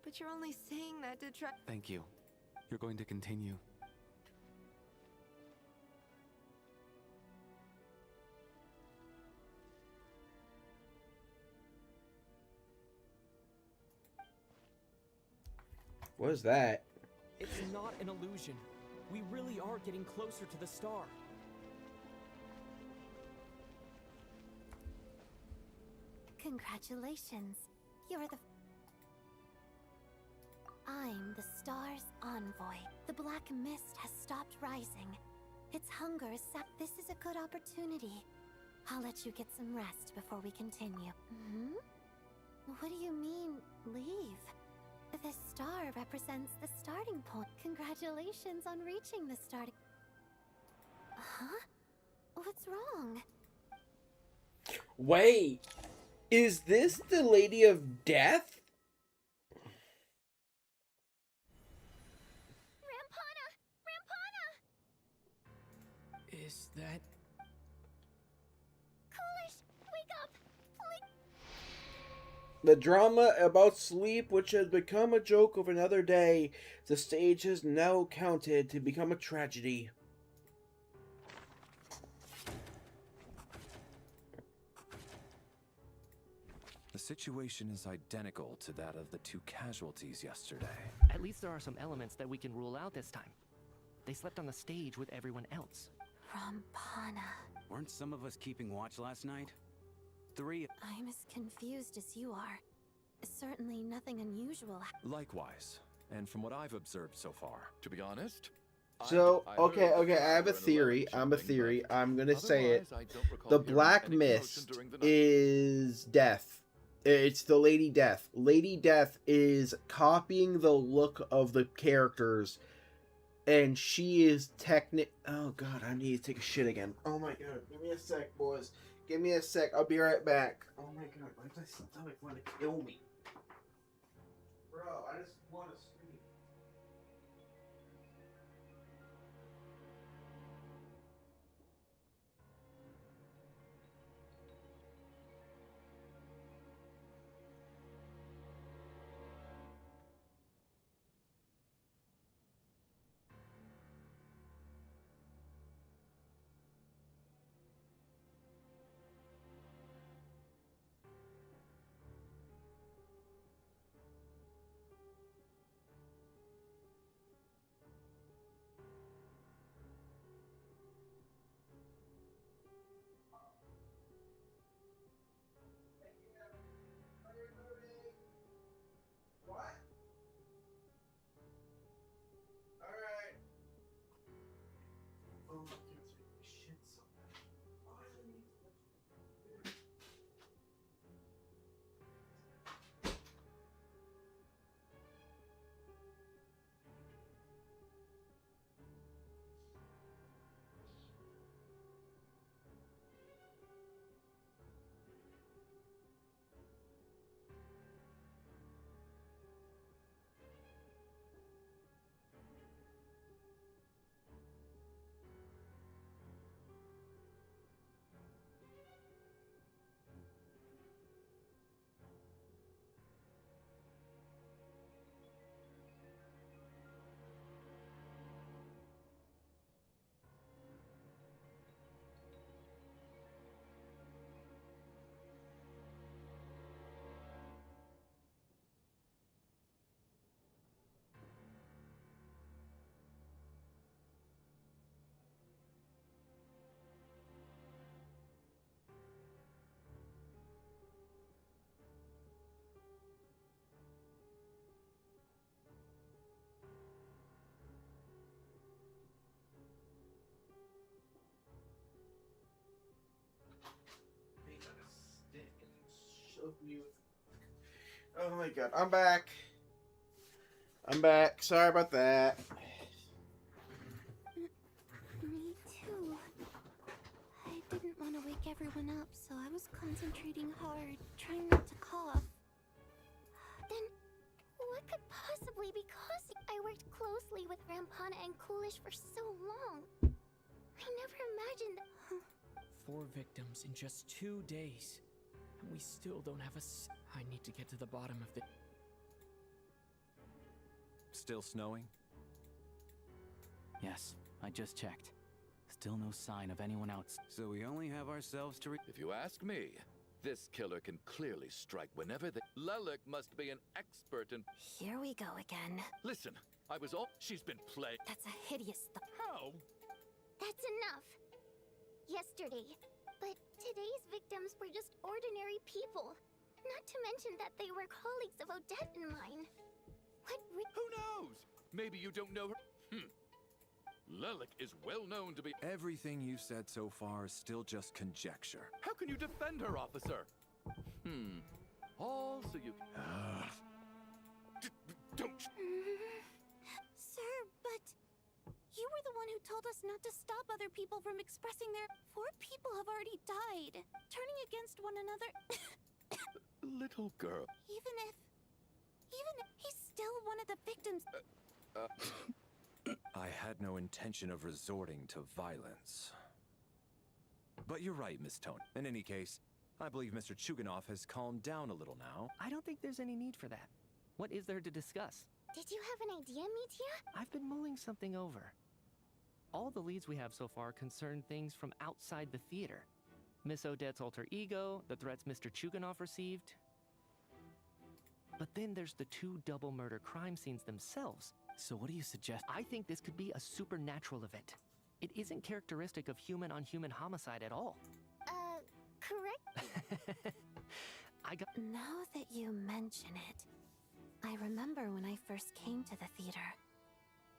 D: but you're only saying that to try.
J: Thank you. You're going to continue.
A: What is that?
C: It's not an illusion. We really are getting closer to the star.
F: Congratulations. You're the... I'm the star's envoy. The black mist has stopped rising. Its hunger is This is a good opportunity. I'll let you get some rest before we continue. What do you mean, leave? The star represents the starting point. Congratulations on reaching the starting... Huh? What's wrong?
A: Wait, is this the Lady of Death?
B: Rampana! Rampana!
C: Is that...
B: Coolish, wake up! Please!
A: The drama about sleep, which has become a joke of another day, the stage is now counted to become a tragedy.
I: The situation is identical to that of the two casualties yesterday.
M: At least there are some elements that we can rule out this time. They slept on the stage with everyone else.
F: Rampana.
V: Weren't some of us keeping watch last night? 3.
F: I'm as confused as you are. Certainly nothing unusual.
I: Likewise, and from what I've observed so far.
L: To be honest,
A: So, okay, I have a theory. I'm gonna say it. The Black Mist is Death. It's the Lady Death. Lady Death is copying the look of the characters, and she is Oh god, I need to take a shit again. Oh my god, give me a sec, boys. Give me a sec. I'll be right back. Oh my god, why does my stomach want to kill me? Bro, I just want to scream. of music. Oh my god, I'm back. I'm back. Sorry about that.
F: Me too. I didn't want to wake everyone up, so I was concentrating hard, trying not to cough. Then, what could possibly be causing? I worked closely with Rampana and Coolish for so long. I never imagined that.
C: 4 victims in just 2 days. And we still don't have I need to get to the bottom of the...
I: Still snowing?
H: Yes, I just checked. Still no sign of anyone else.
V: So we only have ourselves to
L: If you ask me, this killer can clearly strike whenever they... Lelik must be an expert in...
F: Here we go again.
L: Listen, I was all... She's been played...
F: That's a hideous
L: How?
U: That's enough. Yesterday. But today's victims were just ordinary people. Not to mention that they were colleagues of Odette and mine.
L: Who knows? Maybe you don't know her. Lelik is well known to be...
I: Everything you said so far is still just conjecture.
L: How can you defend her, officer? All so you... Don't...
F: Sir, but... You were the one who told us not to stop other people from expressing their... 4 people have already died, turning against one another.
L: Little girl.
F: Even if he's still one of the victims.
I: I had no intention of resorting to violence. But you're right, Miss Tone. In any case, I believe Mr. Chuganov has calmed down a little now.
M: I don't think there's any need for that. What is there to discuss?
U: Did you have an idea, Mitya?
M: I've been mulling something over. All the leads we have so far concern things from outside the theater. Miss Odette's alter ego, the threats Mr. Chuganov received. But then there's the 2 double murder crime scenes themselves.
H: So what do you suggest?
M: I think this could be a supernatural event. It isn't characteristic of human-on-human homicide at all.
U: Correct?
F: Now that you mention it, I remember when I first came to the theater.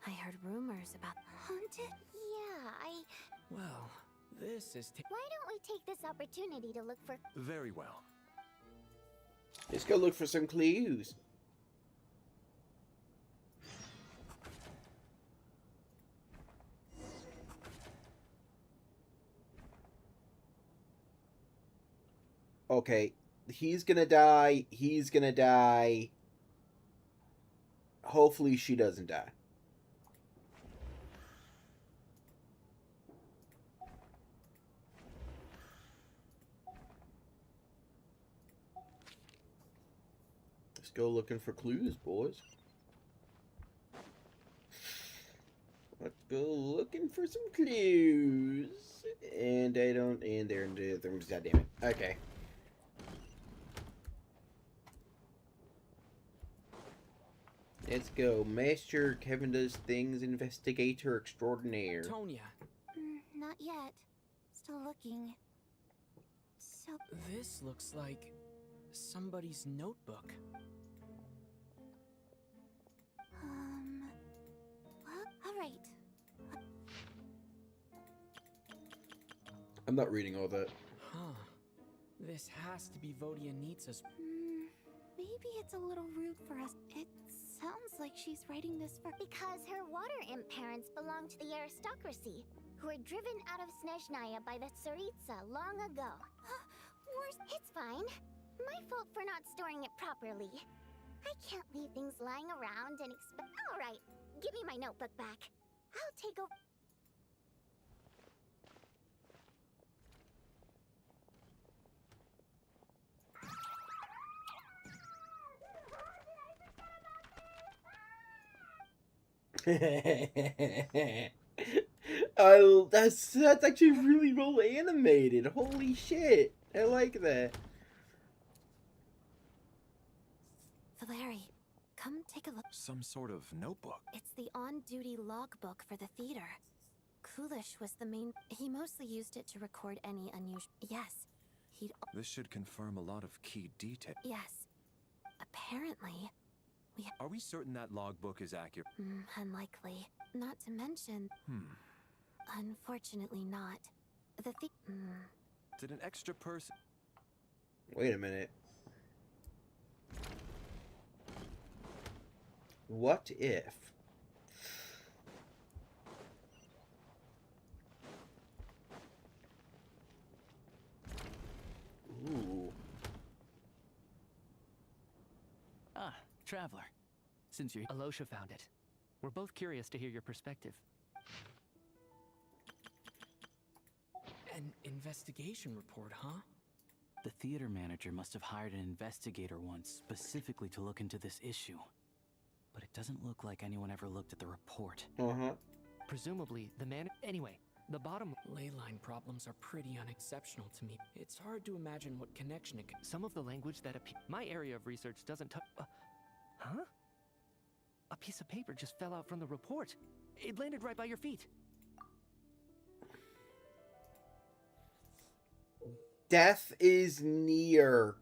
F: I heard rumors about haunted.
U: Yeah,
C: Well, this is...
U: Why don't we take this opportunity to look for...
I: Very well.
A: Let's go look for some clues. Okay, he's gonna die. He's gonna die. Hopefully she doesn't die. Let's go looking for clues, boys. Let's go looking for some clues. And I don't... And they're in the rooms. God damn it. Okay. Let's go. Master Kevin Does Things Investigator Extraordinaire.
C: Tonya.
F: Not yet. Still looking. So...
C: This looks like somebody's notebook.
F: Well, alright.
A: I'm not reading all that.
C: Huh. This has to be Vodianitsa's...
F: Maybe it's a little rude for us. It sounds like she's writing this for...
U: Because her water imp parents belong to the aristocracy, who were driven out of Snezhnaya by the Tsaritsa long ago. It's fine. My fault for not storing it properly. I can't leave things lying around and expect... Alright, give me my notebook back. I'll take over...
A: That's actually really well animated. Holy shit. I like that.
F: Valeri, come take a look.
I: Some sort of notebook.
F: It's the on-duty logbook for the theater. Coolish was the main... He mostly used it to record any unusual... Yes, he'd...
I: This should confirm a lot of key detail.
F: Yes. Apparently,
I: Are we certain that logbook is accurate?
F: Unlikely. Not to mention... Unfortunately not. The
I: Did an extra person...
A: Wait a minute. What if? Ooh.
H: Ah, Traveler. Since you're...
M: Alosha found it. We're both curious to hear your perspective.
C: An investigation report, huh?
H: The theater manager must have hired an investigator once specifically to look into this issue. But it doesn't look like anyone ever looked at the report.
M: Presumably, the man... Anyway, the bottom...
C: Leyline problems are pretty unexceptional to me. It's hard to imagine what connection it could...
M: Some of the language that my area of research doesn't touch... huh? A piece of paper just fell out from the report. It landed right by your feet.
A: Death is near.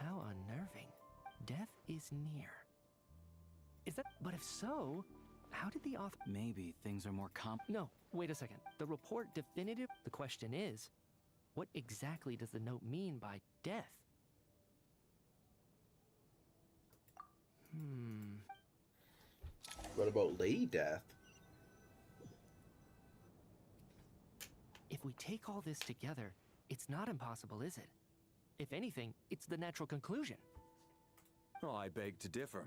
M: How unnerving. Death is near. Is that... But if so, how did the author...
H: Maybe things are more
M: No, wait a second. The report definitive... The question is, what exactly does the note mean by death?
A: What about Lady Death?
M: If we take all this together, it's not impossible, is it? If anything, it's the natural conclusion.
I: Oh, I beg to differ.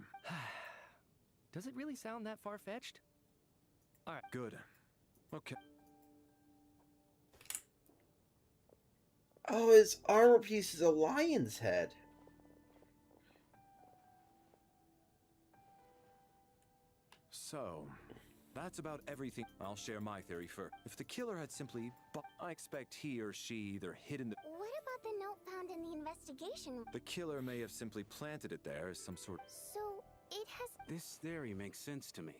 M: Does it really sound that far-fetched? All right.
I: Good. Okay.
A: Oh, his armor piece is a lion's head.
I: So, that's about everything. I'll share my theory first. If the killer had simply... I expect he or she either hidden the...
U: What about the note found in the investigation?
I: The killer may have simply planted it there as some sort...
U: So, it has...
V: This theory makes sense to me.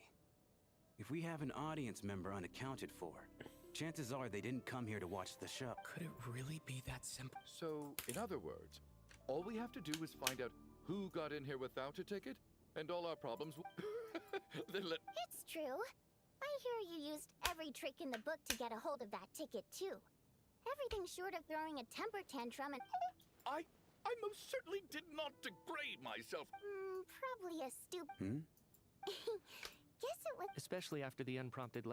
V: If we have an audience member unaccounted for, chances are they didn't come here to watch the show.
C: Could it really be that simple?
L: So, in other words, all we have to do is find out who got in here without a ticket, and all our problems will...
U: It's true. I hear you used every trick in the book to get a hold of that ticket, too. Everything short of throwing a temper tantrum and...
L: I most certainly did not degrade myself.
U: Probably a stupid... Guess it was...
M: Especially after the unprompted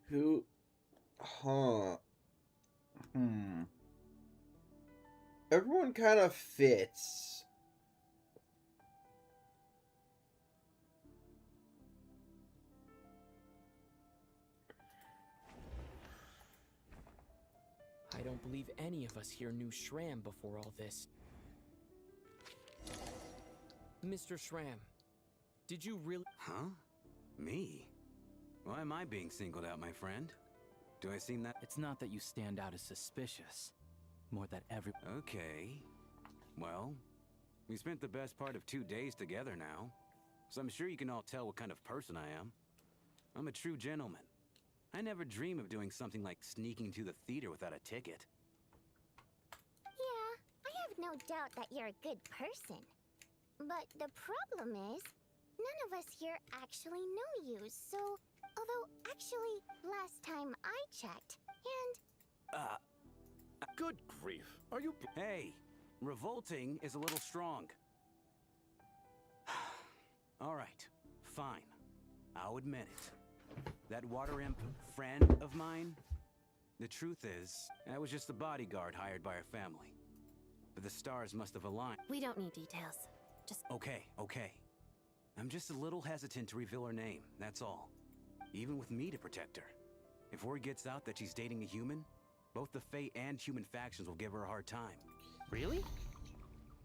A: Who? Huh. Everyone kind of fits.
C: I don't believe any of us here knew Shram before all this. Mr. Shram, did you really...
V: Huh? Me? Why am I being singled out, my friend? Do I seem that...
H: It's not that you stand out as suspicious. More that every...
V: Okay. Well, we spent the best part of 2 days together now. So I'm sure you can all tell what kind of person I am. I'm a true gentleman. I never dream of doing something like sneaking to the theater without a ticket.
U: Yeah, I have no doubt that you're a good person. But the problem is, none of us here actually know you, so... Although, actually, last time I checked, and...
L: Good grief. Are you...
V: Hey, revolting is a little strong. All right, fine. I'll admit it. That water imp friend of mine? The truth is, I was just a bodyguard hired by our family. But the stars must have aligned.
F: We don't need details. Just...
V: Okay. I'm just a little hesitant to reveal her name, that's all. Even with me to protect her. If word gets out that she's dating a human, both the Fae and human factions will give her a hard time.
M: Really?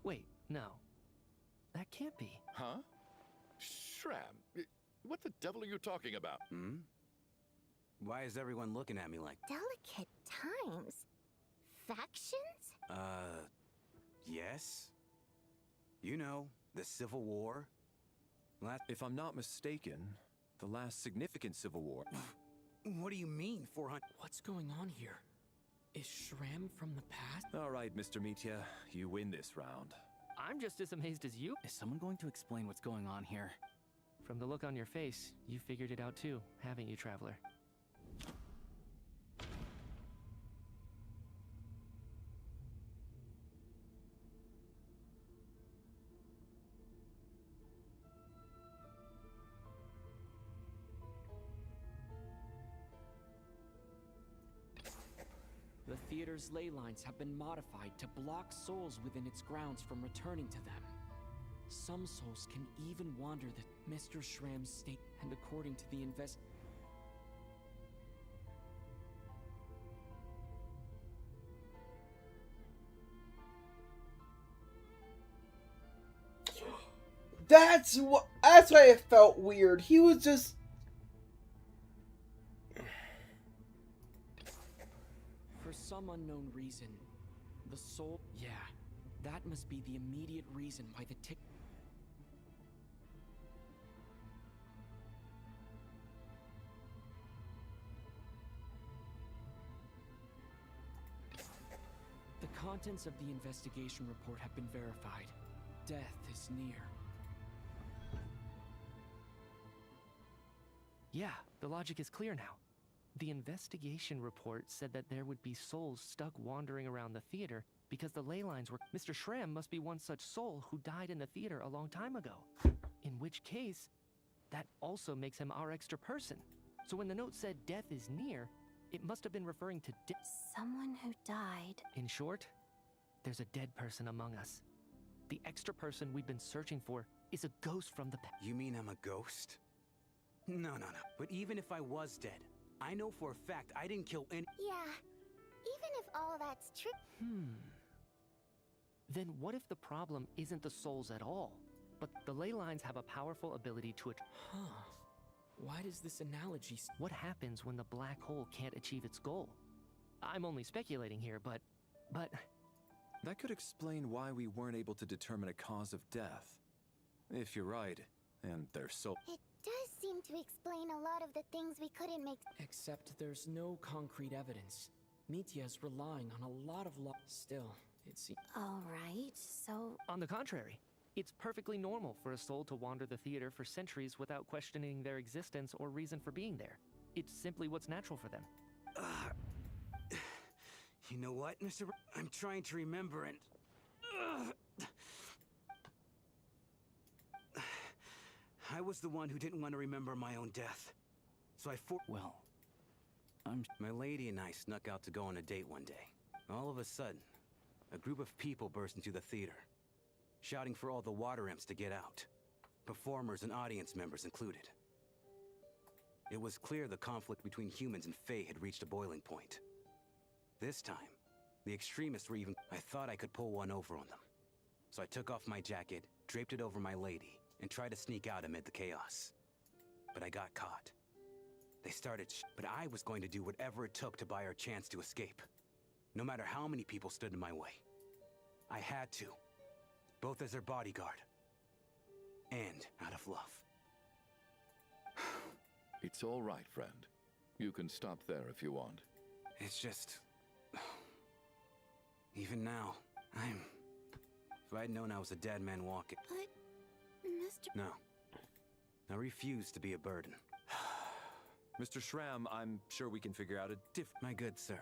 M: Wait, no. That can't be.
L: Huh? Shram, what the devil are you talking about?
V: Why is everyone looking at me like...
U: Delicate times? Factions?
V: Yes? You know, the Civil War?
I: If I'm not mistaken, the last significant civil war...
V: What do you mean, 400?
C: What's going on here? Is Shram from the past?
I: All right, Mr. Mitya, you win this round.
M: I'm just as amazed as you.
H: Is someone going to explain what's going on here?
M: From the look on your face, you figured it out too, haven't you, Traveler?
C: The theater's ley lines have been modified to block souls within its grounds from returning to them. Some souls can even wander the Mr. Shram's state, and according to the
A: That's why it felt weird. He was just...
C: For some unknown reason, the soul... Yeah, that must be the immediate reason why the The contents of the investigation report have been verified. Death is near.
M: Yeah, the logic is clear now. The investigation report said that there would be souls stuck wandering around the theater because the ley lines were... Mr. Shram must be one such soul who died in the theater a long time ago. In which case, that also makes him our extra person. So when the note said death is near, it must have been referring to
F: someone who died.
M: In short, there's a dead person among us. The extra person we've been searching for is a ghost from the past.
V: You mean I'm a ghost? No. But even if I was dead, I know for a fact I didn't kill any—
U: Yeah, even if all that's true.
M: Then what if the problem isn't the souls at all, but the ley lines have a powerful ability to...
C: Why does this analogy...
M: What happens when the black hole can't achieve its goal? I'm only speculating here, but...
I: That could explain why we weren't able to determine a cause of death. If you're right, and they're so...
U: It does seem to explain a lot of the things we couldn't make.
C: Except there's no concrete evidence. Mitya's relying on a lot of Still, it seems...
F: Alright, so...
M: On the contrary, it's perfectly normal for a soul to wander the theater for centuries without questioning their existence or reason for being there. It's simply what's natural for them.
V: You know what, Mr. I'm trying to remember and... I was the one who didn't want to remember my own death. So
H: Well,
V: My lady and I snuck out to go on a date one day. All of a sudden, a group of people burst into the theater, shouting for all the water imps to get out. Performers and audience members included. It was clear the conflict between humans and Fae had reached a boiling point. This time, the extremists were even... I thought I could pull one over on them. So I took off my jacket, draped it over my lady, and tried to sneak out amid the chaos. But I got caught. They started but I was going to do whatever it took to buy our chance to escape. No matter how many people stood in my way. I had to. Both as their bodyguard. And out of love.
L: It's all right, friend. You can stop there if you want.
V: It's just... Even now, If I'd known I was a dead man walking...
U: But, Mr.
V: No. I refuse to be a burden.
I: Mr. Shram, I'm sure we can figure out a
V: My good sir.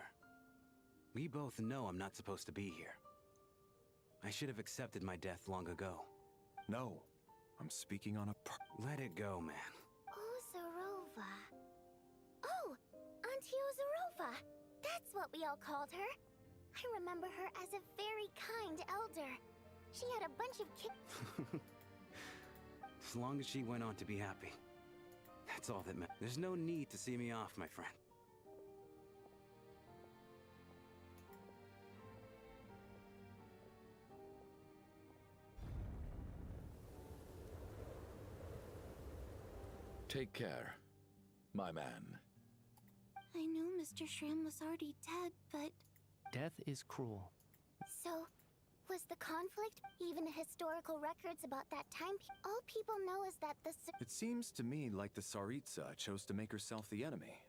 V: We both know I'm not supposed to be here. I should have accepted my death long ago.
I: No. I'm speaking on a
V: Let it go, man.
U: Ozarova. Oh, Auntie Ozarova. That's what we all called her. I remember her as a very kind elder. She had a bunch of kids.
V: As long as she went on to be happy. That's all that matters. There's no need to see me off, my friend.
L: Take care, my man.
U: I knew Mr. Shram was already dead, but...
M: Death is cruel.
U: So, was the conflict, even the historical records about that time, all people know is that the...
I: It seems to me like the Tsaritsa chose to make herself the enemy.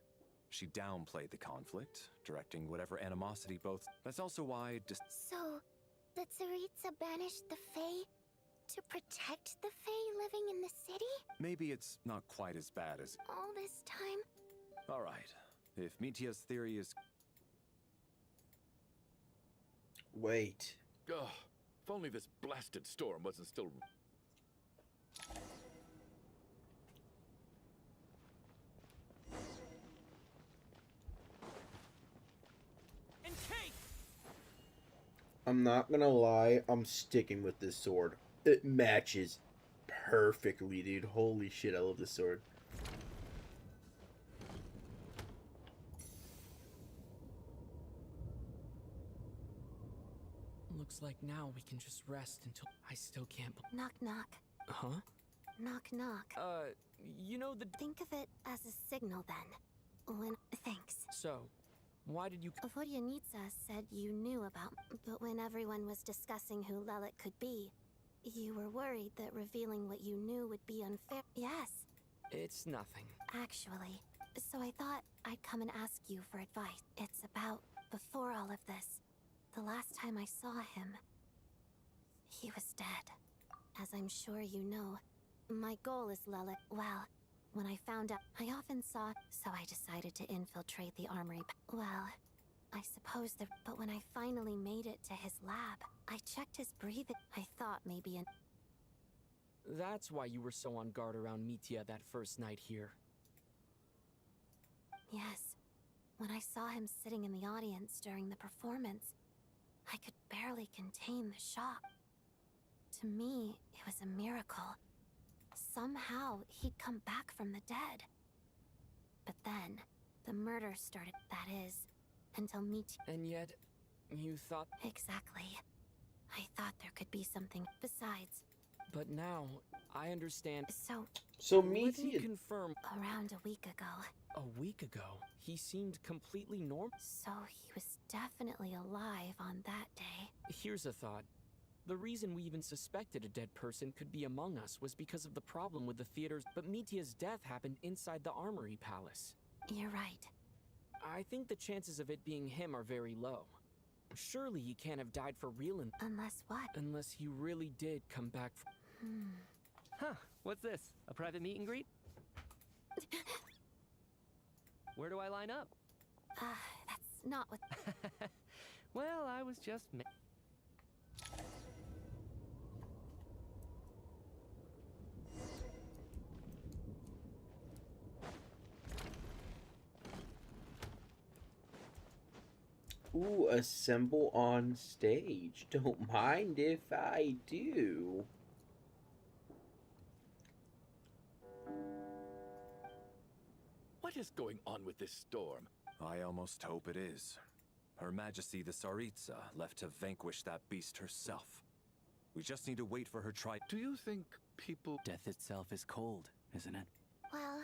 I: She downplayed the conflict, directing whatever animosity both... That's also why...
U: So, the Tsaritsa banished the Fae to protect the Fae living in the city?
I: Maybe it's not quite as bad as...
U: All this time?
I: Alright, if Mitya's theory is...
A: Wait.
L: Ugh, if only this blasted storm wasn't still...
C: And
A: I'm not gonna lie, I'm sticking with this sword. It matches perfectly, dude. Holy shit, I love this sword.
C: Looks like now we can just rest until I still can't.
F: Knock, knock.
C: Huh?
F: Knock, knock.
C: You know the.
F: Think of it as a signal then. When. Thanks.
C: So, why did you.
F: Vodyanitsa said you knew about, but when everyone was discussing who Lelik could be, you were worried that revealing what you knew would be unfair. Yes.
C: It's nothing.
F: Actually. So I thought I'd come and ask you for advice. It's about before all of this. The last time I saw him, he was dead. As I'm sure you know, my goal is Lelik. Well, when I found out, I often saw, so I decided to infiltrate the armory. Well, I suppose that, but when I finally made it to his lab, I checked his breathing. I thought maybe an.
C: That's why you were so on guard around Mitya that first night here.
F: Yes. When I saw him sitting in the audience during the performance, I could barely contain the shock. To me, it was a miracle. Somehow, he'd come back from the dead. But then, the murder started, that is, until Mitya.
C: And yet, you thought.
F: Exactly. I thought there could be something besides.
C: But now, I understand.
A: So
C: let me
A: Mitya.
C: confirm.
F: Around a week ago.
C: A week ago, he seemed completely normal.
F: So he was definitely alive on that day.
C: Here's a thought. The reason we even suspected a dead person could be among us was because of the problem with the theaters, but Mitya's death happened inside the Armory Palace.
F: You're right.
C: I think the chances of it being him are very low. Surely he can't have died for real
F: Unless what?
C: Unless he really did come back
M: Huh, what's this? A private meet and greet? Where do I line up?
F: That's not what...
M: Well, I was just...
A: Ooh, assemble on stage. Don't mind if I do.
L: What is going on with this storm?
I: I almost hope it is. Her Majesty the Tsaritsa left to vanquish that beast herself. We just need to wait for her
L: Do you think people...
H: Death itself is cold, isn't it?
U: Well,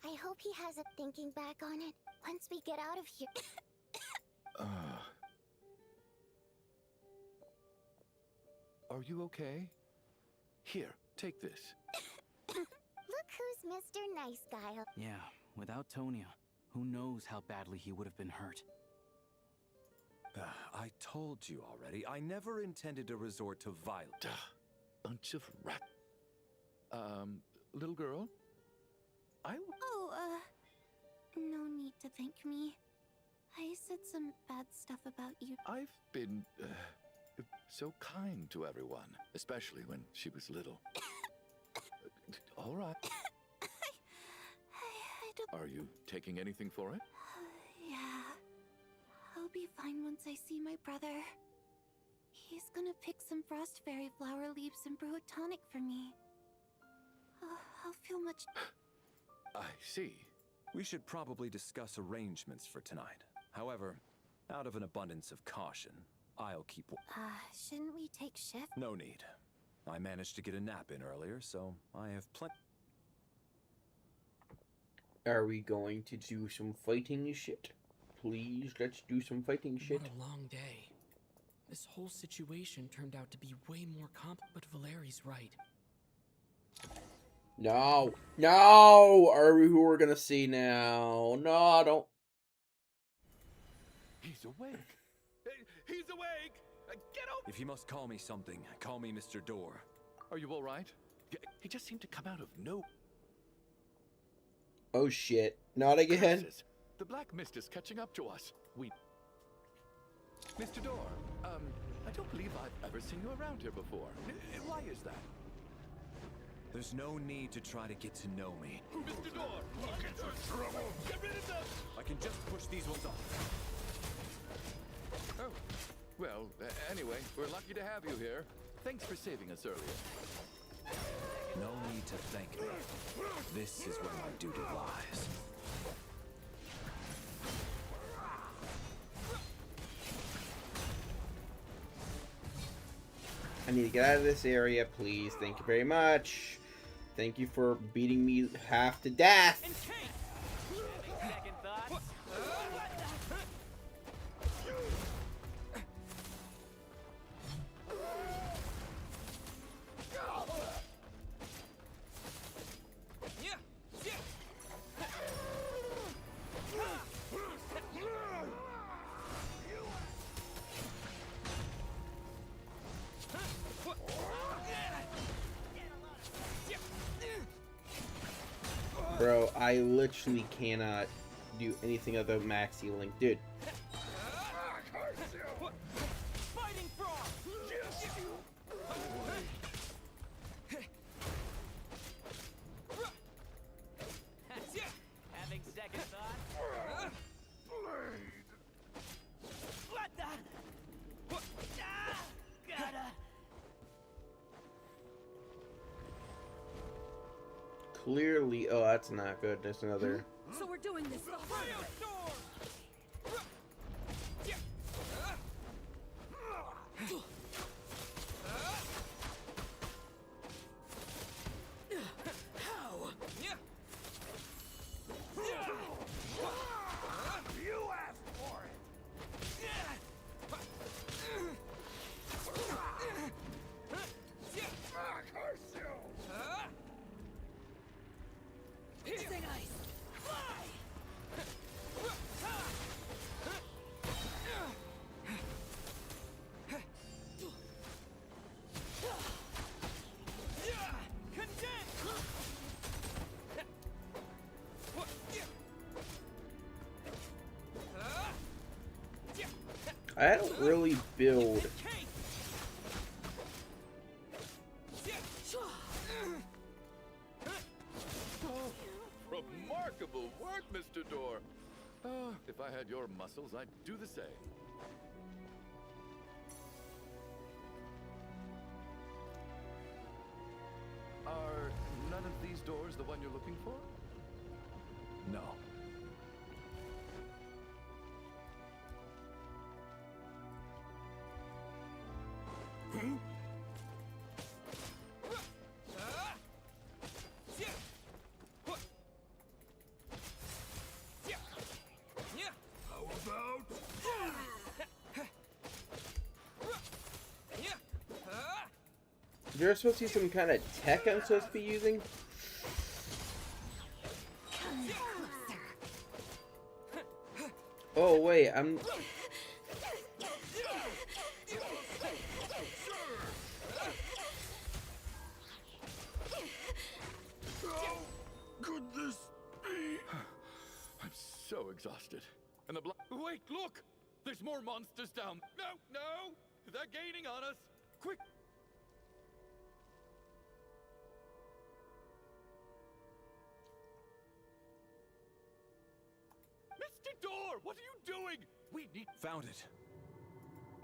U: I hope he has a thinking back on it once we get out of here.
L: Are you okay? Here, take this.
U: Look who's Mr. Nice Guy.
H: Yeah, without Tonya, who knows how badly he would have been hurt.
I: I told you already, I never intended to resort to violence.
L: Bunch of rat... little girl?
F: No need to thank me. I said some bad stuff about you.
L: I've been, so kind to everyone, especially when she was little. All right.
F: I don't...
L: Are you taking anything for it?
F: Yeah. I'll be fine once I see my brother. He's gonna pick some frost fairy flower leaves and brew a tonic for me. I'll feel much...
L: I see.
I: We should probably discuss arrangements for tonight. However, out of an abundance of caution, I'll keep...
F: shouldn't we take shift?
I: No need. I managed to get a nap in earlier, so I have plenty...
A: Are we going to do some fighting shit? Please, let's do some fighting shit.
C: What a long day. This whole situation turned out to be way more but Valeri's right.
A: No! No! Are we who we're gonna see now? No, don't...
L: He's awake! He's awake! Get up!
I: If you must call me something, call me Mr. Door.
L: Are you alright? He just seemed to come out of no...
A: Oh shit. Not again.
L: Curses. The black mist is catching up to us. Mr. Door, I don't believe I've ever seen you around here before. Why is that?
I: There's no need to try to get to know me.
L: Mr. Door! Looking for trouble! Get rid of them!
I: I can just push these ones off.
L: Oh, Well, anyway, we're lucky to have you here. Thanks for saving us earlier.
I: No need to thank me. This is where my duty lies.
A: I need to get out of this area, please. Thank you very much. Thank you for beating me half to death. Bro, I literally cannot do anything other than maxi link. Dude.
K: Having second thought? What the? Gotta.
A: Clearly, oh, that's not good. There's another.
O: So we're doing this.
A: I don't really build.
L: Oh, remarkable work, Mr. Door. If I had your muscles, I'd do the same. Are none of these doors the one you're looking for?
I: No.
A: There's supposed to be some kind of tech I'm supposed to be using. Oh wait, I'm.
L: Could this be? I'm so exhausted. And the wait, look! There's more monsters down. No! They're gaining on us. Quick! Mr. Door, what are you doing? We need.
I: Found it.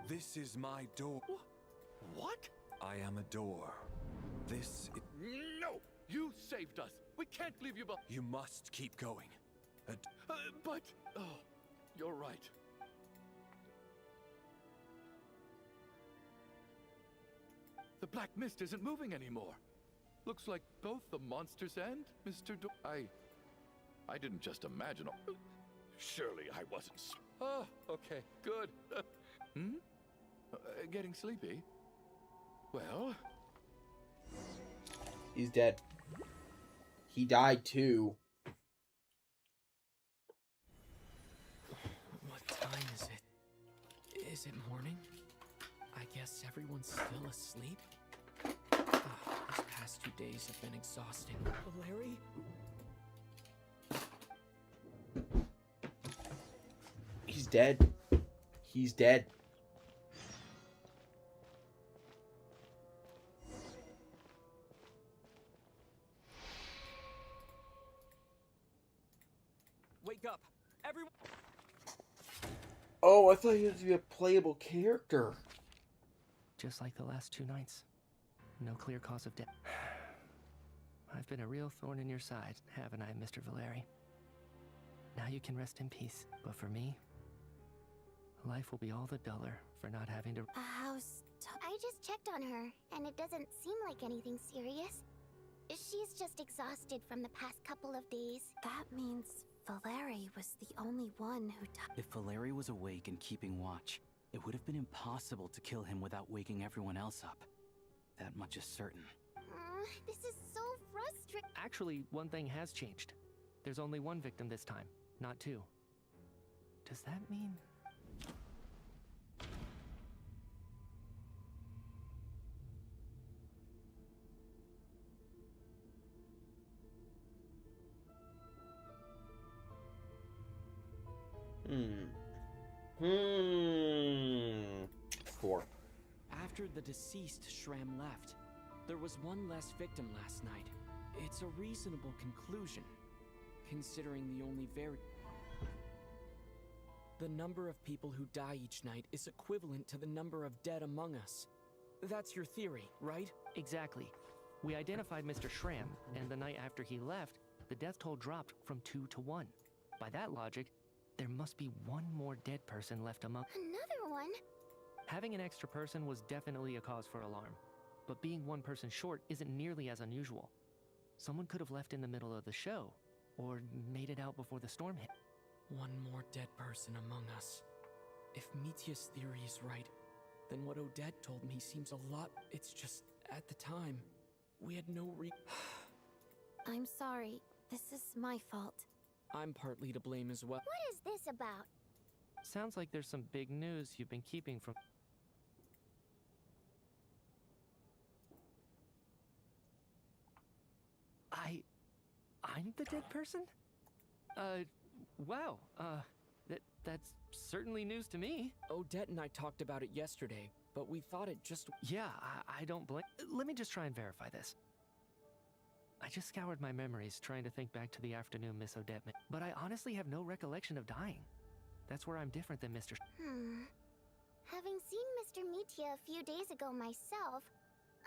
I: This is my door.
L: What?
I: I am a door. This is...
L: No! You saved us. We can't leave you behind.
I: You must keep going.
L: But... Oh, you're right. The black mist isn't moving anymore. Looks like both the monsters and Mr. Door... I didn't just imagine... Surely I wasn't... Oh, okay, good. Getting sleepy? Well...
A: He's dead. He died too.
C: What time is it? Is it morning? I guess everyone's still asleep? These past 2 days have been exhausting. Larry?
A: He's dead. He's dead.
C: Wake up! Everyone!
A: Oh, I thought he was to be a playable character.
M: Just like the last 2 nights. No clear cause of death. I've been a real thorn in your side, haven't I, Mr. Valeri? Now you can rest in peace. But for me, life will be all the duller for not having to...
U: I just checked on her, and it doesn't seem like anything serious. She's just exhausted from the past couple of days.
F: That means Valeri was the only one who died.
H: If Valeri was awake and keeping watch, it would have been impossible to kill him without waking everyone else up. That much is certain.
U: This is so frustrating.
M: Actually, one thing has changed. There's only one victim this time, not 2. Does that mean...
A: Four.
C: After the deceased Shram left, there was one less victim last night. It's a reasonable conclusion, considering the number of people who die each night is equivalent to the number of dead among us. That's your theory, right?
M: Exactly. We identified Mr. Shram, and the night after he left, the death toll dropped from 2 to 1. By that logic, there must be one more dead person left among...
U: Another one?
M: Having an extra person was definitely a cause for alarm, but being one person short isn't nearly as unusual. Someone could have left in the middle of the show, or made it out before the storm hit.
C: One more dead person among us. If Mitya's theory is right, then what Odette told me seems a lot... It's just, at the time, we had no
F: I'm sorry. This is my fault.
C: I'm partly to blame as well.
U: What is this about?
M: Sounds like there's some big news you've been keeping from... I'm the dead person? Wow, that's certainly news to me.
C: Odette and I talked about it yesterday, but we thought it just...
M: Yeah, I don't blame... Let me just try and verify this. I just scoured my memories trying to think back to the afternoon Miss Odette met, but I honestly have no recollection of dying. That's where I'm different than Mr.
U: Having seen Mr. Mitya a few days ago myself,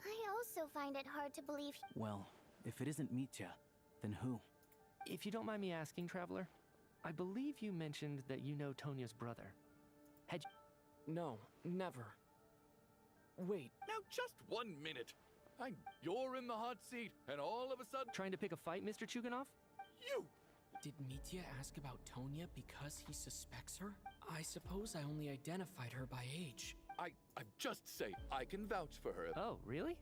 U: I also find it hard to believe...
H: Well, if it isn't Mitya, then who?
M: If you don't mind me asking, Traveler, I believe you mentioned that you know Tonya's brother.
C: No, never. Wait.
L: Now just 1 minute. You're in the hot seat, and all of a sudden...
M: Trying to pick a fight, Mr. Chuganov?
L: You!
C: Did Mitya ask about Tonya because he suspects her? I suppose I only identified her by age.
L: I just say I can vouch for her.
M: Oh, really?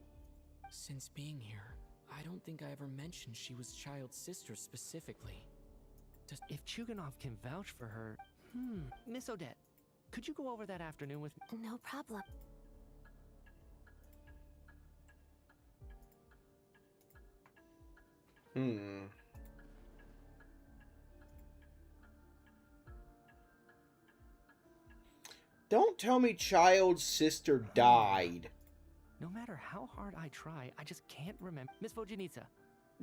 C: Since being here, I don't think I ever mentioned she was Child's sister specifically.
M: If Chuganov can vouch for her... Miss Odette, could you go over that afternoon with me?
F: No problem.
A: Don't tell me Child's sister died.
M: No matter how hard I try, I just can't remember. Miss Vojanitsa,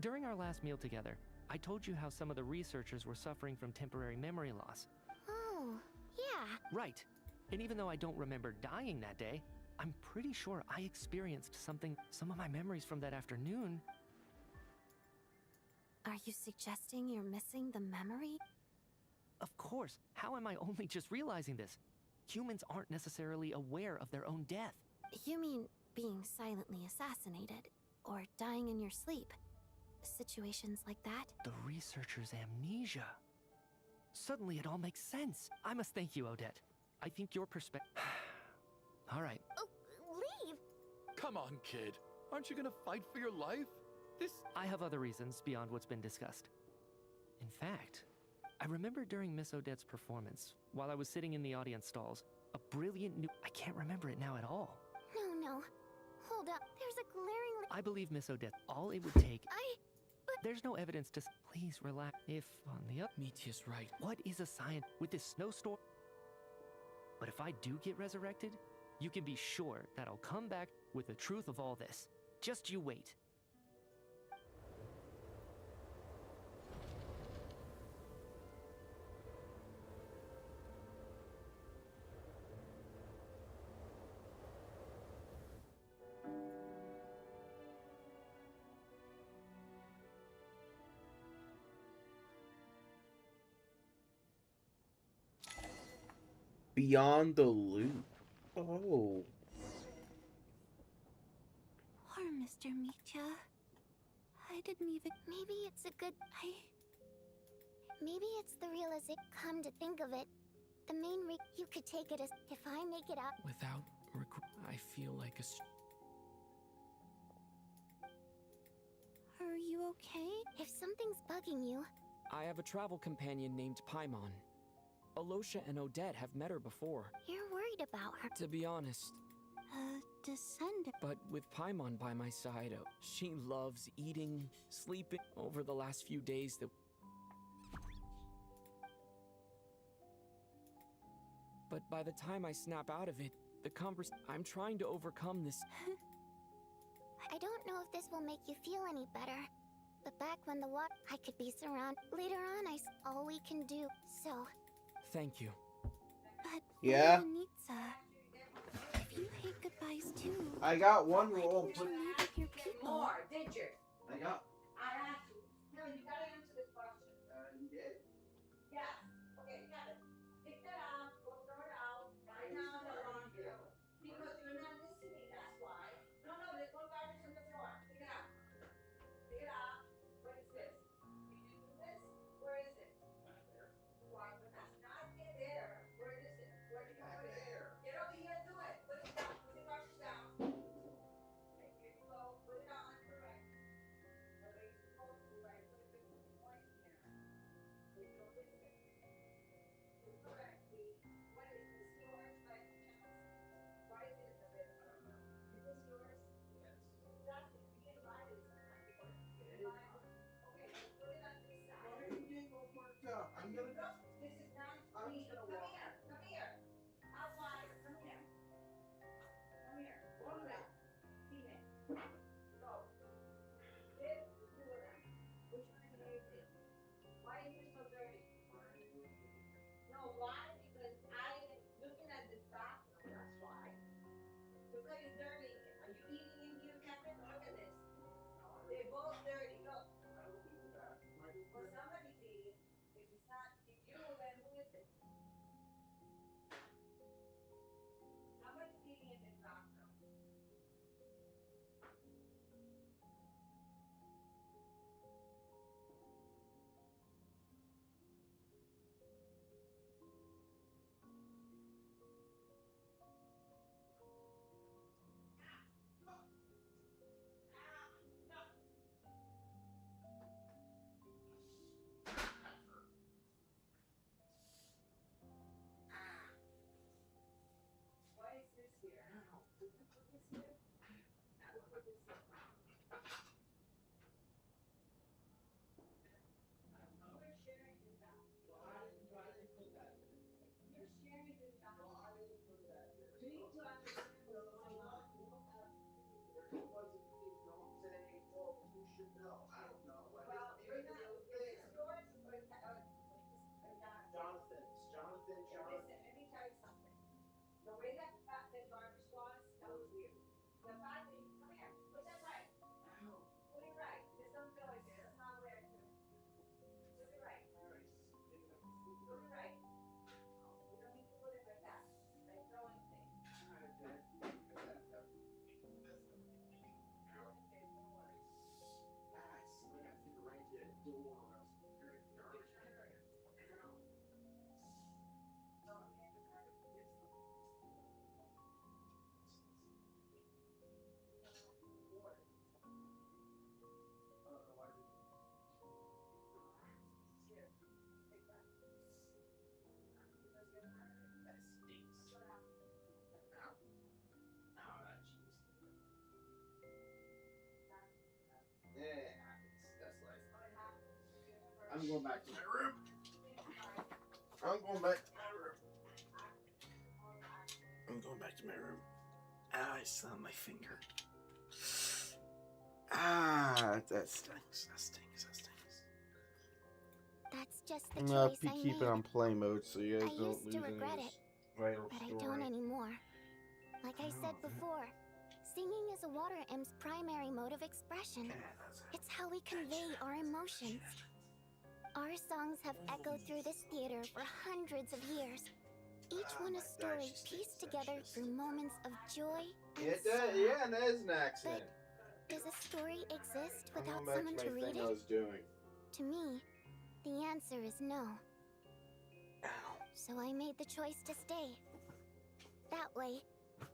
M: during our last meal together, I told you how some of the researchers were suffering from temporary memory loss.
U: Oh, yeah.
M: Right. And even though I don't remember dying that day, I'm pretty sure I experienced something. Some of my memories from that afternoon...
F: Are you suggesting you're missing the memory?
M: Of course. How am I only just realizing this? Humans aren't necessarily aware of their own death.
F: You mean being silently assassinated, or dying in your sleep? Situations like that?
M: The researcher's amnesia. Suddenly it all makes sense. I must thank you, Odette. I think your perspective... All right.
U: Oh, leave!
L: Come on, kid. Aren't you gonna fight for your life?
M: I have other reasons beyond what's been discussed. In fact, I remember during Miss Odette's performance, while I was sitting in the audience stalls, a brilliant new... I can't remember it now at all.
U: No. Hold up. There's a glaring...
M: I believe Miss Odette. All it would take...
U: But...
M: There's no evidence to... Please relax. If on the up...
C: Mitya's right.
M: What is a science with this snowstorm? But if I do get resurrected, you can be sure that I'll come back with the truth of all this. Just you wait.
A: Beyond the loop. Oh.
F: Poor Mr. Mitya. I didn't even... Maybe it's a good... Maybe it's the realization. Come to think of it, the main you could take it as... If I make it out...
C: Without regret, I feel like a...
F: Are you okay? If something's bugging you...
C: I have a travel companion named Paimon. Alosha and Odette have met her before.
F: You're worried about her.
C: To be honest.
F: Descendant.
C: But with Paimon by my side, she loves eating, sleeping. Over the last few days that... But by the time I snap out of it, I'm trying to overcome this...
F: I don't know if this will make you feel any better. But back when the water... I could be surrounded. Later on, all we can do. So...
C: Thank you.
F: But...
A: Yeah?
F: If you hate goodbyes too...
A: I got one roll.
F: Why didn't you leave with your people?
R: More, did you?
A: I got...
R: I asked you. No, you gotta answer the question.
A: You did?
R: Yes. Okay, got it. Pick that up, go throw it out, right now they're on you. Because you're not listening, that's why. No, there's no garbage on the floor. Pick it up. Pick it up. What is this? Can you do this? Where is it? Why, but that's not it there. Where is it? Where did you put it? Get over here and do it. Put it down. Put the garbage down. Okay, here you go. Put it on. Correct. The way you're supposed to, right? Put it between the point here. With your distance. Correctly. What is this? Yours by chance? Why is it in the middle? Is this yours? Yes. That's it. You can buy this. Okay, put it on this side.
A: Why are you getting all worked up? I'm gonna...
R: This is not clean. Come here. Come here. Outlier. Come here. Come here. One of them. Female. Go. This is two of them. Which one do you think? Why is it so dirty? No, why? Because I am looking at this bathroom. That's why. Look at it's dirty. Are you eating in here, Kevin? Look at this. They're both dirty. Look. Well, somebody's eating. If it's not you, then who is it? Somebody's eating in this bathroom. Why is this here? Put this here. Now put this here. You're sharing this out. Why didn't put that in? You're sharing this out. Why didn't put that in? You need to understand what's going on.
A: Don't say, oh, you should know. I don't know.
R: Well, you're not. Is this yours or is that?
A: Jonathan's. Jonathan.
R: Listen, let me tell you something. The way that the garbage was, that was weird. The fact that you come here, put that right. Put it right. There's no noise there. That's not where it's at. Put it right. Put it right. You don't need to put it like that. Like throwing things.
A: I'm going back to my room. I'm going back to my room. I'm going back to my room. Ah, I still have my finger. Ah, that stings. That stings. That stings.
F: That's just the
A: I'm gonna
F: choice I
A: keep it
F: made.
A: on play mode so you guys
F: I
A: don't
F: used
A: lose
F: to
A: any
F: regret
A: of
F: it,
A: this vital
F: but I
A: story.
F: don't anymore. Like I said before, singing is a water imp's primary mode of expression. It's how we convey our emotions. Our songs have echoed through this theater for hundreds of years. Each one on a story pieced together through moments of joy and
A: It
F: sorrow.
A: does, yeah, and that is an accent.
F: Does a story exist
A: I'm
F: without
A: going back
F: someone
A: to
F: to
A: my
F: read
A: thing I
F: it?
A: was doing.
F: To me, the answer is no. So I made the choice to stay. That way,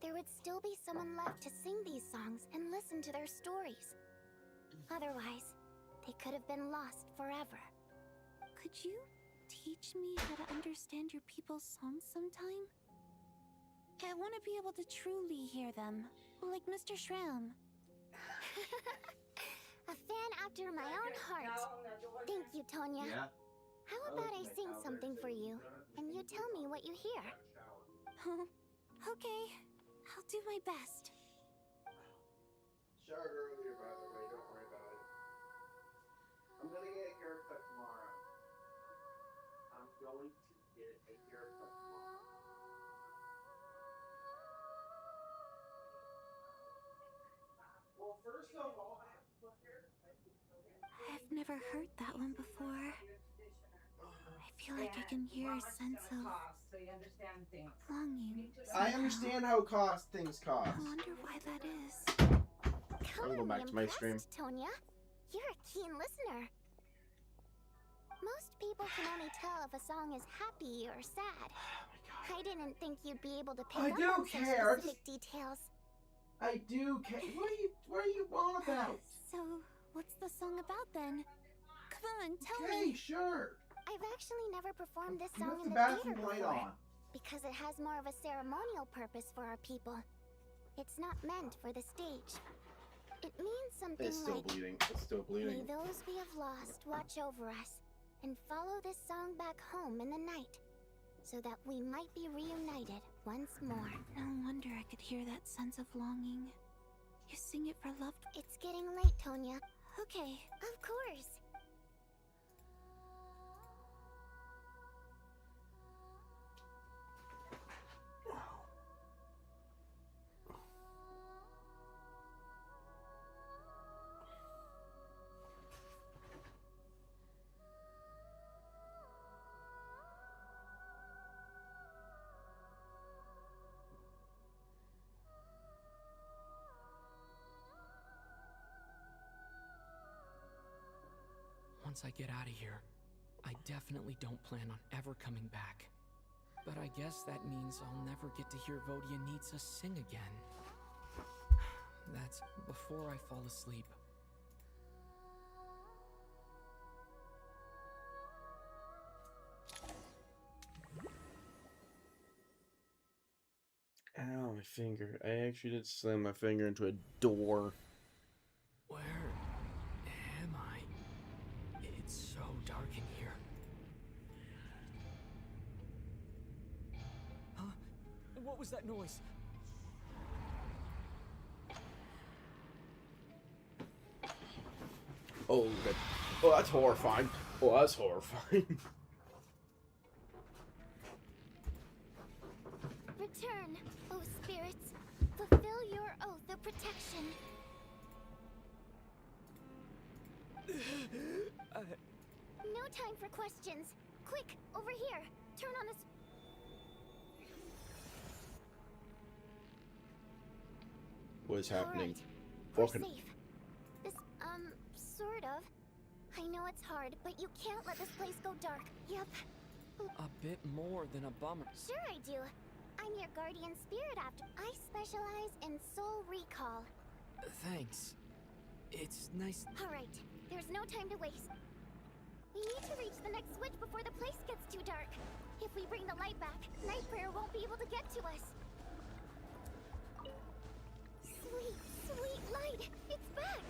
F: there would still be someone left to sing these songs and listen to their stories. Otherwise, they could have been lost forever.
S: Could you teach me how to understand your people's songs sometime? I want to be able to truly hear them, like Mr. Shram.
F: A fan after my own heart. Thank you, Tonya.
A: Yeah.
F: How about I sing something for you, and you tell me what you hear?
S: Okay, I'll do my best.
A: Showered earlier, by the way, don't worry about it. I'm gonna get a haircut tomorrow. I'm going to get a haircut tomorrow. Well, first of all, I have to haircut.
S: I've never heard that one before. I feel like I can hear a sense of longing.
A: I understand how things cost.
S: I wonder why that is.
A: I'm going back to my stream.
F: Tonya. You're a keen listener. Most people can only tell if a song is happy or sad. I didn't think you'd be able to pick
A: I
F: up
A: do
F: on
A: care.
F: such specific details.
A: I do care. What are you on about?
S: So, what's the song about then? Come on, tell
A: Okay,
S: me.
A: sure.
F: I've actually never performed this
A: You
F: song
A: left
F: in
A: the
F: the
A: bathroom
F: theater
A: light
F: before,
A: on.
F: because it has more of a ceremonial purpose for our people. It's not meant for the stage. It means something
A: It's still
F: like,
A: bleeding. It's still
F: may
A: bleeding.
F: those we have lost watch over us, and follow this song back home in the night, so that we might be reunited once more.
S: No wonder I could hear that sense of longing. You sing it for loved.
F: It's getting late, Tonya.
S: Okay.
F: Of course.
C: Once I get out of here, I definitely don't plan on ever coming back. But I guess that means I'll never get to hear Vodia needs us sing again. That's before I fall asleep.
A: Ow, my finger. I actually did slam my finger into a door.
C: Where am I? It's so dark in here. Huh? What was that noise?
A: Oh, good. Oh, that's horrifying. Oh, that's horrifying.
F: Return, O spirits. Fulfill your oath of protection. No time for questions. Quick, over here. Turn on this.
A: What is happening?
F: We're safe. This, sort of. I know it's hard, but you can't let this place go dark. Yep.
C: A bit more than a bummer.
F: Sure I do. I'm your guardian spirit after. I specialize in soul recall.
C: Thanks. It's nice.
F: Alright, there's no time to waste. We need to reach the next switch before the place gets too dark. If we bring the light back, Night Prayer won't be able to get to us. Sweet, sweet light! It's back!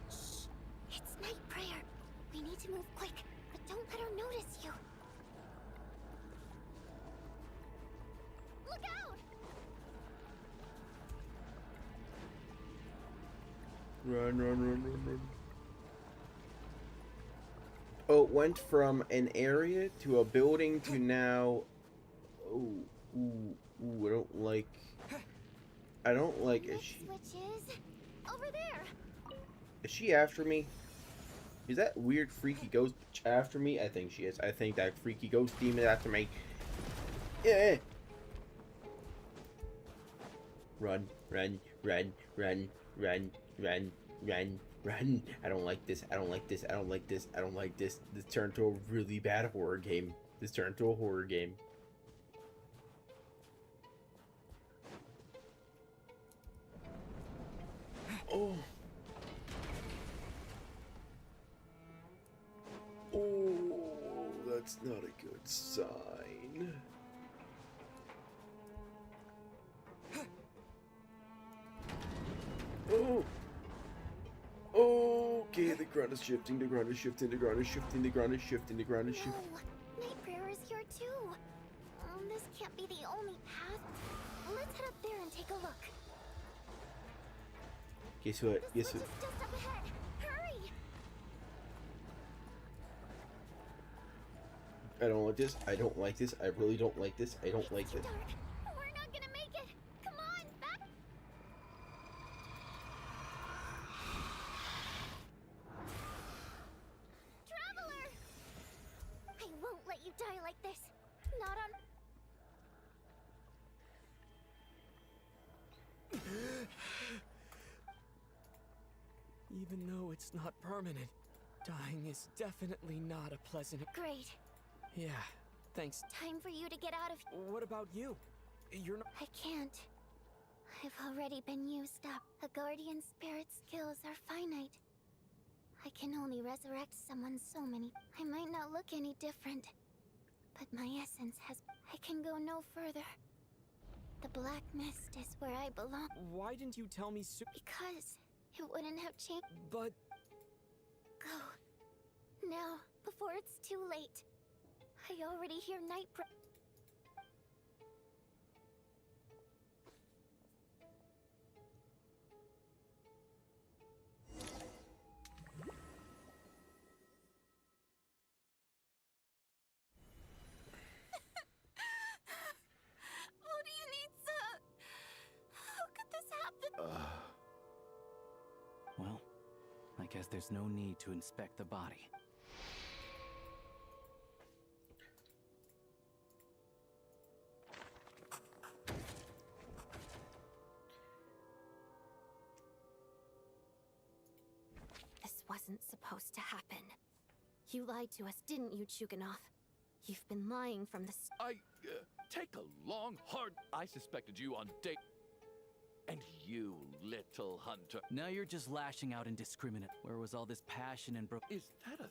F: Shh! It's Night Prayer. We need to move quick, but don't let her notice you. Look out!
A: Run, run, run, run, run. Oh, it went from an area to a building to now... Oh, ooh, ooh, I don't like... Is she...
F: Switch is over there.
A: Is she after me? Is that weird freaky ghost after me? I think she is. I think that freaky ghost demon is after me. Yeah. Run, run, run, run, run, run, run, run. I don't like this. I don't like this. I don't like this. I don't like this. This turned to a really bad horror game. This turned to a horror game. Oh. Oh, that's not a good sign. Oh. Okay, the ground is shifting, the ground is shifting, the ground is shifting, the ground is shifting, the ground is shifting.
U: Whoa, Nightmare is here too. This can't be the only path. Let's head up there and take a look.
A: Guess what? Guess what?
U: Just up ahead. Hurry!
A: I don't like this. I don't like this. I really don't like this. I don't like this.
U: We're not gonna make it. Come on, back. Traveler! I won't let you die like this. Not on.
C: Even though it's not permanent, dying is definitely not a pleasant...
U: Great.
C: Yeah, thanks.
U: Time for you to get out of.
C: What about you? You're not...
U: I can't. I've already been used up. A guardian spirit's skills are finite. I can only resurrect someone so many. I might not look any different, but my essence has. I can go no further. The black mist is where I belong.
C: Why didn't you tell me
U: Because it wouldn't have changed.
C: But...
U: Go. Now, before it's too late. I already hear night What do you need, sir? How could this happen?
H: Well, I guess there's no need to inspect the body.
F: This wasn't supposed to happen. You lied to us, didn't you, Chuganov? You've been lying from the
L: Take a long, hard... I suspected you on date... And you, little hunter...
H: Now you're just lashing out indiscriminate. Where was all this passion and
L: Is that a...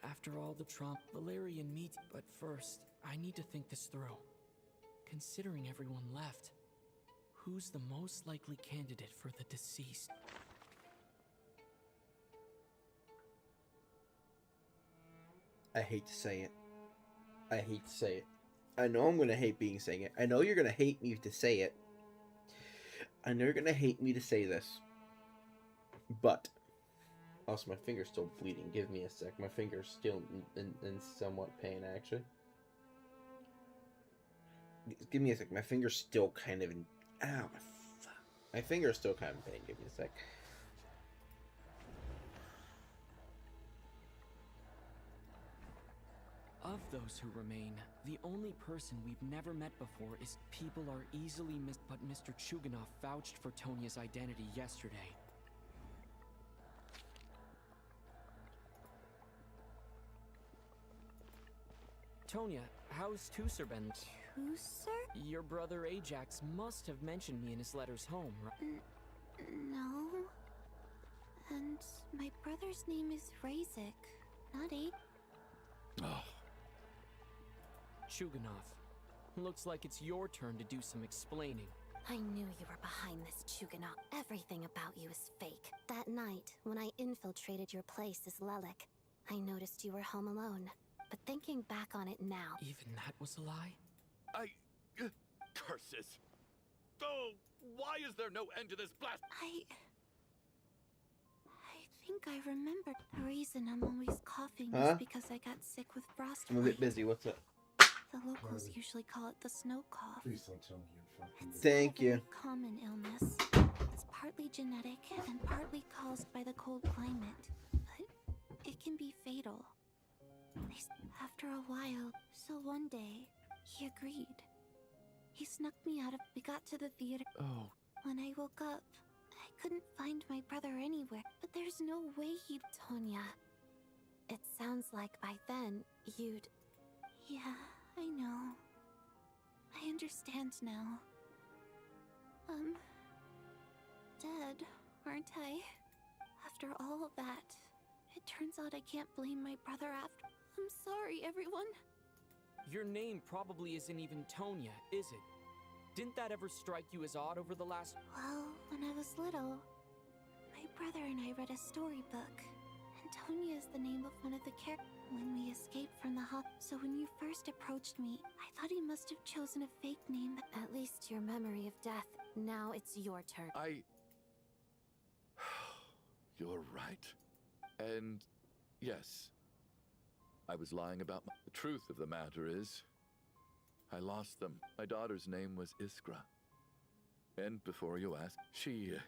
C: After all the trauma, Valerian meet... But first, I need to think this through. Considering everyone left, who's the most likely candidate for the deceased?
A: I hate to say it. I hate to say it. I know I'm gonna hate saying it. I know you're gonna hate me to say it. I know you're gonna hate me to say this. But also my finger's still bleeding. Give me a sec. My finger's still in somewhat pain actually. Give me a sec. My finger's still kind of in my finger's still kind of in pain. Give me a sec.
C: Of those who remain, the only person we've never met before is people are easily missed, but Mr. Chuganov vouched for Tonia's identity yesterday. Tonya, how's Tusser been?
F: Tusser?
C: Your brother Ajax must have mentioned me in his letters home, right?
F: No. And my brother's name is Razik, not Aid.
L: Oh.
C: Chuganov, looks like it's your turn to do some explaining.
F: I knew you were behind this, Chuganov. Everything about you is fake. That night, when I infiltrated your place as Lelik, I noticed you were home alone. But thinking back on it now...
C: Even that was a lie?
L: Curses! Oh, why is there no end to this blast?
F: I think I remember. The reason I'm always coughing is because I got sick with frostbite.
A: I'm a bit busy. What's up?
F: The locals usually call it the snow cough.
P: Please don't tell me you're fucking.
F: It's not a very common illness. It's partly genetic and partly caused by the cold climate, but it can be fatal. After a while, so one day, he agreed.
S: He snuck me out of. We got to the theater.
C: Oh.
S: When I woke up, I couldn't find my brother anywhere. But there's no way he'd. Tonya. It sounds like by then, you'd. Yeah, I know. I understand now. Dead, aren't I? After all of that, it turns out I can't blame my brother after. I'm sorry, everyone.
C: Your name probably isn't even Tonya, is it? Didn't that ever strike you as odd over the last...
S: Well, when I was little, my brother and I read a storybook. And Tonya is the name of one of the characters. When we escaped from the hop, so when you first approached me, I thought he must have chosen a fake name. At least your memory of death. Now it's your turn.
L: You're right. And yes, I was lying about the truth of the matter is, I lost them. My daughter's name was Iskra. And before you ask, she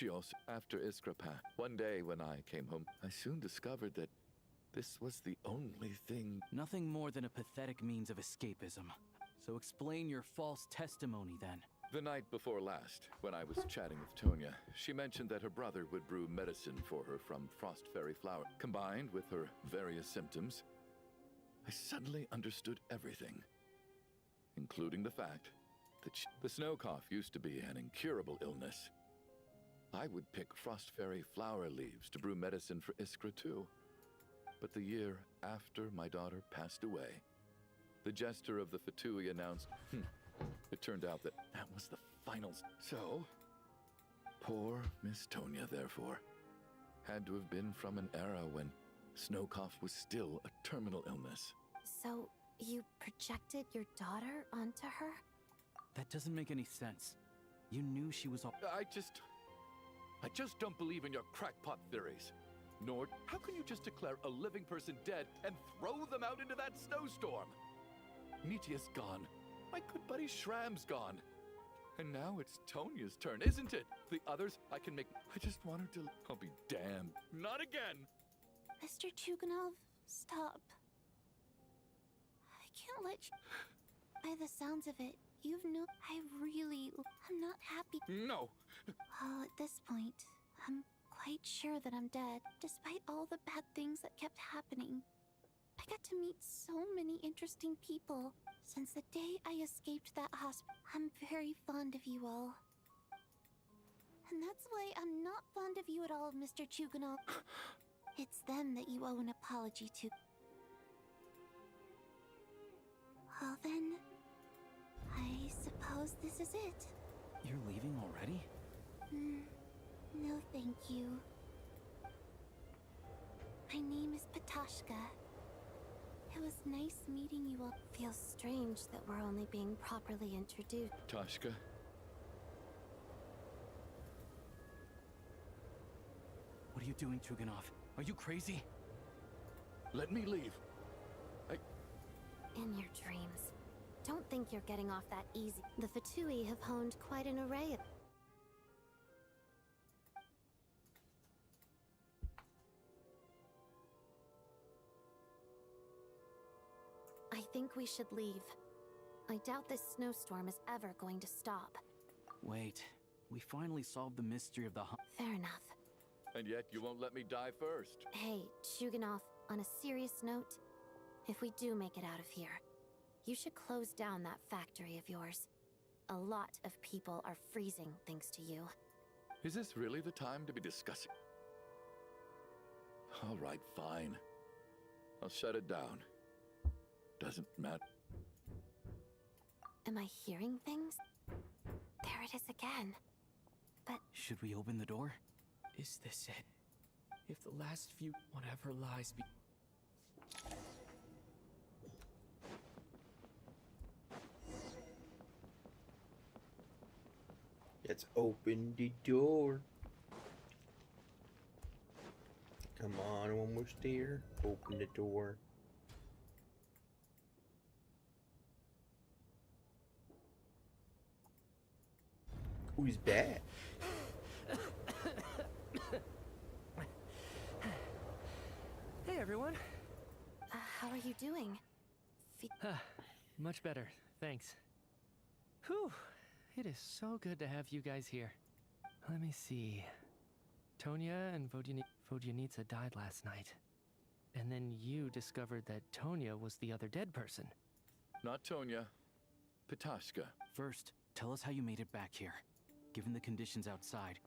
L: also, after Iskra passed, one day when I came home, I soon discovered that this was the only thing.
H: Nothing more than a pathetic means of escapism. So explain your false testimony then.
L: The night before last, when I was chatting with Tonya, she mentioned that her brother would brew medicine for her from frost fairy flower. Combined with her various symptoms, I suddenly understood everything, including the fact that the snow cough used to be an incurable illness. I would pick frost fairy flower leaves to brew medicine for Iskra too. But the year after my daughter passed away, the jester of the Fatui announced, it turned out that was the finals. So, poor Miss Tonya, therefore, had to have been from an era when snow cough was still a terminal illness.
S: So, you projected your daughter onto her?
H: That doesn't make any sense. You knew she was all—
L: I just don't believe in your crackpot theories. Nor, how can you just declare a living person dead and throw them out into that snowstorm? Nitia's gone. My good buddy Shram's gone. And now it's Tonya's turn, isn't it? The others, I can make... I just want her to... I'll be damned. Not again!
S: Mr. Chuganov, stop. I can't let you... By the sounds of it, you've no... I'm not happy.
L: No!
S: Well, at this point, I'm quite sure that I'm dead, despite all the bad things that kept happening. I got to meet so many interesting people. Since the day I escaped that hospital, I'm very fond of you all. And that's why I'm not fond of you at all, Mr. Chuganov. It's them that you owe an apology to. Well then, I suppose this is it.
H: You're leaving already?
S: No thank you. My name is Patashka. It was nice meeting you all. Feels strange that we're only being properly introduced.
L: Tashka?
H: What are you doing, Chuganov? Are you crazy?
L: Let me leave.
S: In your dreams. Don't think you're getting off that easy. The Fatui have honed quite an array of... I think we should leave. I doubt this snowstorm is ever going to stop.
H: Wait, we finally solved the mystery of the
S: Fair enough.
L: And yet you won't let me die first.
S: Hey, Chuganov, on a serious note, if we do make it out of here, you should close down that factory of yours. A lot of people are freezing thanks to you.
L: Is this really the time to be discussing? All right, fine. I'll shut it down. Doesn't matter.
S: Am I hearing things? There it is again. But...
H: Should we open the door?
C: Is this it? If the last few... Whatever lies be...
A: Let's open the door. Come on, one more stair. Open the door. Who's bad?
G: Hey, everyone.
S: How are you doing?
G: Much better, thanks.
M: Whew. It is so good to have you guys here. Let me see. Tonya and Vodyanitsa died last night. And then you discovered that Tonya was the other dead person.
L: Not Tonya. Pitashka.
H: First, tell us how you made it back here, given the conditions outside.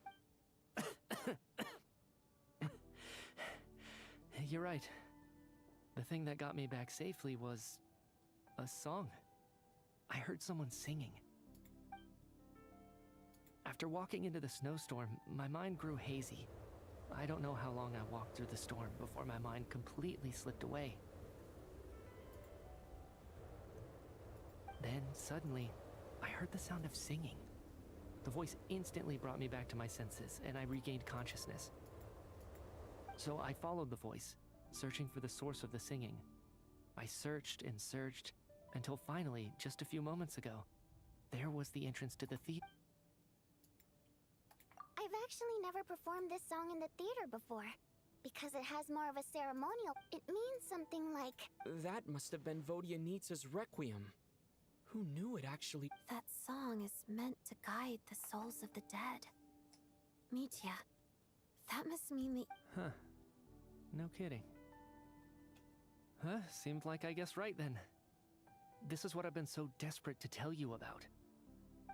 M: You're right. The thing that got me back safely was a song. I heard someone singing. After walking into the snowstorm, my mind grew hazy. I don't know how long I walked through the storm before my mind completely slipped away. Then, suddenly, I heard the sound of singing. The voice instantly brought me back to my senses, and I regained consciousness. So I followed the voice, searching for the source of the singing. I searched and searched, until finally, just a few moments ago, there was the entrance to the theater.
S: I've actually never performed this song in the theater before. Because it has more of a ceremonial, it means something like...
C: That must have been Vodyanitsa's Requiem. Who knew it actually...
F: That song is meant to guide the souls of the dead. Mitya, that must mean that...
M: Huh. No kidding. Huh, seemed like I guessed right then. This is what I've been so desperate to tell you about.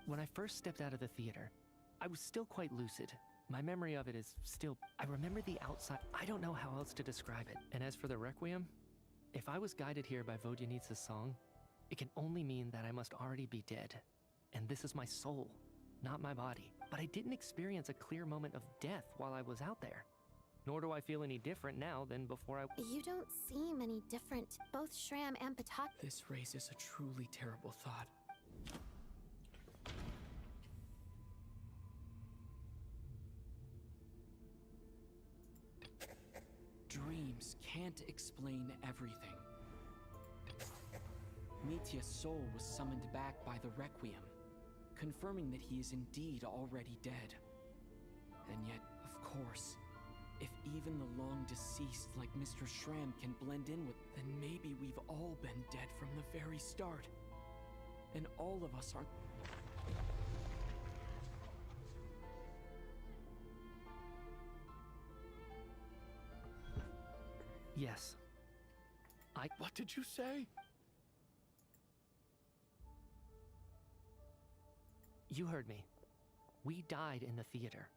M: When I first stepped out of the theater, I was still quite lucid. My memory of it is still... I remember the outside... I don't know how else to describe it. And as for the Requiem, if I was guided here by Vodyanitsa's song, it can only mean that I must already be dead. And this is my soul, not my body. But I didn't experience a clear moment of death while I was out there. Nor do I feel any different now than before I...
F: You don't seem any different. Both Shram and Patak...
C: This raises a truly terrible thought. Dreams can't explain everything. Mitya's soul was summoned back by the Requiem, confirming that he is indeed already dead. And yet, of course, if even the long deceased like Mr. Shram can blend in with, then maybe we've all been dead from the very start. And all of us aren't...
M: Yes.
L: What did you say?
M: You heard me. We died in the theater.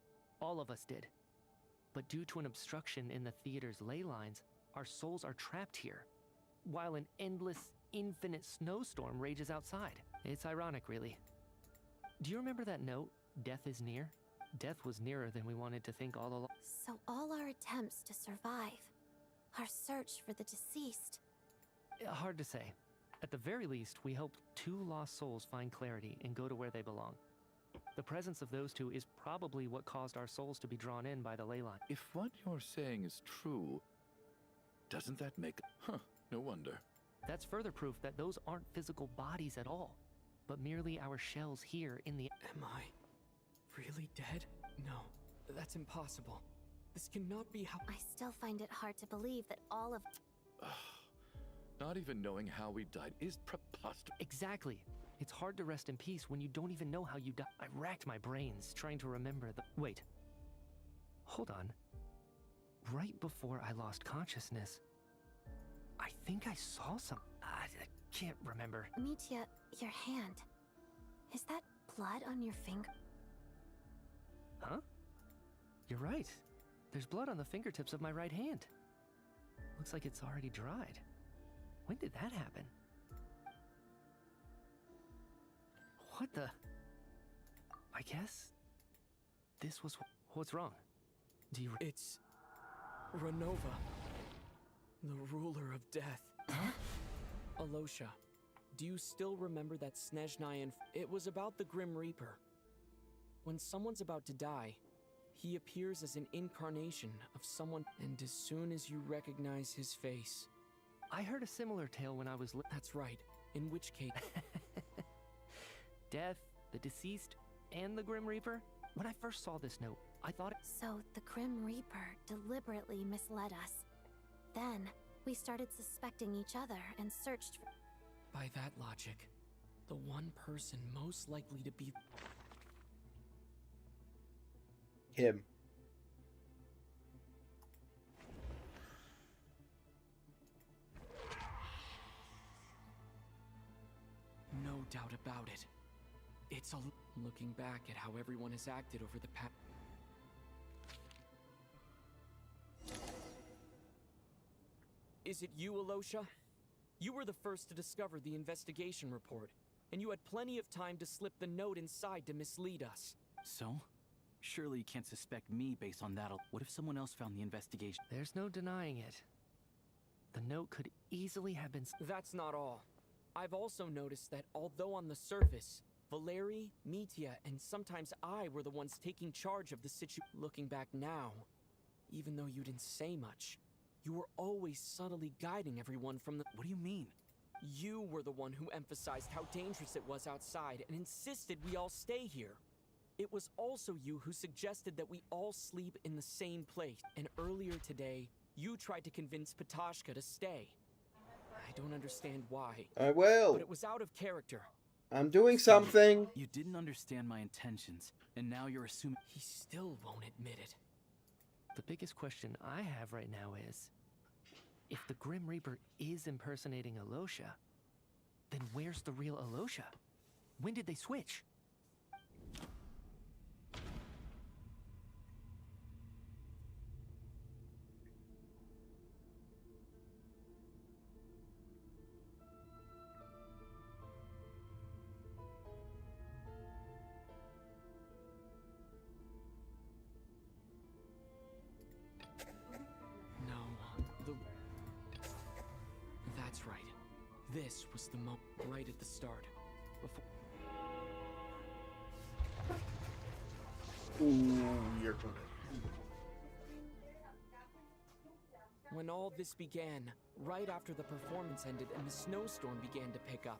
M: All of us did. But due to an obstruction in the theater's ley lines, our souls are trapped here, while an endless, infinite snowstorm rages outside. It's ironic, really. Do you remember that note, "Death is near"? Death was nearer than we wanted to think all along.
F: So all our attempts to survive, our search for the deceased...
M: Hard to say. At the very least, we hope 2 lost souls find clarity and go to where they belong. The presence of those 2 is probably what caused our souls to be drawn in by the ley line.
L: If what you're saying is true, doesn't that make... Huh, no wonder.
M: That's further proof that those aren't physical bodies at all, but merely our shells here in the...
C: Am I really dead? No, that's impossible. This cannot be how...
F: I still find it hard to believe that all of...
L: Not even knowing how we died is preposterous.
M: Exactly. It's hard to rest in peace when you don't even know how you died. I racked my brains trying to remember the... Wait. Hold on. Right before I lost consciousness, I think I saw some... I can't remember.
F: Mitya, your hand. Is that blood on your finger?
M: Huh? You're right. There's blood on the fingertips of my right hand. Looks like it's already dried. When did that happen? What the... I guess... This was... What's wrong? Do you...
C: It's... Renova. The ruler of death.
M: Huh?
C: Alosha, do you still remember that Snezhnaya... It was about the Grim Reaper. When someone's about to die, he appears as an incarnation of someone, and as soon as you recognize his face...
M: I heard a similar tale when I was...
C: That's right. In which case...
M: Death, the deceased, and the Grim Reaper? When I first saw this note, I thought...
F: So the Grim Reaper deliberately misled us. Then, we started suspecting each other and searched for...
C: By that logic, The one person most likely to be...
A: Him.
C: No doubt about it. It's a... Looking back at how everyone has acted over the past... Is it you, Alosha? You were the first to discover the investigation report, and you had plenty of time to slip the note inside to mislead us.
H: So? Surely you can't suspect me based on that. What if someone else found the investigation?
M: There's no denying it. The note could easily have been...
C: That's not all. I've also noticed that although on the surface, Valeri, Mitya, and sometimes I were the ones taking charge of the Looking back now, even though you didn't say much, you were always subtly guiding everyone from the...
H: What do you mean?
C: You were the one who emphasized how dangerous it was outside and insisted we all stay here. It was also you who suggested that we all sleep in the same place. And earlier today, you tried to convince Patashka to stay. I don't understand why.
A: I will.
C: But it was out of character.
A: I'm doing something.
H: You didn't understand my intentions, and now you're assuming...
C: He still won't admit it.
M: The biggest question I have right now is, if the Grim Reaper is impersonating Alosha, then where's the real Alosha? When did they switch?
C: That's right. This was the moment right at the start. Before...
A: Ooh, you're good.
C: When all this began, right after the performance ended and the snowstorm began to pick up,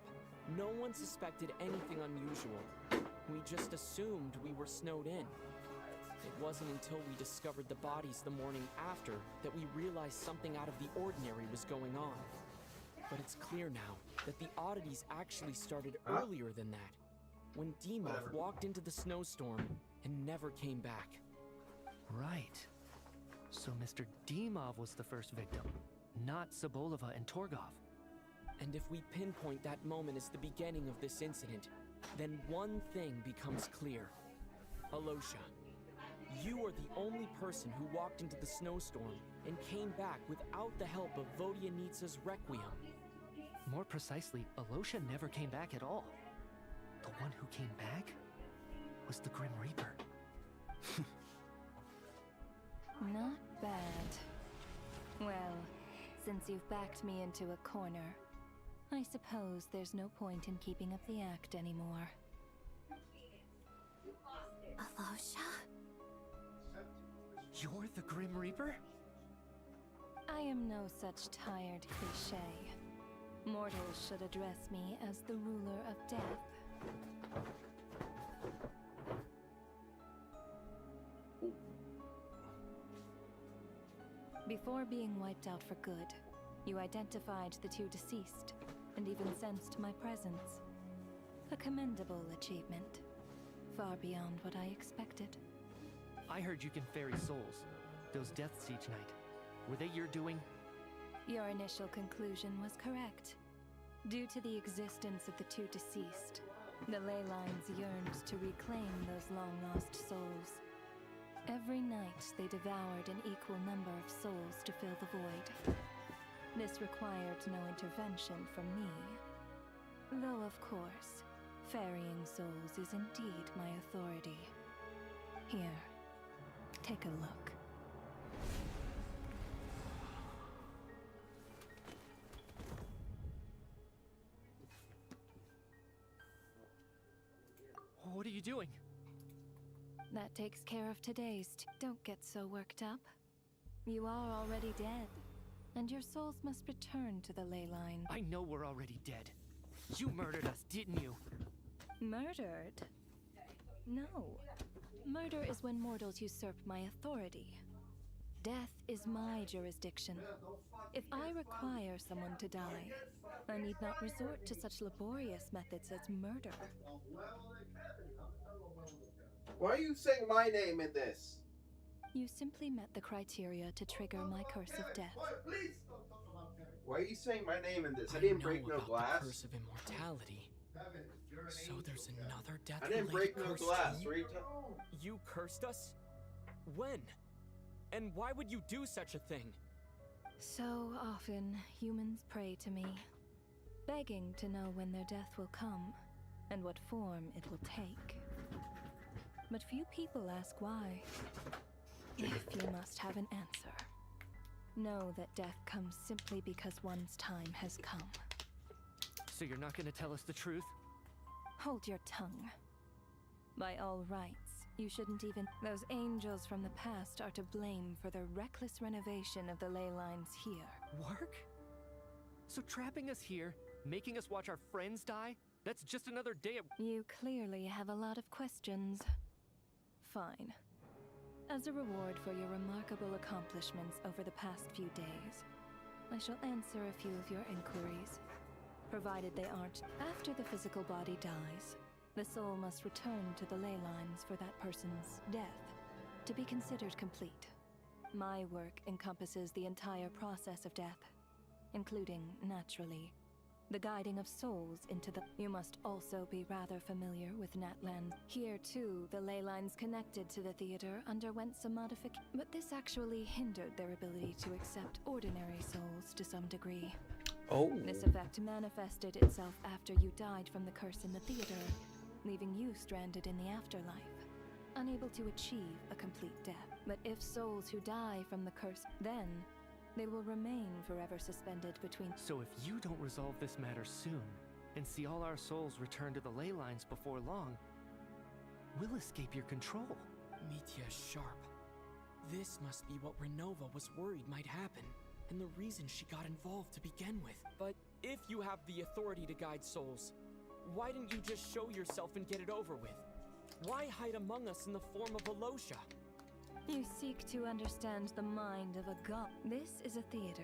C: no one suspected anything unusual. We just assumed we were snowed in. It wasn't until we discovered the bodies the morning after that we realized something out of the ordinary was going on. But it's clear now that the oddities actually started earlier than that, when Dimov walked into the snowstorm and never came back.
M: Right. So Mr. Dimov was the first victim, not Sobolova and Torgov.
C: And if we pinpoint that moment as the beginning of this incident, then one thing becomes clear. Alosha, you are the only person who walked into the snowstorm and came back without the help of Vodyanitsa's Requiem.
M: More precisely, Alosha never came back at all. The one who came back was the Grim Reaper.
P: Not bad. Well, since you've backed me into a corner, I suppose there's no point in keeping up the act anymore.
F: Alosha?
M: You're the Grim Reaper?
P: I am no such tired cliché. Mortals should address me as the ruler of death. Before being wiped out for good, you identified the two deceased, and even sensed my presence. A commendable achievement, far beyond what I expected.
M: I heard you can ferry souls. Those deaths each night. Were they your doing?
P: Your initial conclusion was correct. Due to the existence of the two deceased, the ley lines yearned to reclaim those long-lost souls. Every night they devoured an equal number of souls to fill the void. This required no intervention from me. Though, of course, ferrying souls is indeed my authority. Here, take a look.
M: What are you doing?
P: That takes care of today's. Don't get so worked up. You are already dead, and your souls must return to the ley line.
M: I know we're already dead. You murdered us, didn't you?
P: Murdered? No. Murder is when mortals usurp my authority. Death is my jurisdiction. If I require someone to die, I need not resort to such laborious methods as murder.
A: Why are you saying my name in this?
P: You simply met the criteria to trigger my curse of death.
A: Why are you saying my name in this? I
C: I
A: didn't
C: know
A: break no
C: about
A: glass.
C: the curse of immortality. So there's another death.
A: I didn't break no glass. What are you
C: You cursed us? When? And why would you do such a thing?
P: So often, humans pray to me, begging to know when their death will come and what form it will take. But few people ask why. If you must have an answer, know that death comes simply because one's time has come.
M: So you're not gonna tell us the truth?
P: Hold your tongue. By all rights, you shouldn't even... Those angels from the past are to blame for the reckless renovation of the ley lines here.
M: Work? So trapping us here, making us watch our friends die, that's just another day of...
P: You clearly have a lot of questions. Fine. As a reward for your remarkable accomplishments over the past few days, I shall answer a few of your inquiries, provided they aren't. After the physical body dies, the soul must return to the ley lines for that person's death to be considered complete. My work encompasses the entire process of death, including, naturally, the guiding of souls into the... You must also be rather familiar with Natland. Here, too, the ley lines connected to the theater underwent some modification, but this actually hindered their ability to accept ordinary souls to some degree.
A: Oh.
P: This effect manifested itself after you died from the curse in the theater, leaving you stranded in the afterlife, unable to achieve a complete death. But if souls who die from the curse, then they will remain forever suspended between...
M: So if you don't resolve this matter soon, and see all our souls return to the ley lines before long, we'll escape your control.
C: Mitya's sharp. This must be what Renova was worried might happen, and the reason she got involved to begin with. But if you have the authority to guide souls, why didn't you just show yourself and get it over with? Why hide among us in the form of Alosha?
P: You seek to understand the mind of a god. This is a theater,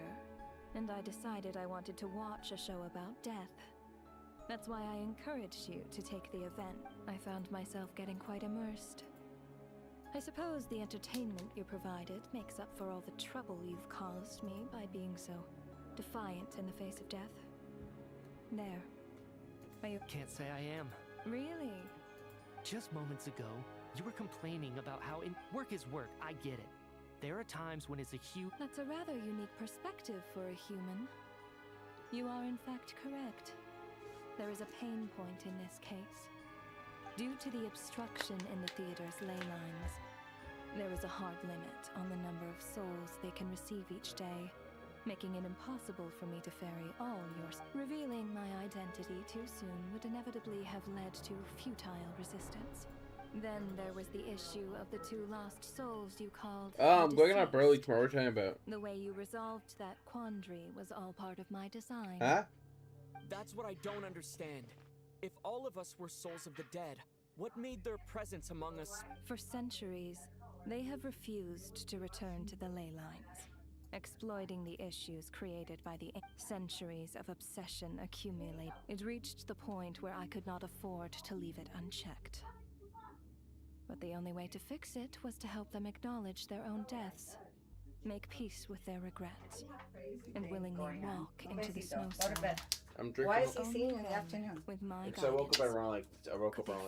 P: and I decided I wanted to watch a show about death. That's why I encouraged you to take the event. I found myself getting quite immersed. I suppose the entertainment you provided makes up for all the trouble you've caused me by being so defiant in the face of death. There. Are you...
M: Can't say I am.
P: Really?
M: Just moments ago, you were complaining about how work is work, I get it. There are times when it's a huge...
P: That's a rather unique perspective for a human. You are in fact correct. There is a pain point in this case. Due to the obstruction in the theater's ley lines, there is a hard limit on the number of souls they can receive each day, making it impossible for me to ferry all yours. Revealing my identity too soon would inevitably have led to futile resistance. Then there was the issue of the two lost souls you called...
A: I'm going on Burley tomorrow. What are you talking about?
P: The way you resolved that quandary was all part of my design.
A: Huh?
C: That's what I don't understand. If all of us were souls of the dead, what made their presence among us?
P: For centuries, they have refused to return to the ley lines, exploiting the issues created by the centuries of obsession accumulate. It reached the point where I could not afford to leave it unchecked. But the only way to fix it was to help them acknowledge their own deaths, make peace with their regrets, and willingly walk into the snowstorm.
A: I'm drinking.
Q: Why is he singing in the afternoon?
P: With my
A: Because I woke up around like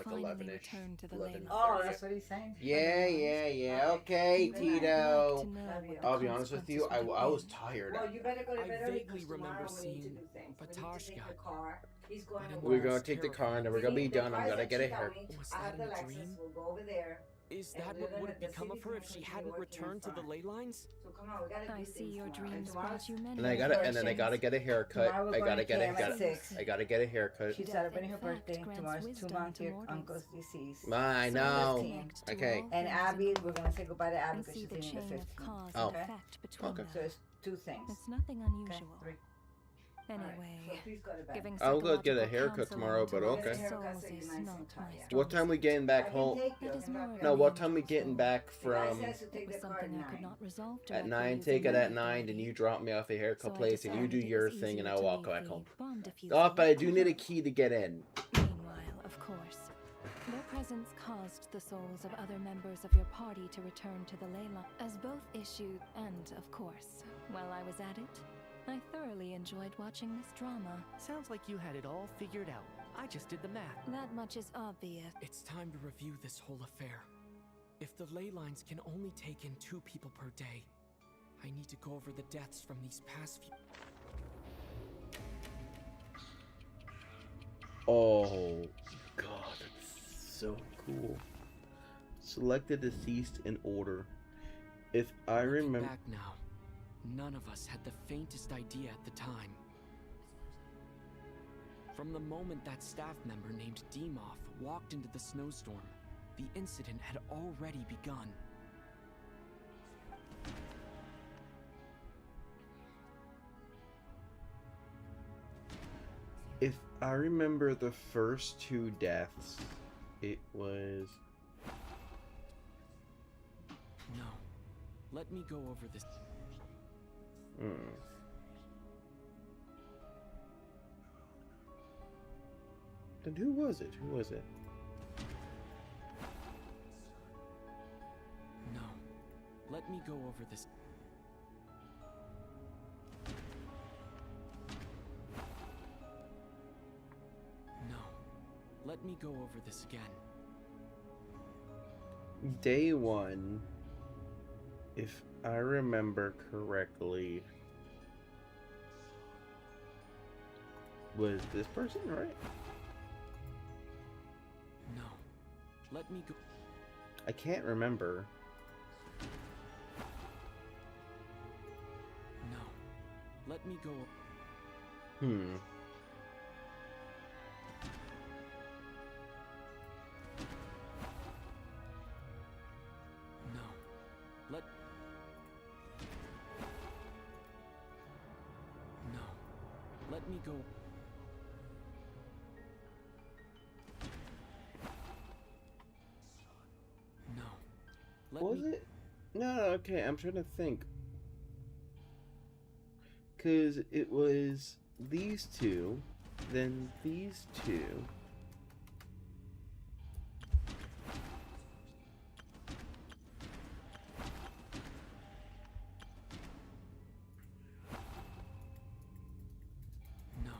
A: 11ish.
Q: Oh, that's what he's saying.
A: Yeah. Okay, Tito. I'll be honest with you. I was tired.
Q: Well, you better go to bed early
C: vaguely
Q: because
C: remember
Q: tomorrow we need to
C: seeing
Q: do things.
C: Patashka.
Q: We need to take the car. He's going to
A: We're
Q: work.
A: gonna take the car and then we're gonna be done. I'm gonna get a hair.
C: Was
Q: I have
C: that
Q: the
C: in a
Q: Lexus.
C: dream?
Q: We'll go over there.
C: Is
Q: And
C: that
Q: we're
C: what
Q: gonna-
C: would have
Q: the
C: become of
Q: city's
C: her
Q: gonna
C: if she
Q: continue
C: hadn't
Q: working
C: returned to the
Q: fine.
C: ley lines?
Q: So come on, we gotta
P: I
Q: do
P: see
Q: things
P: your
Q: tomorrow.
P: dreams
Q: tomorrow's-
P: brought you many.
A: And I gotta get a haircut.
Q: Tomorrow we're
A: I
Q: going
A: gotta
Q: to
A: get a
Q: camp at 6.
A: I gotta get a haircut.
Q: She's celebrating her
P: Death, in
Q: birthday.
P: fact, grants
Q: Tomorrow's 2
P: wisdom
Q: months
P: to
Q: your
P: mortals.
Q: uncle's deceased.
A: I
Q: So
A: know.
Q: 15.
A: Okay.
Q: And Abby, we're gonna say goodbye to Abby
P: And
Q: because
P: see
Q: she's
P: the
Q: leaving the
P: chain
Q: 15th.
P: of cause
A: Oh.
P: and effect between
A: Okay.
P: them.
Q: So it's 2 things.
P: It's nothing
Q: Okay,
P: unusual.
Q: 3.
P: Anyway, giving
A: I'll go get a
P: psychological
A: haircut tomorrow,
P: counseling
A: but
P: to
A: okay.
P: lost souls is not my
A: What time we getting back home?
P: It is more of
A: No,
P: an
A: what time we
P: angel
A: getting
P: soul.
A: back from?
P: It was something I could not resolve
A: At
P: directly
A: 9.
P: using
A: Take it
P: my
A: at 9, and
P: authority.
A: you drop me off at haircut
P: So I
A: place, and you do
P: decided it
A: your
P: was
A: thing, and
P: easier
A: I'll
P: to
A: walk
P: leave
A: back
P: the
A: home.
P: bond-diffusing
A: Oh, but I do
P: on
A: need
P: her.
A: a key to get in.
P: Meanwhile, of course, their presence caused the souls of other members of your party to return to the ley line as both issued, and of course, while I was at it, I thoroughly enjoyed watching this drama.
M: Sounds like you had it all figured out. I just did the math.
P: That much is obvious.
C: It's time to review this whole affair. If the ley lines can only take in 2 people per day, I need to go over the deaths from these past few.
A: Oh, God, that's so cool. Select the deceased in order. If I remember.
C: Back now, none of us had the faintest idea at the time. From the moment that staff member named Demoff walked into the snowstorm, the incident had already begun.
A: If I remember the first 2 deaths, it was.
C: No. Let me go over this.
A: Then who was it? Who was it?
C: No. Let me go over this. No. Let me go over this again.
A: Day 1, if I remember correctly, was this person, right?
C: No. Let me go.
A: I can't remember.
C: No. Let me go.
A: Hmm.
C: No. Let. No. Let me go. No. Let
A: Was
C: me.
A: it? No, okay, I'm trying to think. Because it was these 2, then these 2.
C: No.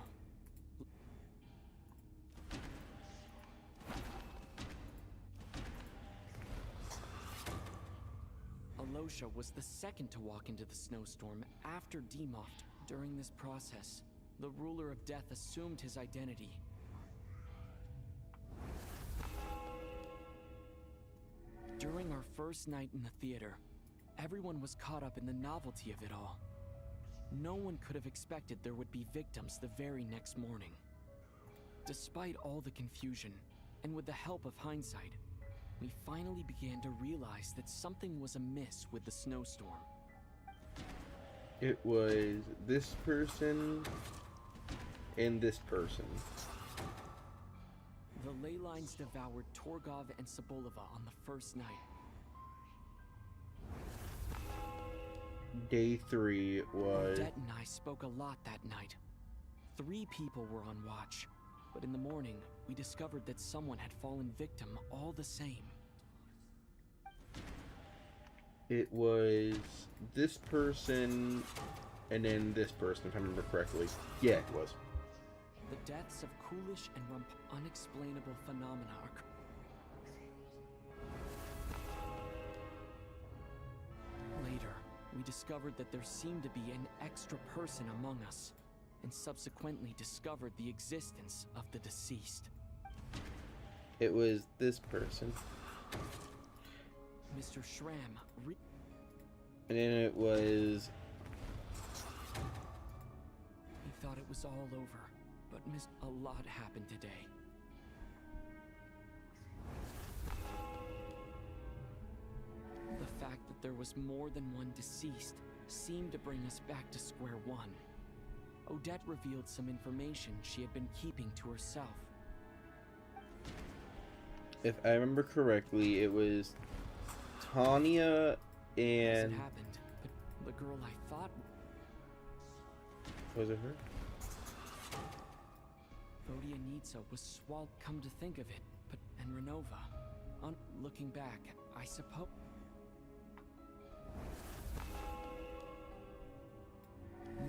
C: Alosha was the second to walk into the snowstorm after Demoff. During this process, the ruler of death assumed his identity. During our first night in the theater, everyone was caught up in the novelty of it all. No one could have expected there would be victims the very next morning. Despite all the confusion, and with the help of hindsight, we finally began to realize that something was amiss with the snowstorm.
A: It was this person and this person.
C: The ley lines devoured Torgov and Sobolova on the first night.
A: Day 3 was.
C: Odette and I spoke a lot that night. 3 people were on watch, but in the morning, we discovered that someone had fallen victim all the same.
A: It was this person and then this person, if I remember correctly. Yeah, it was.
C: The deaths of Coolish and Rump unexplainable phenomena occur. Later, we discovered that there seemed to be an extra person among us, and subsequently discovered the existence of the deceased.
A: It was this person.
C: Mr. Schramm
A: And then it was.
C: He thought it was all over, but a lot happened today. The fact that there was more than one deceased seemed to bring us back to square one. Odette revealed some information she had been keeping to herself.
A: If I remember correctly, it was Tanya
C: As it
A: and...
C: happened, the girl I thought...
A: Was it her?
C: Vodyanitsa was swallowed, come to think of it, and Renova. Looking back, I suppose...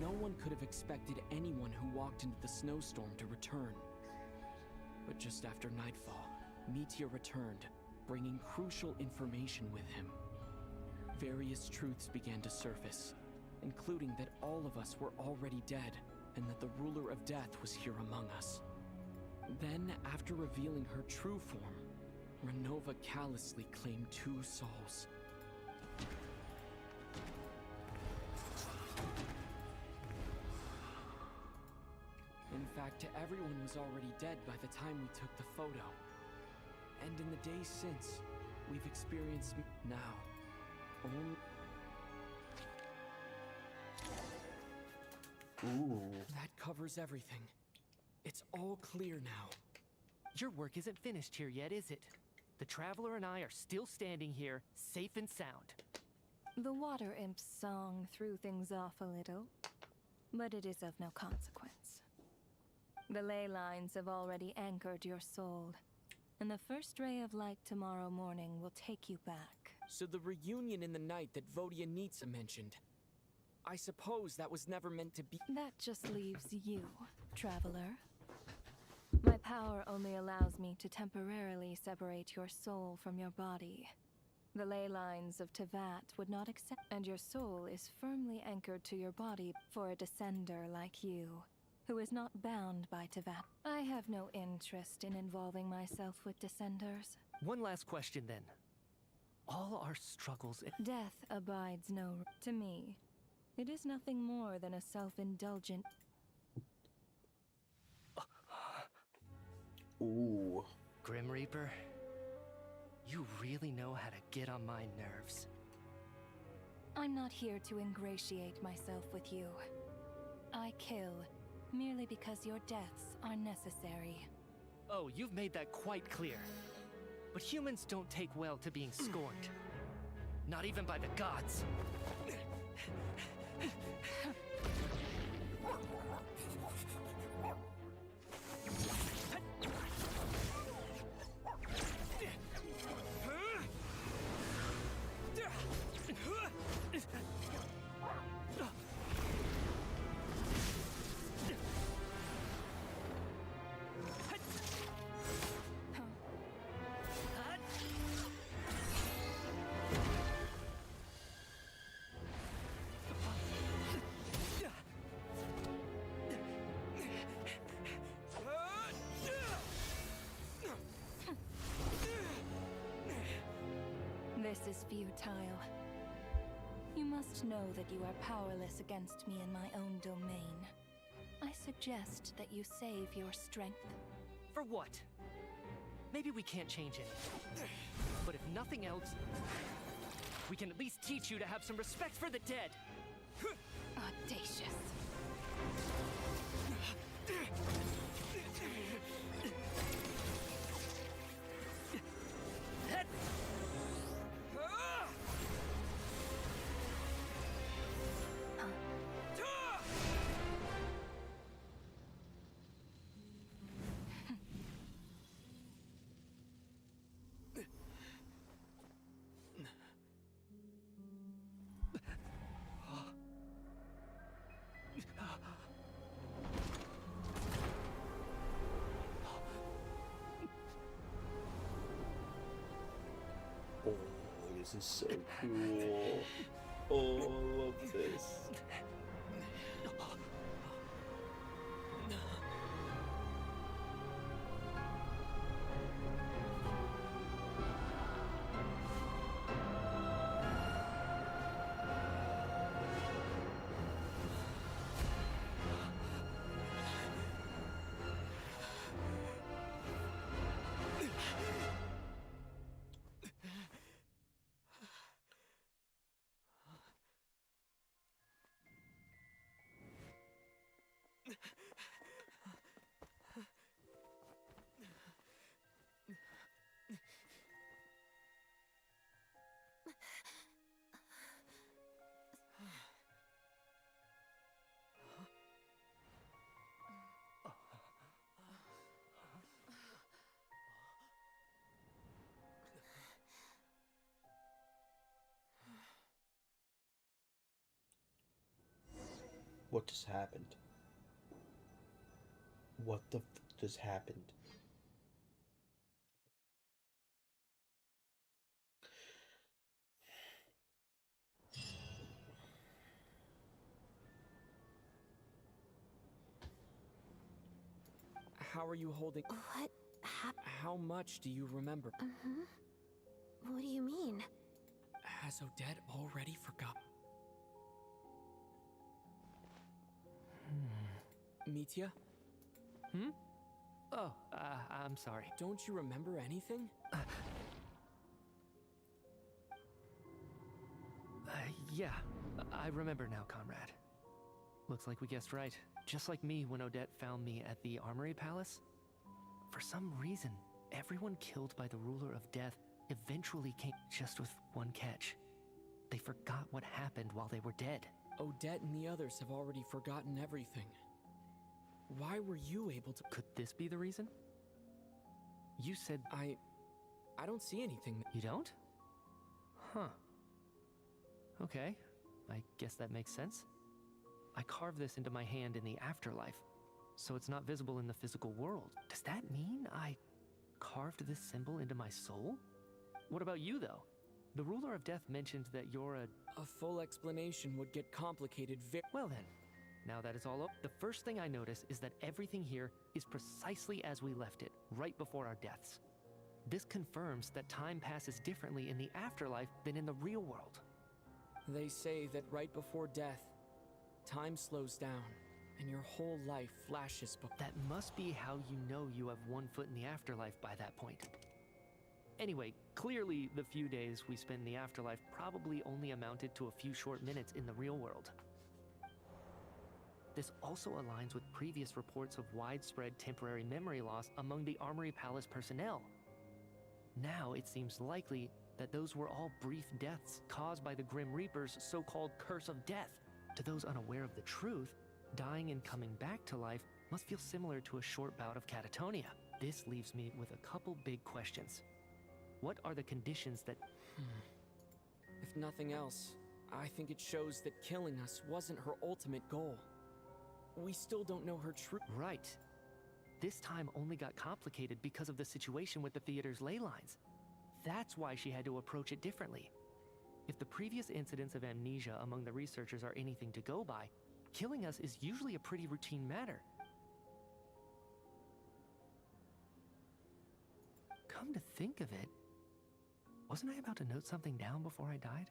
C: No one could have expected anyone who walked into the snowstorm to return. But just after nightfall, Meteor returned, bringing crucial information with him. Various truths began to surface, including that all of us were already dead, and that the ruler of death was here among us. Then, after revealing her true form, Renova callously claimed 2 souls. In fact, everyone was already dead by the time we took the photo. And in the days since, we've experienced now only...
A: Ooh.
C: That covers everything. It's all clear now.
M: Your work isn't finished here yet, is it? The Traveler and I are still standing here, safe and sound.
P: The Water Imp's song threw things off a little, but it is of no consequence. The ley lines have already anchored your soul, and the first ray of light tomorrow morning will take you back.
C: So the reunion in the night that Vodyanitsa mentioned, I suppose that was never meant to be...
P: That just leaves you, Traveler. My power only allows me to temporarily separate your soul from your body. The ley lines of Tevat would not accept, and your soul is firmly anchored to your body for a descender like you, who is not bound by Tevat. I have no interest in involving myself with descenders.
M: One last question then. All our struggles...
P: Death abides no... To me, it is nothing more than a self-indulgent...
A: Ooh.
M: Grim Reaper, you really know how to get on my nerves.
P: I'm not here to ingratiate myself with you. I kill merely because your deaths are necessary.
M: Oh, you've made that quite clear. But humans don't take well to being scorned. Not even by the gods.
P: This is futile. You must know that you are powerless against me in my own domain. I suggest that you save your strength.
M: For what? Maybe we can't change anything. But if nothing else, we can at least teach you to have some respect for the dead.
P: Audacious.
A: Oh, this is so cool. Oh, I love this. What just happened? What the f just happened?
C: How are you holding?
F: What happened?
C: How much do you remember?
F: What do you mean?
C: Has Odette already forgot? Mitya?
M: Oh, I'm sorry.
C: Don't you remember anything?
M: Yeah, I remember now, comrade. Looks like we guessed right. Just like me when Odette found me at the Armory Palace. For some reason, everyone killed by the Ruler of Death eventually came, just with one catch. They forgot what happened while they were dead.
C: Odette and the others have already forgotten everything. Why were you able to?
M: Could this be the reason? You said...
C: I don't see anything.
M: You don't? Huh. Okay, I guess that makes sense. I carved this into my hand in the afterlife, so it's not visible in the physical world. Does that mean I carved this symbol into my soul? What about you, though? The Ruler of Death mentioned that you're a...
C: A full explanation would get complicated
M: Well then, now that it's all up, the first thing I notice is that everything here is precisely as we left it, right before our deaths. This confirms that time passes differently in the afterlife than in the real world.
C: They say that right before death, time slows down, and your whole life flashes.
M: That must be how you know you have one foot in the afterlife by that point. Anyway, clearly the few days we spend in the afterlife probably only amounted to a few short minutes in the real world. This also aligns with previous reports of widespread temporary memory loss among the Armory Palace personnel. Now it seems likely that those were all brief deaths caused by the Grim Reaper's so-called curse of death. To those unaware of the truth, dying and coming back to life must feel similar to a short bout of catatonia. This leaves me with a couple big questions. What are the conditions that...
C: If nothing else, I think it shows that killing us wasn't her ultimate goal. We still don't know her true...
M: Right. This time only got complicated because of the situation with the theater's ley lines. That's why she had to approach it differently. If the previous incidents of amnesia among the researchers are anything to go by, killing us is usually a pretty routine matter. Come to think of it, wasn't I about to note something down before I died?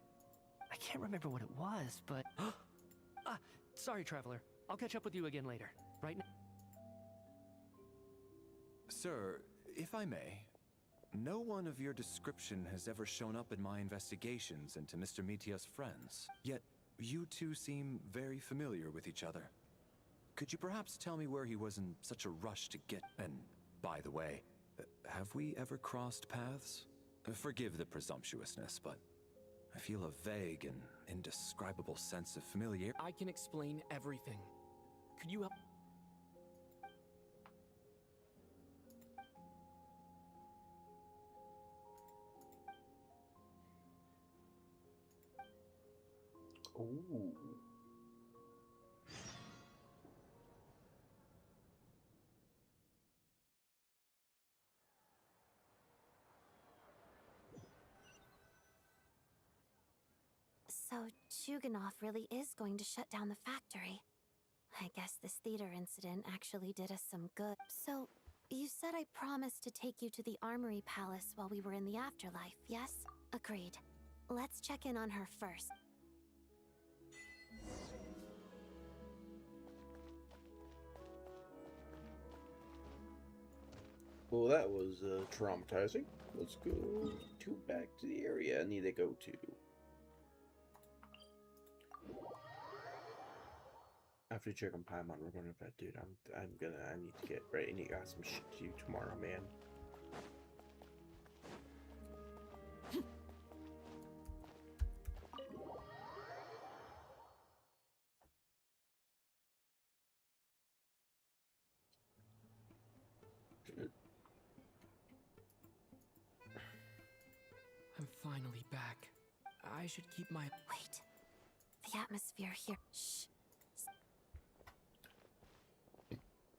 M: I can't remember what it was, but... sorry, Traveler. I'll catch up with you again later. Right now...
I: Sir, if I may, no one of your description has ever shown up in my investigations into Mr. Mitya's friends. Yet, you two seem very familiar with each other. Could you perhaps tell me where he was in such a rush to get... And, by the way, have we ever crossed paths? Forgive the presumptuousness, but I feel a vague and indescribable sense of familiarity.
C: I can explain everything. Could you help?
A: Ooh.
F: So, Chuganov really is going to shut down the factory. I guess this theater incident actually did us some good. So, you said I promised to take you to the Armory Palace while we were in the afterlife, yes? Agreed. Let's check in on her first.
A: Well, that was traumatizing. Let's go back to the area I need to go to. After check on Paimon, we're going to bed, dude. I need to get ready. I got some shit to do tomorrow, man.
C: I'm finally back. I should keep my...
F: Wait. The atmosphere here... Shh.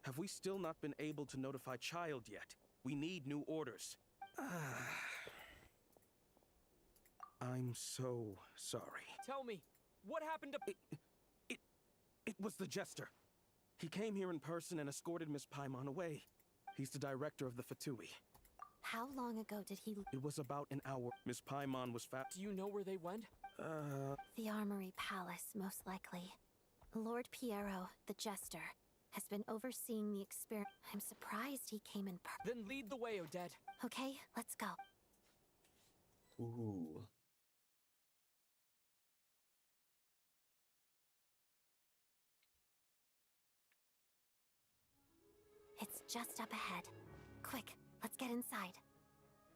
E: Have we still not been able to notify Child yet? We need new orders. I'm so sorry.
G: Tell me, what happened to...
E: It was the Jester. He came here in person and escorted Miss Paimon away. He's the director of the Fatui.
F: How long ago did he...
E: It was about an hour. Miss Paimon was
G: Do you know where they went?
F: The Armory Palace, most likely. Lord Piero, the Jester, has been overseeing the experiment. I'm surprised he came in
G: Then lead the way, Odette.
F: Okay, let's go.
A: Ooh.
F: It's just up ahead. Quick, let's get inside.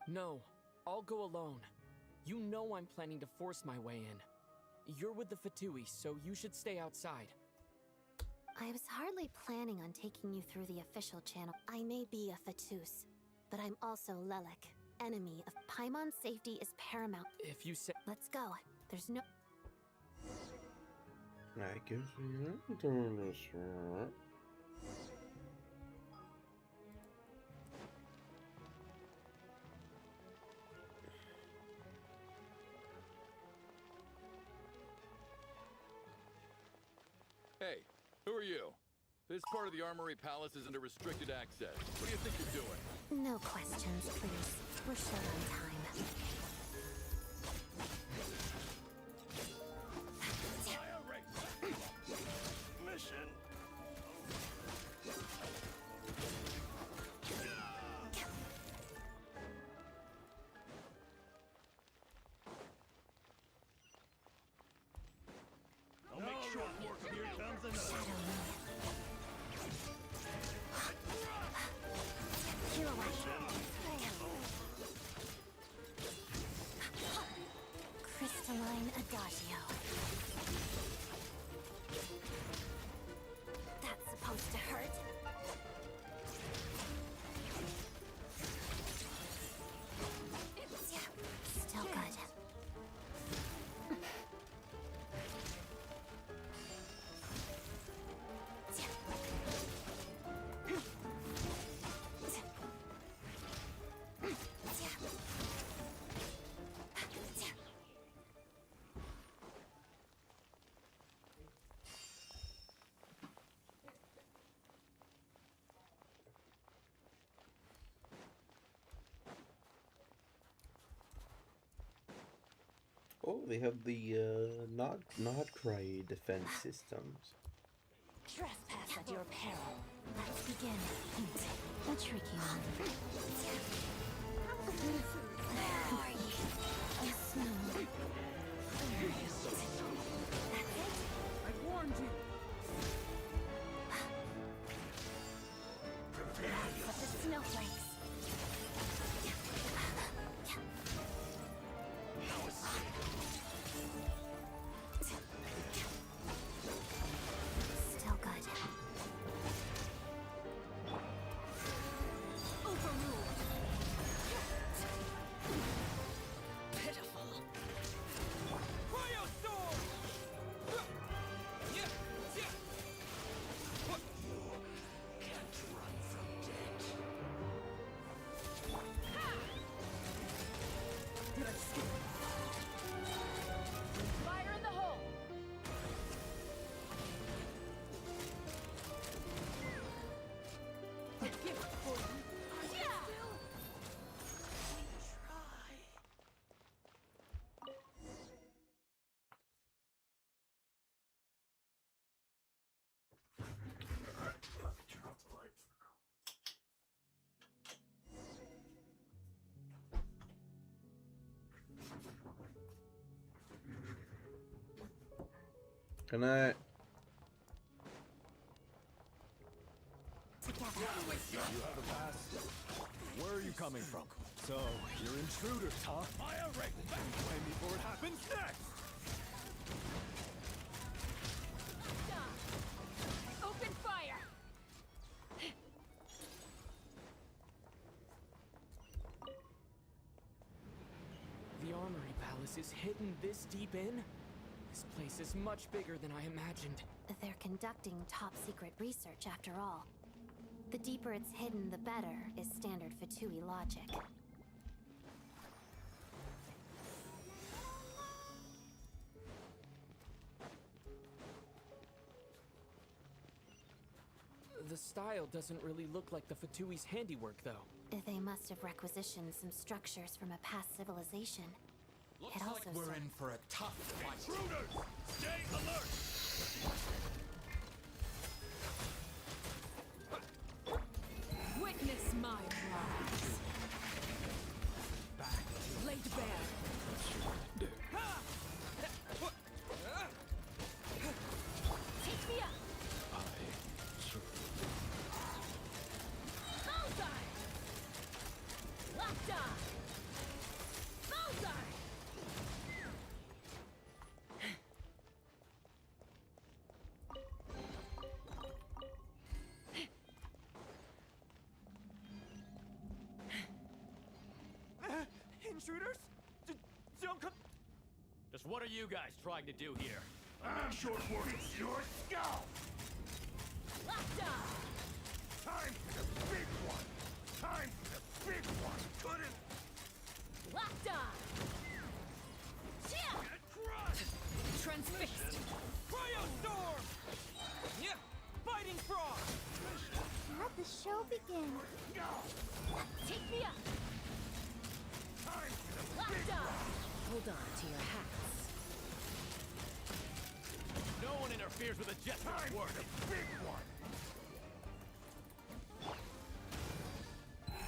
G: No, I'll go alone. You know I'm planning to force my way in. You're with the Fatui, so you should stay outside.
F: I was hardly planning on taking you through the official channel. I may be a Fatus, but I'm also Lelek, enemy of Paimon's safety is paramount.
G: If you say...
F: Let's go. There's no...
A: I guess we're doing this right.
L: Hey, who are you? This part of the Armory Palace isn't a restricted access. What do you think you're doing?
F: No questions, please. We're short on time.
K: Mission. I'll make short work of here comes another.
F: Crystalline Adagio. That's supposed to hurt. Still good.
A: Oh, they have the not cry defense systems.
F: Trespass at your peril. Let's begin. A tricky one. Where are you? A snow. That's it.
K: I warned you.
F: But the snowflakes. Still good. Overruled. Pitiful.
K: Cryostorm! Can't run from death. Did I skip?
O: Fire in the hole! A gift for you. Yeah!
A: Good night.
F: Together.
N: You have a pass? Where are you coming from? So, you're intruders, huh? Fire rate! Blame me for what happens next!
O: Open fire!
G: The Armory Palace is hidden this deep in? This place is much bigger than I imagined.
F: They're conducting top secret research after all. The deeper it's hidden, the better, is standard Fatui logic.
C: The style doesn't really look like the Fatui's handiwork, though.
F: They must have requisitioned some structures from a past civilization.
K: Looks
F: It
K: like
F: also
K: we're in for a tough fight. Intruders! Stay alert!
O: Witness my rise. Laid bare. Take me up. Bullseye. Locked on. Bullseye.
K: Intruders? Don't come.
D: Just what are you guys trying to do here?
K: I'm short working your skull!
O: Locked on.
K: Time for the big one! Time for the big one! Couldn't
O: Locked on. Yeah.
K: get crushed!
O: Transfixed.
K: Cryo storm!
O: Yeah. Fighting frog.
S: Let the show begin.
O: Take me up.
K: Time for the
O: Locked
K: big
O: on.
K: one!
O: Hold on to your hats.
D: No one interferes with a jester's
K: Time
D: work.
K: for the big one!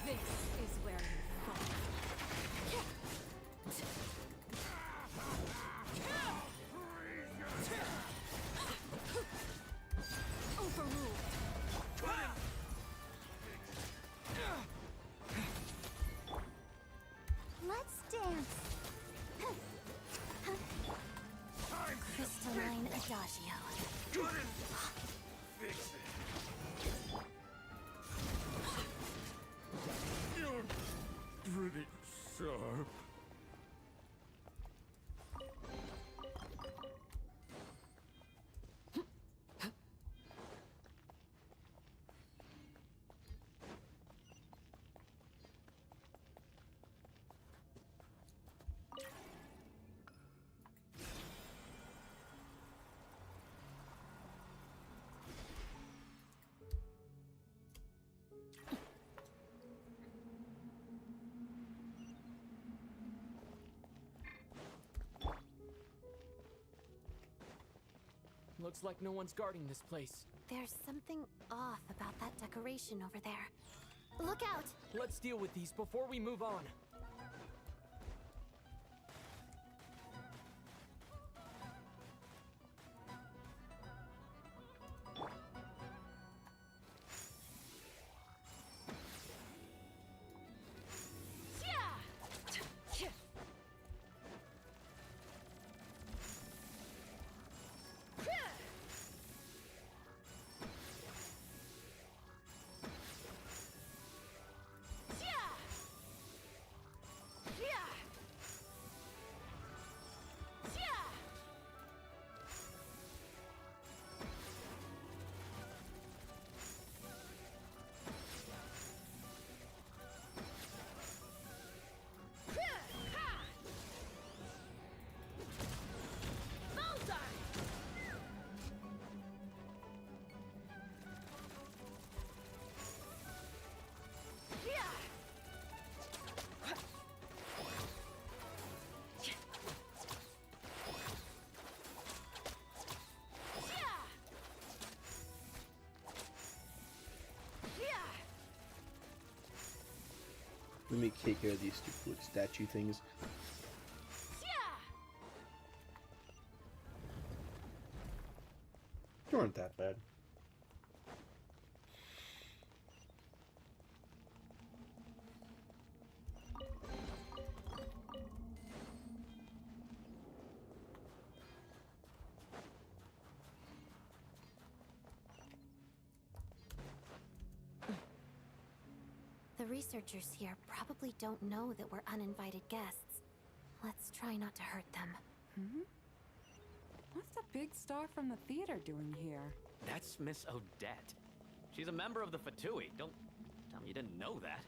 O: This is where you fall. Overruled.
S: Let's dance.
F: Crystalline Adagio.
K: Couldn't fix it. You're pretty sharp.
C: Looks like no one's guarding this place.
F: There's something off about that decoration over there. Look out!
C: Let's deal with these before we move on.
A: Let me take care of these stupid statue things. They aren't that bad.
F: The researchers here probably don't know that we're uninvited guests. Let's try not to hurt them.
T: Hmm? What's the big star from the theater doing here?
M: That's Miss Odette.
D: She's a member of the Fatui. Don't tell me you didn't know that.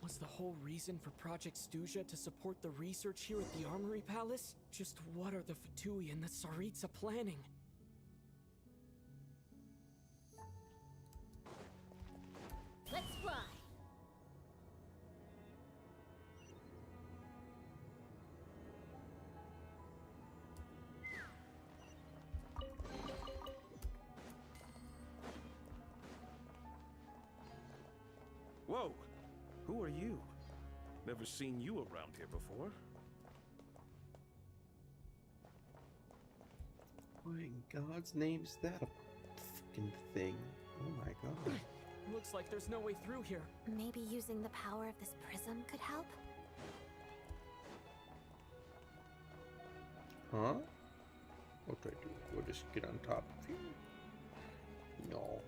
C: Was the whole reason for Project Stuja to support the research here at the Armory Palace? Just what are the Fatui and the Tsaritsa planning?
B: Let's fly!
E: Whoa! Who are you? Never seen you around here before.
A: What in God's name is that a fucking thing? Oh my god.
C: Looks like there's no way through here.
F: Maybe using the power of this prism could help?
A: Huh? What do I do? We'll just get on top of you? No.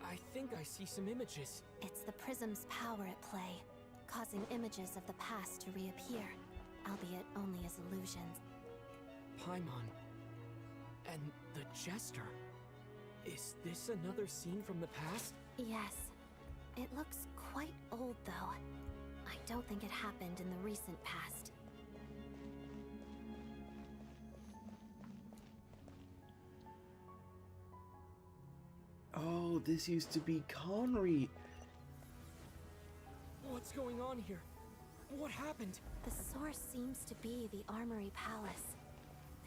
C: I think I see some images.
F: It's the prism's power at play, causing images of the past to reappear, albeit only as illusions.
C: Paimon. And the Jester. Is this another scene from the past?
F: Yes. It looks quite old, though. I don't think it happened in the recent past.
A: Oh, this used to be Conry.
C: What's going on here? What happened?
F: The source seems to be the Armory Palace.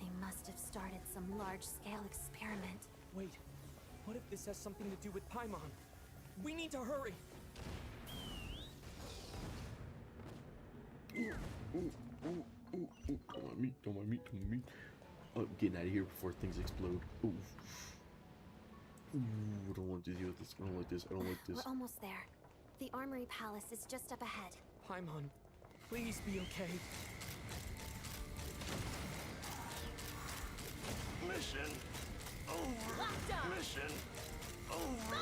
F: They must have started some large-scale experiment.
C: Wait, what if this has something to do with Paimon? We need to hurry!
A: Don't mind me, don't mind me, don't mind me. I'm getting out of here before things explode. Ooh. Ooh, I don't want to deal with this. I don't like this. I don't like this.
F: We're almost there. The Armory Palace is just up ahead.
C: Paimon, please be okay.
K: Mission over. Mission over.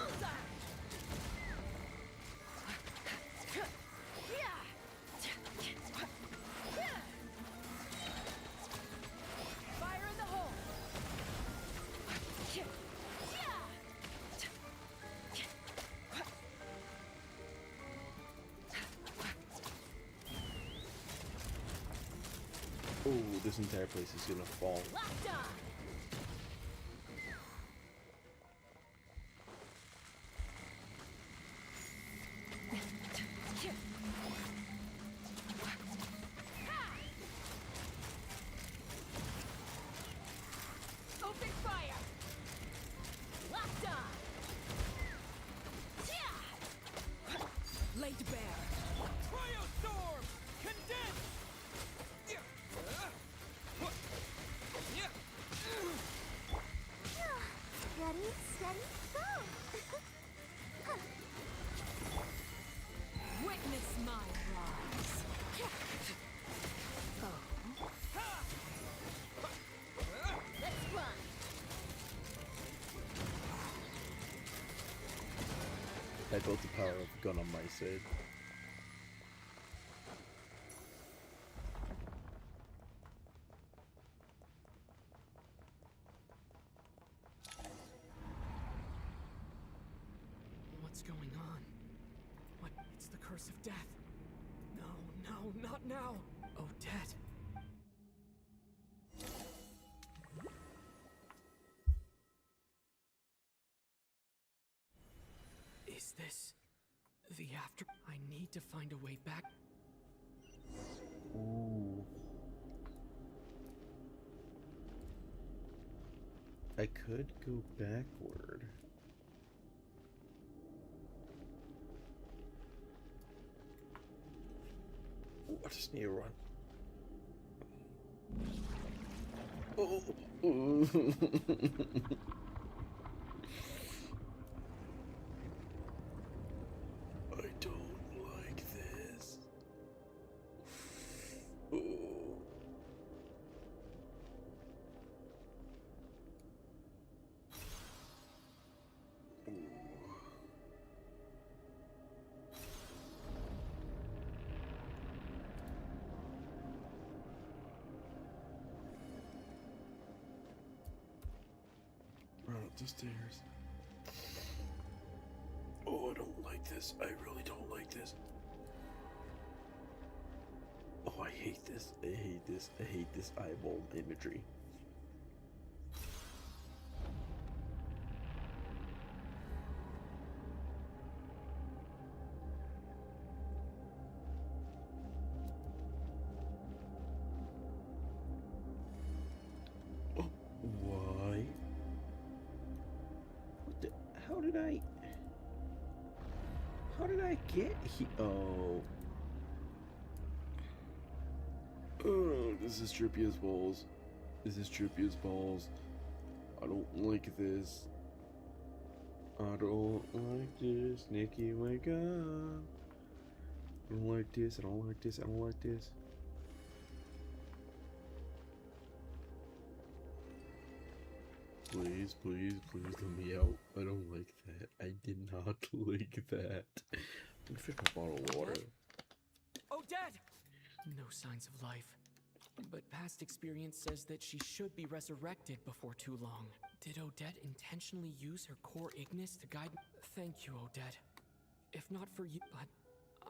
B: Fire in the hole!
A: Oh, this entire place is gonna fall.
B: Locked on! Open fire! Locked on!
C: Laid bare!
D: Cryostorm! Condense!
S: Ready, steady, go!
B: Witness my rise! Let's run!
A: I built the power of the gun on my side.
C: What's going on? What? It's the curse of death. No, no, not now! Odette. Is this the after? I need to find a way back.
A: Ooh. I could go backward. Ooh, I just need to run. Oh. I don't like this. Oh. the stairs. Oh, I don't like this. I really don't like this. Oh, I hate this. I hate this. I hate this eyeball imagery. Oh, why? What the? How did I? How did I get here? Oh. Oh, this is trippy as balls. This is trippy as balls. I don't like this. I don't like this. Nikki, wake up. I don't like this. I don't like this. I don't like this. Please, please, please let me out. I don't like that. I did not like that. Let me fill my bottle of water.
C: Oh, Dad! No signs of life. But past experience says that she should be resurrected before too long. Did Odette intentionally use her core Ignis to guide me? Thank you, Odette. If not for you, but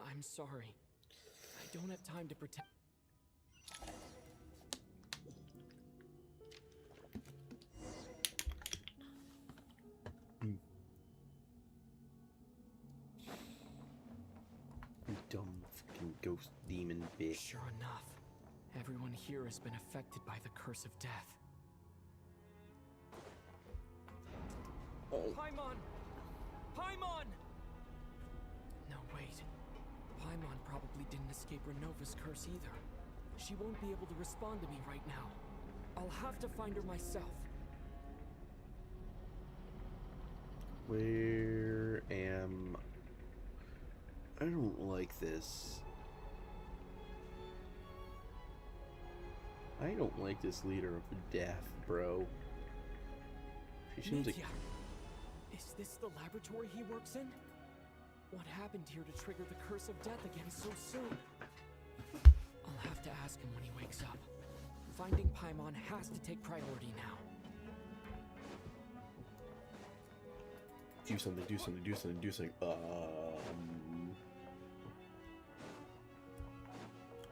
C: I'm sorry. I don't have time to pretend.
A: You dumb fucking ghost demon bitch.
C: Sure enough, everyone here has been affected by the curse of death.
A: Oh.
C: Paimon! Paimon! No, wait. Paimon probably didn't escape Renova's curse either. She won't be able to respond to me right now. I'll have to find her myself.
A: Where am... I don't like this. I don't like this leader of death, bro. She seems like...
C: Is this the laboratory he works in? What happened here to trigger the curse of death again so soon? I'll have to ask him when he wakes up. Finding Paimon has to take priority now.
A: Do something, do something, do something, do something.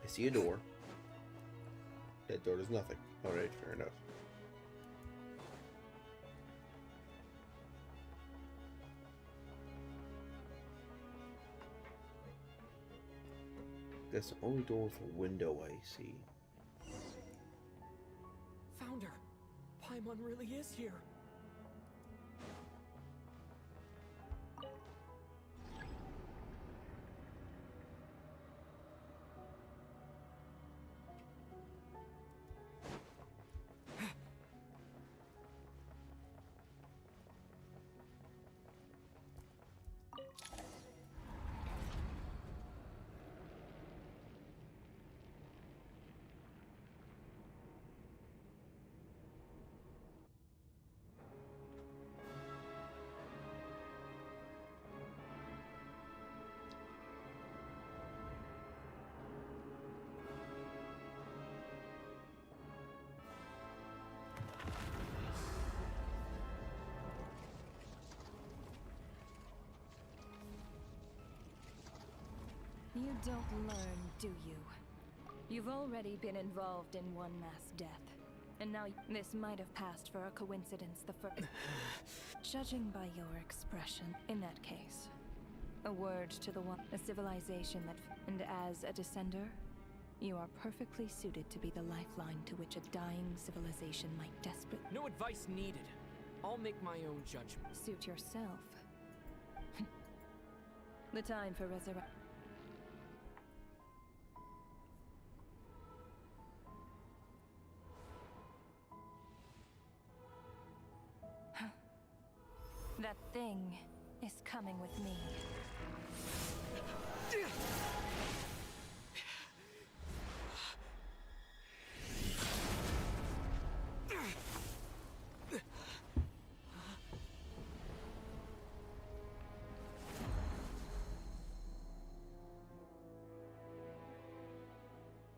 A: I see a door. That door does nothing. Alright, fair enough. That's the only door with a window I see.
C: Found her. Paimon really is here.
P: You don't learn, do you? You've already been involved in one mass death, and now this might have passed for a coincidence the first. Judging by your expression, in that case, a word to the one, a civilization that, and as a descender, you are perfectly suited to be the lifeline to which a dying civilization might desperately.
C: No advice needed. I'll make my own judgment.
P: Suit yourself. The time for resurrection. That thing is coming with me.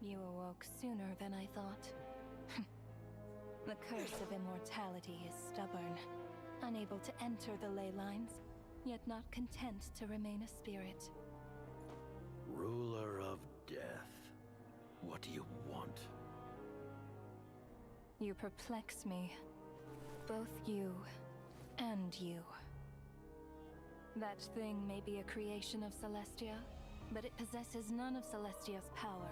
P: You awoke sooner than I thought. The curse of immortality is stubborn. unable to enter the ley lines, yet not content to remain a spirit.
K: Ruler of Death. What do you want?
P: You perplex me. Both you and you. That thing may be a creation of Celestia, but it possesses none of Celestia's power,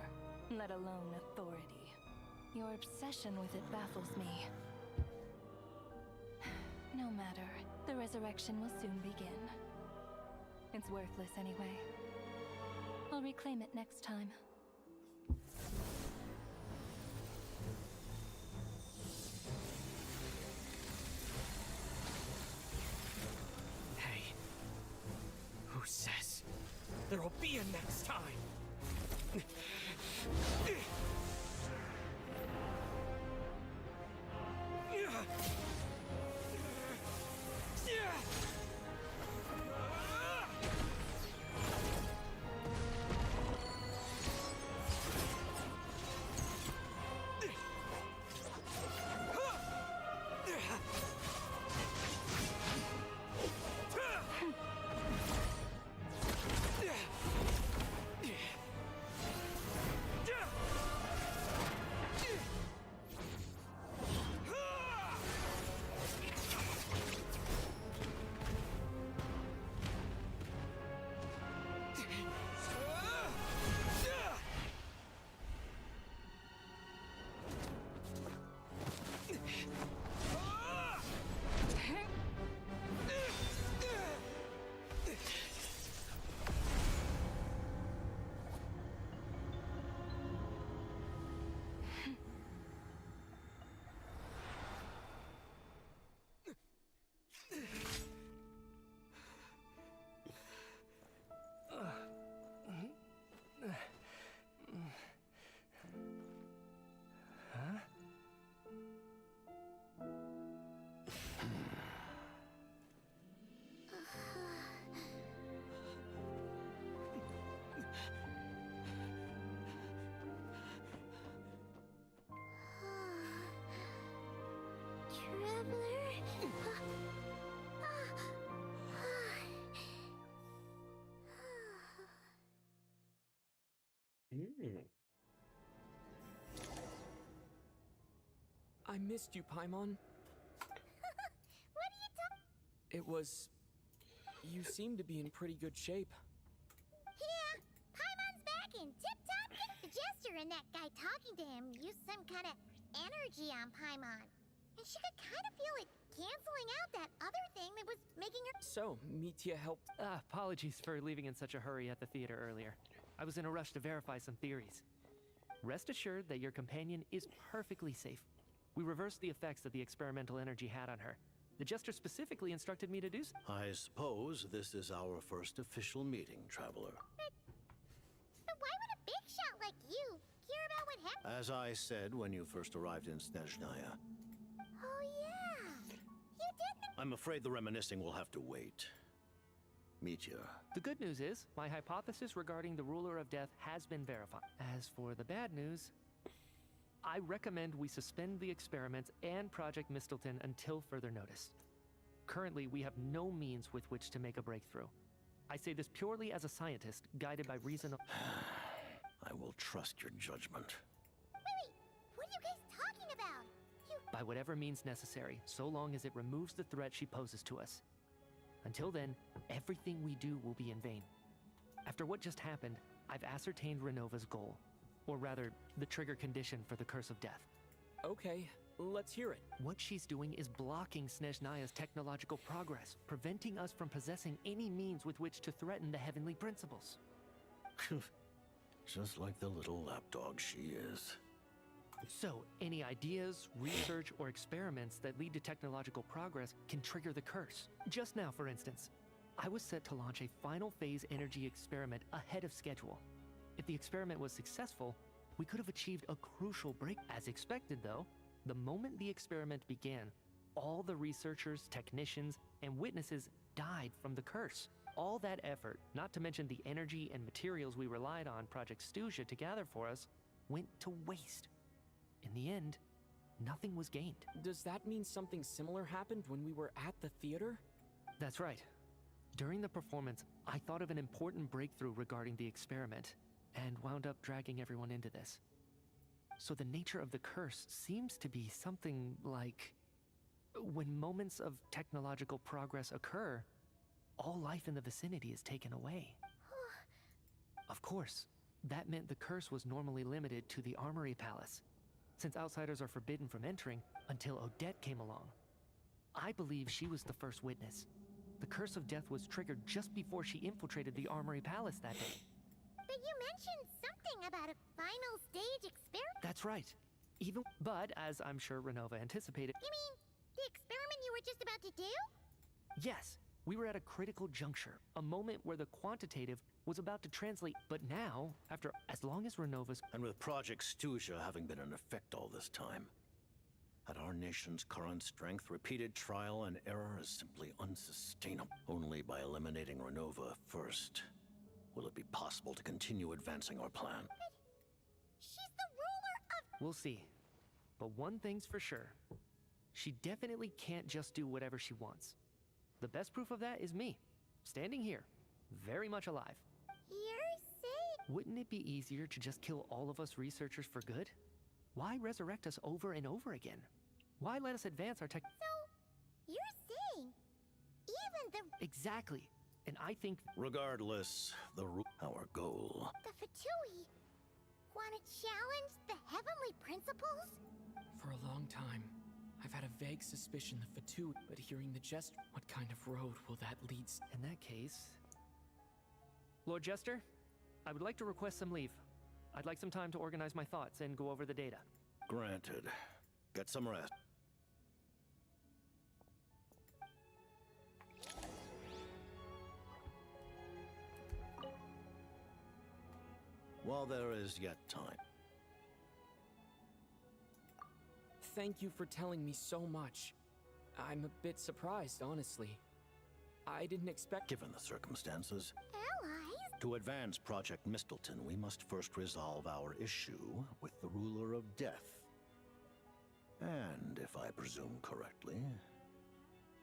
P: let alone authority. Your obsession with it baffles me. No matter, the resurrection will soon begin. It's worthless anyway. I'll reclaim it next time.
C: Hey, who says there'll be a next time? I missed you, Paimon.
B: What are you talking?
C: It was... You seem to be in pretty good shape.
B: Yeah, Paimon's back in tip-top. The Jester and that guy talking to him used some kind of energy on Paimon. And she could kind of feel it canceling out that other thing that was making her...
C: So, Mitya helped...
M: Apologies for leaving in such a hurry at the theater earlier. I was in a rush to verify some theories. Rest assured that your companion is perfectly safe. We reversed the effects that the experimental energy had on her. The Jester specifically instructed me to do so.
K: I suppose this is our first official meeting, Traveler.
B: But why would a big shot like you care about what happened?
K: As I said when you first arrived in Snezhnaya,
B: Oh yeah, you didn't...
K: I'm afraid the reminiscing will have to wait. Mitya.
M: The good news is, my hypothesis regarding the Ruler of Death has been verified. As for the bad news, I recommend we suspend the experiments and Project Mistleton until further notice. Currently, we have no means with which to make a breakthrough. I say this purely as a scientist, guided by reason.
K: I will trust your judgment.
B: Wait, what are you guys talking about?
M: By whatever means necessary, so long as it removes the threat she poses to us. Until then, everything we do will be in vain. After what just happened, I've ascertained Renova's goal. Or rather, the trigger condition for the Curse of Death.
C: Okay, let's hear it.
M: What she's doing is blocking Snezhnaya's technological progress, preventing us from possessing any means with which to threaten the heavenly principles.
K: Just like the little lapdog she is.
M: So, any ideas, research, or experiments that lead to technological progress can trigger the curse. Just now, for instance, I was set to launch a final phase energy experiment ahead of schedule. If the experiment was successful, we could have achieved a crucial break. As expected, though, the moment the experiment began, all the researchers, technicians, and witnesses died from the curse. All that effort, not to mention the energy and materials we relied on Project Stuja to gather for us, went to waste. In the end, nothing was gained.
C: Does that mean something similar happened when we were at the theater?
M: That's right. During the performance, I thought of an important breakthrough regarding the experiment, and wound up dragging everyone into this. So the nature of the curse seems to be something like... when moments of technological progress occur, all life in the vicinity is taken away. Of course, that meant the curse was normally limited to the Armory Palace, since outsiders are forbidden from entering until Odette came along. I believe she was the first witness. The curse of death was triggered just before she infiltrated the Armory Palace that day.
B: But you mentioned something about a final stage experiment.
M: That's right. But as I'm sure Renova anticipated...
B: You mean the experiment you were just about to do?
M: Yes, we were at a critical juncture, a moment where the quantitative was about to translate, but now, after as long as Renova's...
J: And with Project Stuja having been in effect all this time, at our nation's current strength, repeated trial and error is simply unsustainable. Only by eliminating Renova first will it be possible to continue advancing our plan.
B: But she's the ruler of...
M: We'll see. But one thing's for sure. She definitely can't just do whatever she wants. The best proof of that is me, standing here, very much alive.
B: You're safe.
M: Wouldn't it be easier to just kill all of us researchers for good? Why resurrect us over and over again? Why let us advance our tech...
B: So, you're saying, even the...
M: Exactly. And I think...
J: Regardless, our goal...
B: The Fatui want to challenge the heavenly principles?
C: For a long time, I've had a vague suspicion the Fatui, but hearing the Jester, what kind of road will that lead?
M: In that case... Lord Jester, I would like to request some leave. I'd like some time to organize my thoughts and go over the data.
J: Granted. Get some rest. While there is yet time.
C: Thank you for telling me so much. I'm a bit surprised, honestly. I didn't expect...
J: Given the circumstances...
B: Allies?
J: To advance Project Mistleton, we must first resolve our issue with the Ruler of Death. And, if I presume correctly,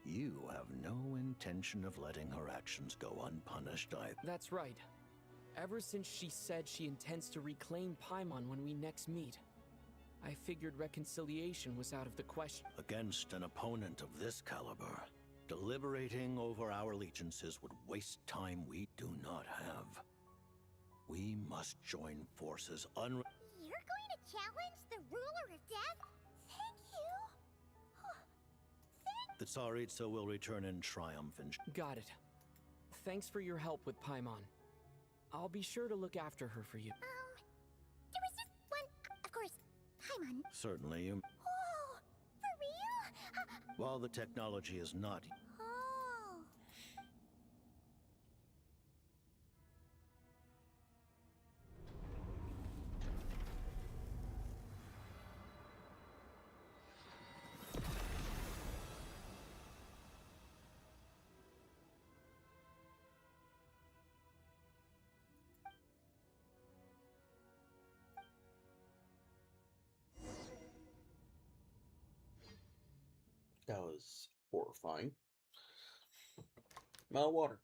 J: you have no intention of letting her actions go unpunished either.
C: That's right. Ever since she said she intends to reclaim Paimon when we next meet, I figured reconciliation was out of the question.
J: Against an opponent of this caliber, deliberating over our allegiances would waste time we do not have. We must join forces
B: You're going to challenge the ruler of death? Thank you.
J: The Tsaritsa will return in triumph and...
C: Got it. Thanks for your help with Paimon. I'll be sure to look after her for you.
B: There was just one... Of course, Paimon.
J: Certainly you...
B: Oh, for real?
J: While the technology is not...
B: Oh.
A: That was horrifying. Amount of water.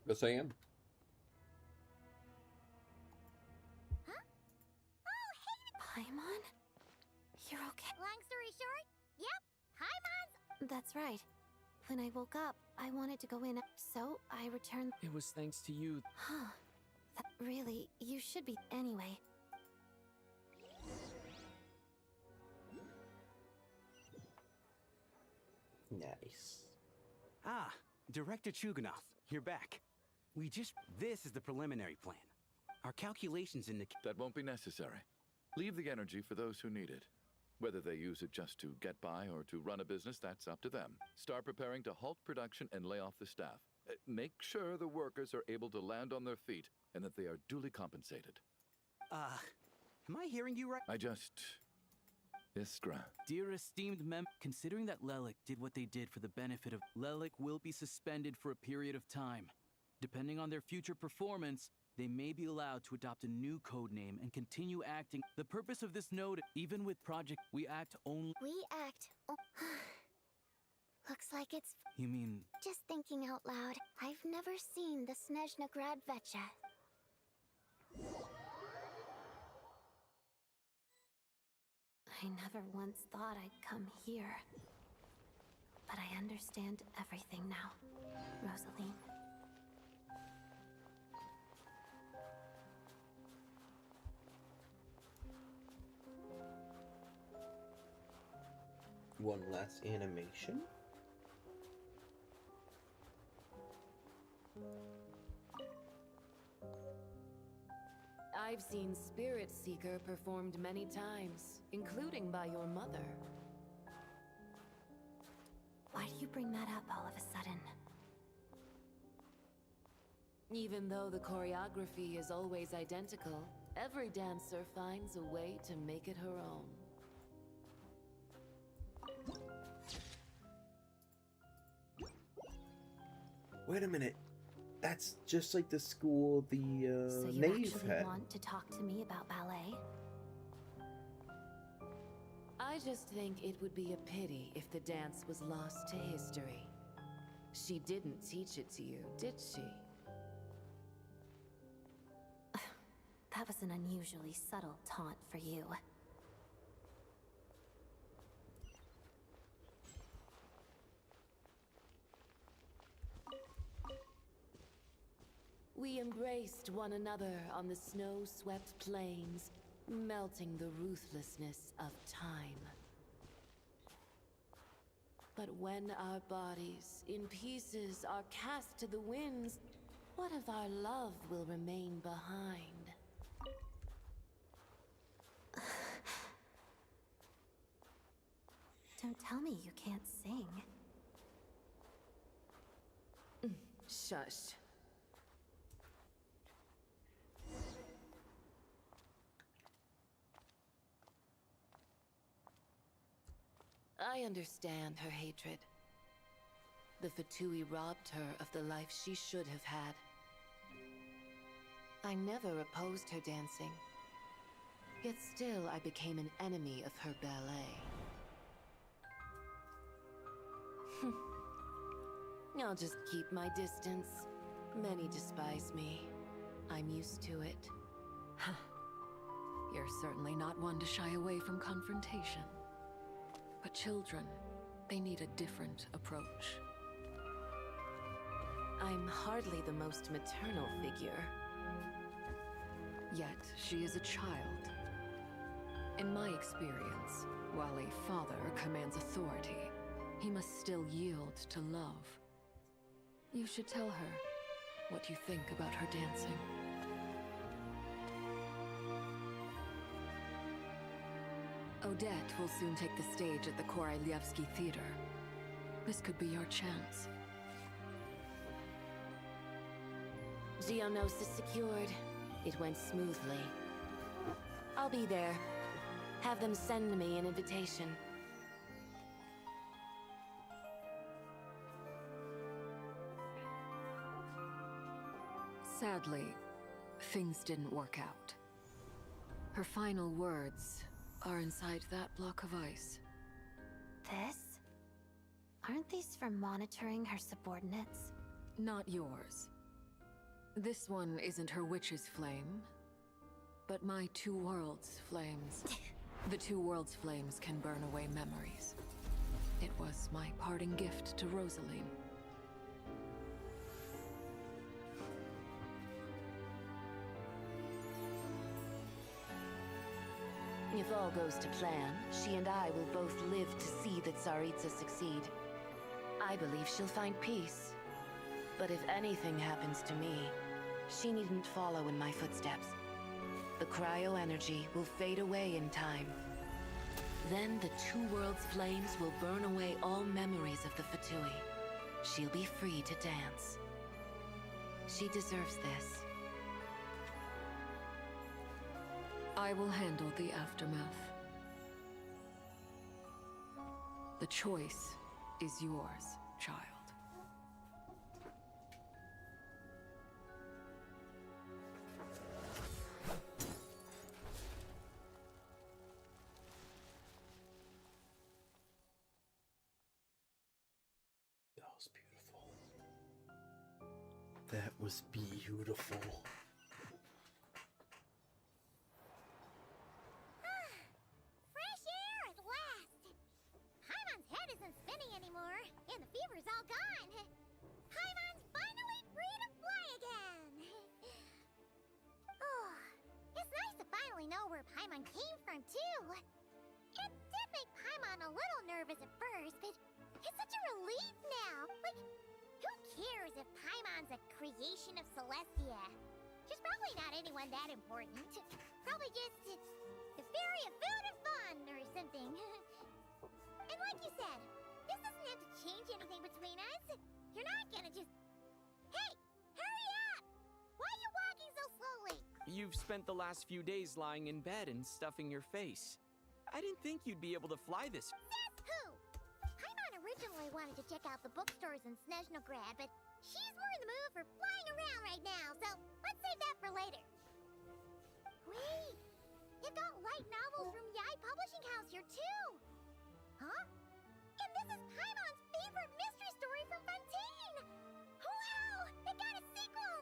A: Yes, I am.
B: Huh? Oh, hey!
F: Paimon? You're okay?
B: Long story short, yep, Paimon's...
F: That's right. When I woke up, I wanted to go in, so I returned...
C: It was thanks to you.
F: Huh. Really, you should be... Anyway.
A: Nice.
V: Ah, Director Chuganov, you're back. This is the preliminary plan. Our calculations indicate...
L: That won't be necessary. Leave the energy for those who need it. Whether they use it just to get by or to run a business, that's up to them. Start preparing to halt production and lay off the staff. Make sure the workers are able to land on their feet and that they are duly compensated.
V: Am I hearing you right?
L: I just... Iskra.
H: Dear esteemed considering that Lelik did what they did for the benefit of... Lelik will be suspended for a period of time. Depending on their future performance, they may be allowed to adopt a new code name and continue acting. The purpose of this node, even with Project, we act only.
F: We act. Looks like it's.
H: You mean?
F: Just thinking out loud. I've never seen the Snezhna Grad Vecha. I never once thought I'd come here. But I understand everything now, Rosaline.
A: One last animation.
R: I've seen Spirit Seeker performed many times, including by your mother.
F: Why do you bring that up all of a sudden?
R: Even though the choreography is always identical, every dancer finds a way to make it her own.
A: Wait a minute. That's just like the school the
F: So you
A: knave
F: actually
A: had.
F: want to talk to me about ballet?
R: I just think it would be a pity if the dance was lost to history. She didn't teach it to you, did she?
F: That was an unusually subtle taunt for you.
R: We embraced one another on the snow-swept plains, melting the ruthlessness of time. But when our bodies, in pieces, are cast to the winds, what of our love will remain behind?
F: Don't tell me you can't sing.
R: Shush. I understand her hatred. The Fatui robbed her of the life she should have had. I never opposed her dancing. Yet still I became an enemy of her ballet. I'll just keep my distance. Many despise me. I'm used to it.
T: You're certainly not one to shy away from confrontation. But children, they need a different approach.
R: I'm hardly the most maternal figure.
T: Yet, she is a child. In my experience, while a father commands authority, he must still yield to love. You should tell her what you think about her dancing. Odette will soon take the stage at the Koralyevsky Theater. This could be your chance.
R: Geonosis secured. It went smoothly. I'll be there. Have them send me an invitation.
T: Sadly, things didn't work out. Her final words are inside that block of ice.
F: This? Aren't these for monitoring her subordinates?
T: Not yours. This one isn't her witch's flame, but my two worlds' flames. The two worlds' flames can burn away memories. It was my parting gift to Rosaline.
R: If all goes to plan, she and I will both live to see that Tsaritsa succeed. I believe she'll find peace. But if anything happens to me, she needn't follow in my footsteps. The cryo-energy will fade away in time. Then the two worlds' flames will burn away all memories of the Fatui. She'll be free to dance. She deserves this.
T: I will handle the aftermath. The choice is yours, child.
A: That was beautiful.
B: Fresh air at last! Paimon's head isn't spinning anymore, and the fever's all gone. Paimon's finally free to fly again! Oh, it's nice to finally know where Paimon came from, too. It did make Paimon a little nervous at first, but it's such a relief now. Like, who cares if Paimon's a creation of Celestia? She's probably not anyone that important. Probably just the fairy of food and fun or something. And like you said, this doesn't have to change anything between us. You're not gonna just... Hey! Hurry up! Why are you walking so slowly?
C: You've spent the last few days lying in bed and stuffing your face. I didn't think you'd be able to fly this.
B: Says who? Paimon originally wanted to check out the bookstores in Snezhnograd, but she's more in the mood for flying around right now, so let's save that for later. Wait! You've got light novels from Yai Publishing House here, too! Huh? And this is Paimon's favorite mystery story from Fontaine! Wow! It got a sequel!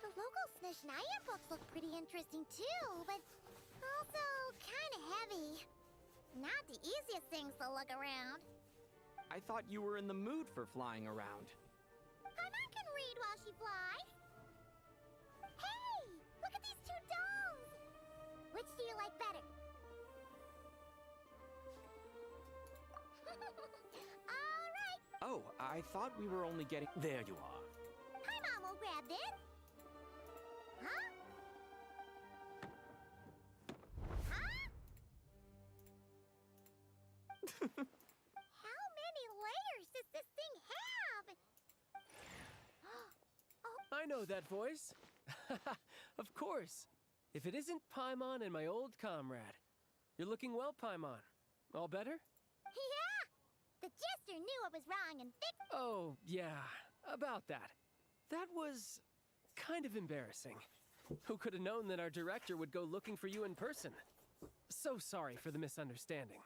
B: The local Snezhnaya books look pretty interesting, too, but also kinda heavy. Not the easiest things to look around.
C: I thought you were in the mood for flying around.
B: Paimon can read while she flies. Hey! Look at these two domes! Which do you like better? Alright!
C: Oh, I thought we were only getting...
J: There you are.
B: Paimon will grab this. Huh? Huh? How many layers does this thing have? Oh.
G: I know that voice. Of course. If it isn't Paimon and my old comrade. You're looking well, Paimon. All better?
B: Yeah! The jester knew I was wrong and fixed...
G: Oh, yeah. About that. That was kind of embarrassing. Who could have known that our director would go looking for you in person? So sorry for the misunderstanding.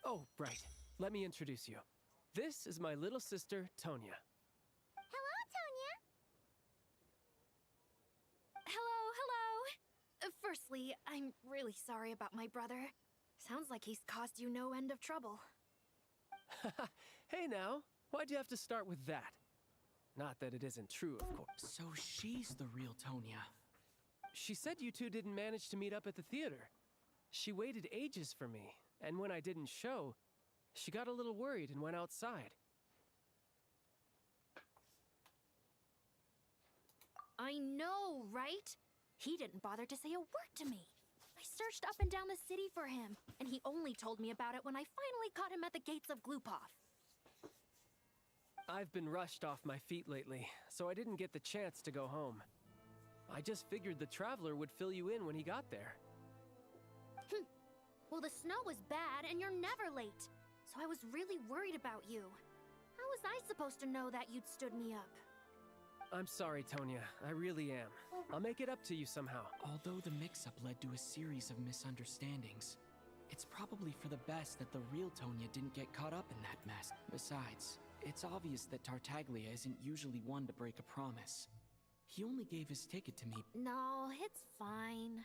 G: Oh, right. Let me introduce you. This is my little sister, Tonya.
B: Hello, Tonya!
F: Hello. Firstly, I'm really sorry about my brother. Sounds like he's caused you no end of trouble.
G: Hey now, why'd you have to start with that? Not that it isn't true, of course.
C: So she's the real Tonya.
G: She said you two didn't manage to meet up at the theater. She waited ages for me, and when I didn't show, she got a little worried and went outside.
F: I know, right? He didn't bother to say a word to me. I searched up and down the city for him, and he only told me about it when I finally caught him at the gates of Glupov.
G: I've been rushed off my feet lately, so I didn't get the chance to go home. I just figured the Traveler would fill you in when he got there.
F: Well, the snow was bad, and you're never late. So I was really worried about you. How was I supposed to know that you'd stood me up?
G: I'm sorry, Tonya. I really am. I'll make it up to you somehow.
C: Although the mix-up led to a series of misunderstandings, it's probably for the best that the real Tonya didn't get caught up in that mess. Besides, it's obvious that Tartaglia isn't usually one to break a promise. He only gave his ticket to me.
F: No, it's fine.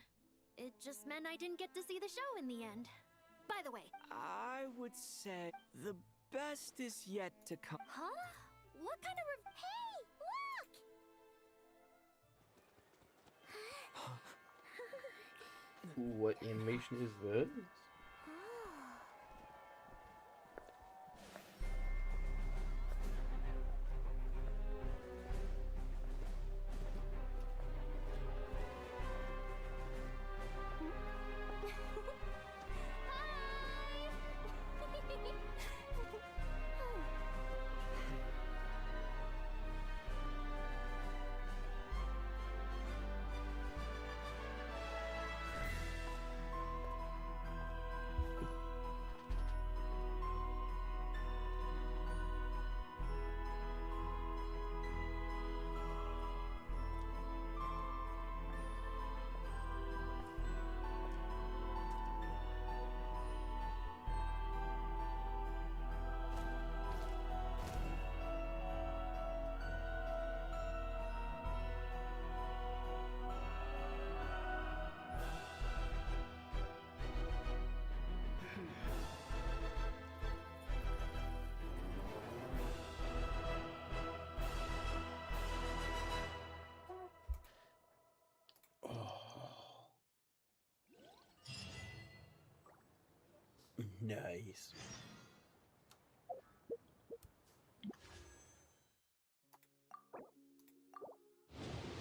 F: It just meant I didn't get to see the show in the end. By the way...
C: I would say the best is yet to come.
F: Huh? What kind of
B: Hey, look!
A: What animation is this? Nice.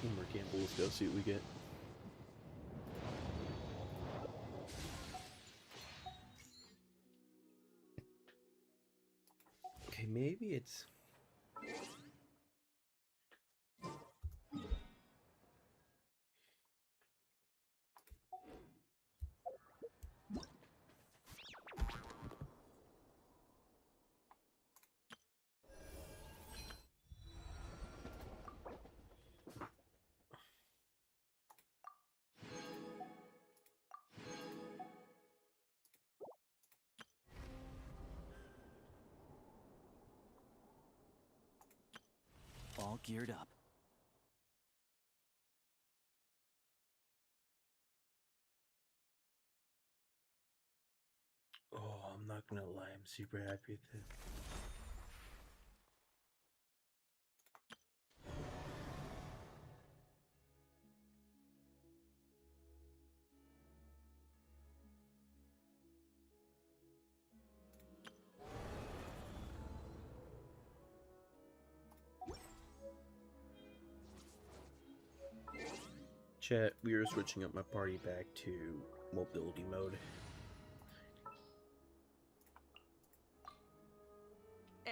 A: One more gamble, let's go see what we get. Okay, maybe it's...
H: All geared up.
A: Oh, I'm not gonna lie, I'm super happy with this. Chat, we are switching up my party back to mobility mode.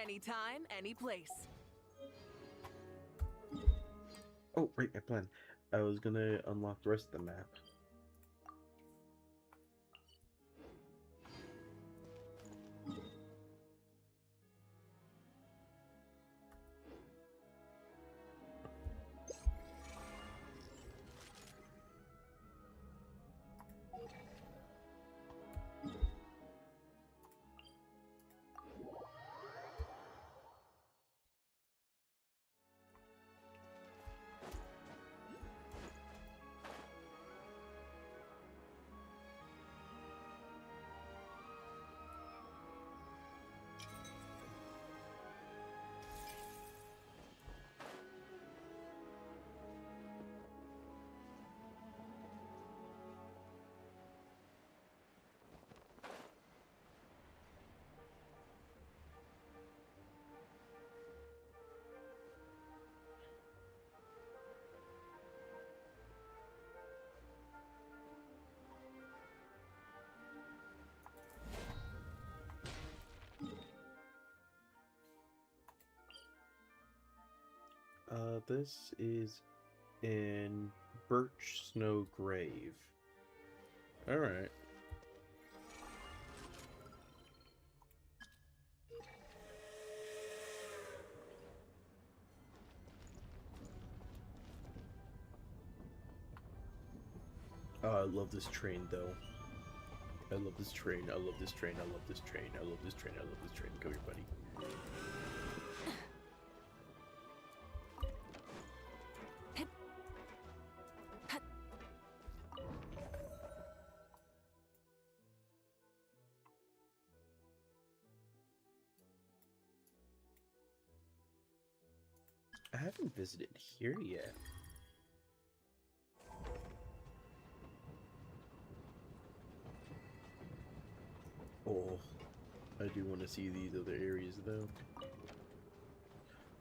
Q: Anytime, any place.
A: Oh, right, my plan. I was gonna unlock the rest of the map. This is in Birch Snow Grave. Alright. Oh, I love this train though. I love this train, I love this train, I love this train, I love this train, I love this train. Come here, buddy. I haven't visited here yet. Oh, I do want to see these other areas though.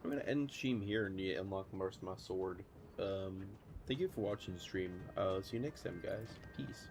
A: I'm gonna end stream here and unlock most of my sword. Thank you for watching the stream. See you next time, guys. Peace.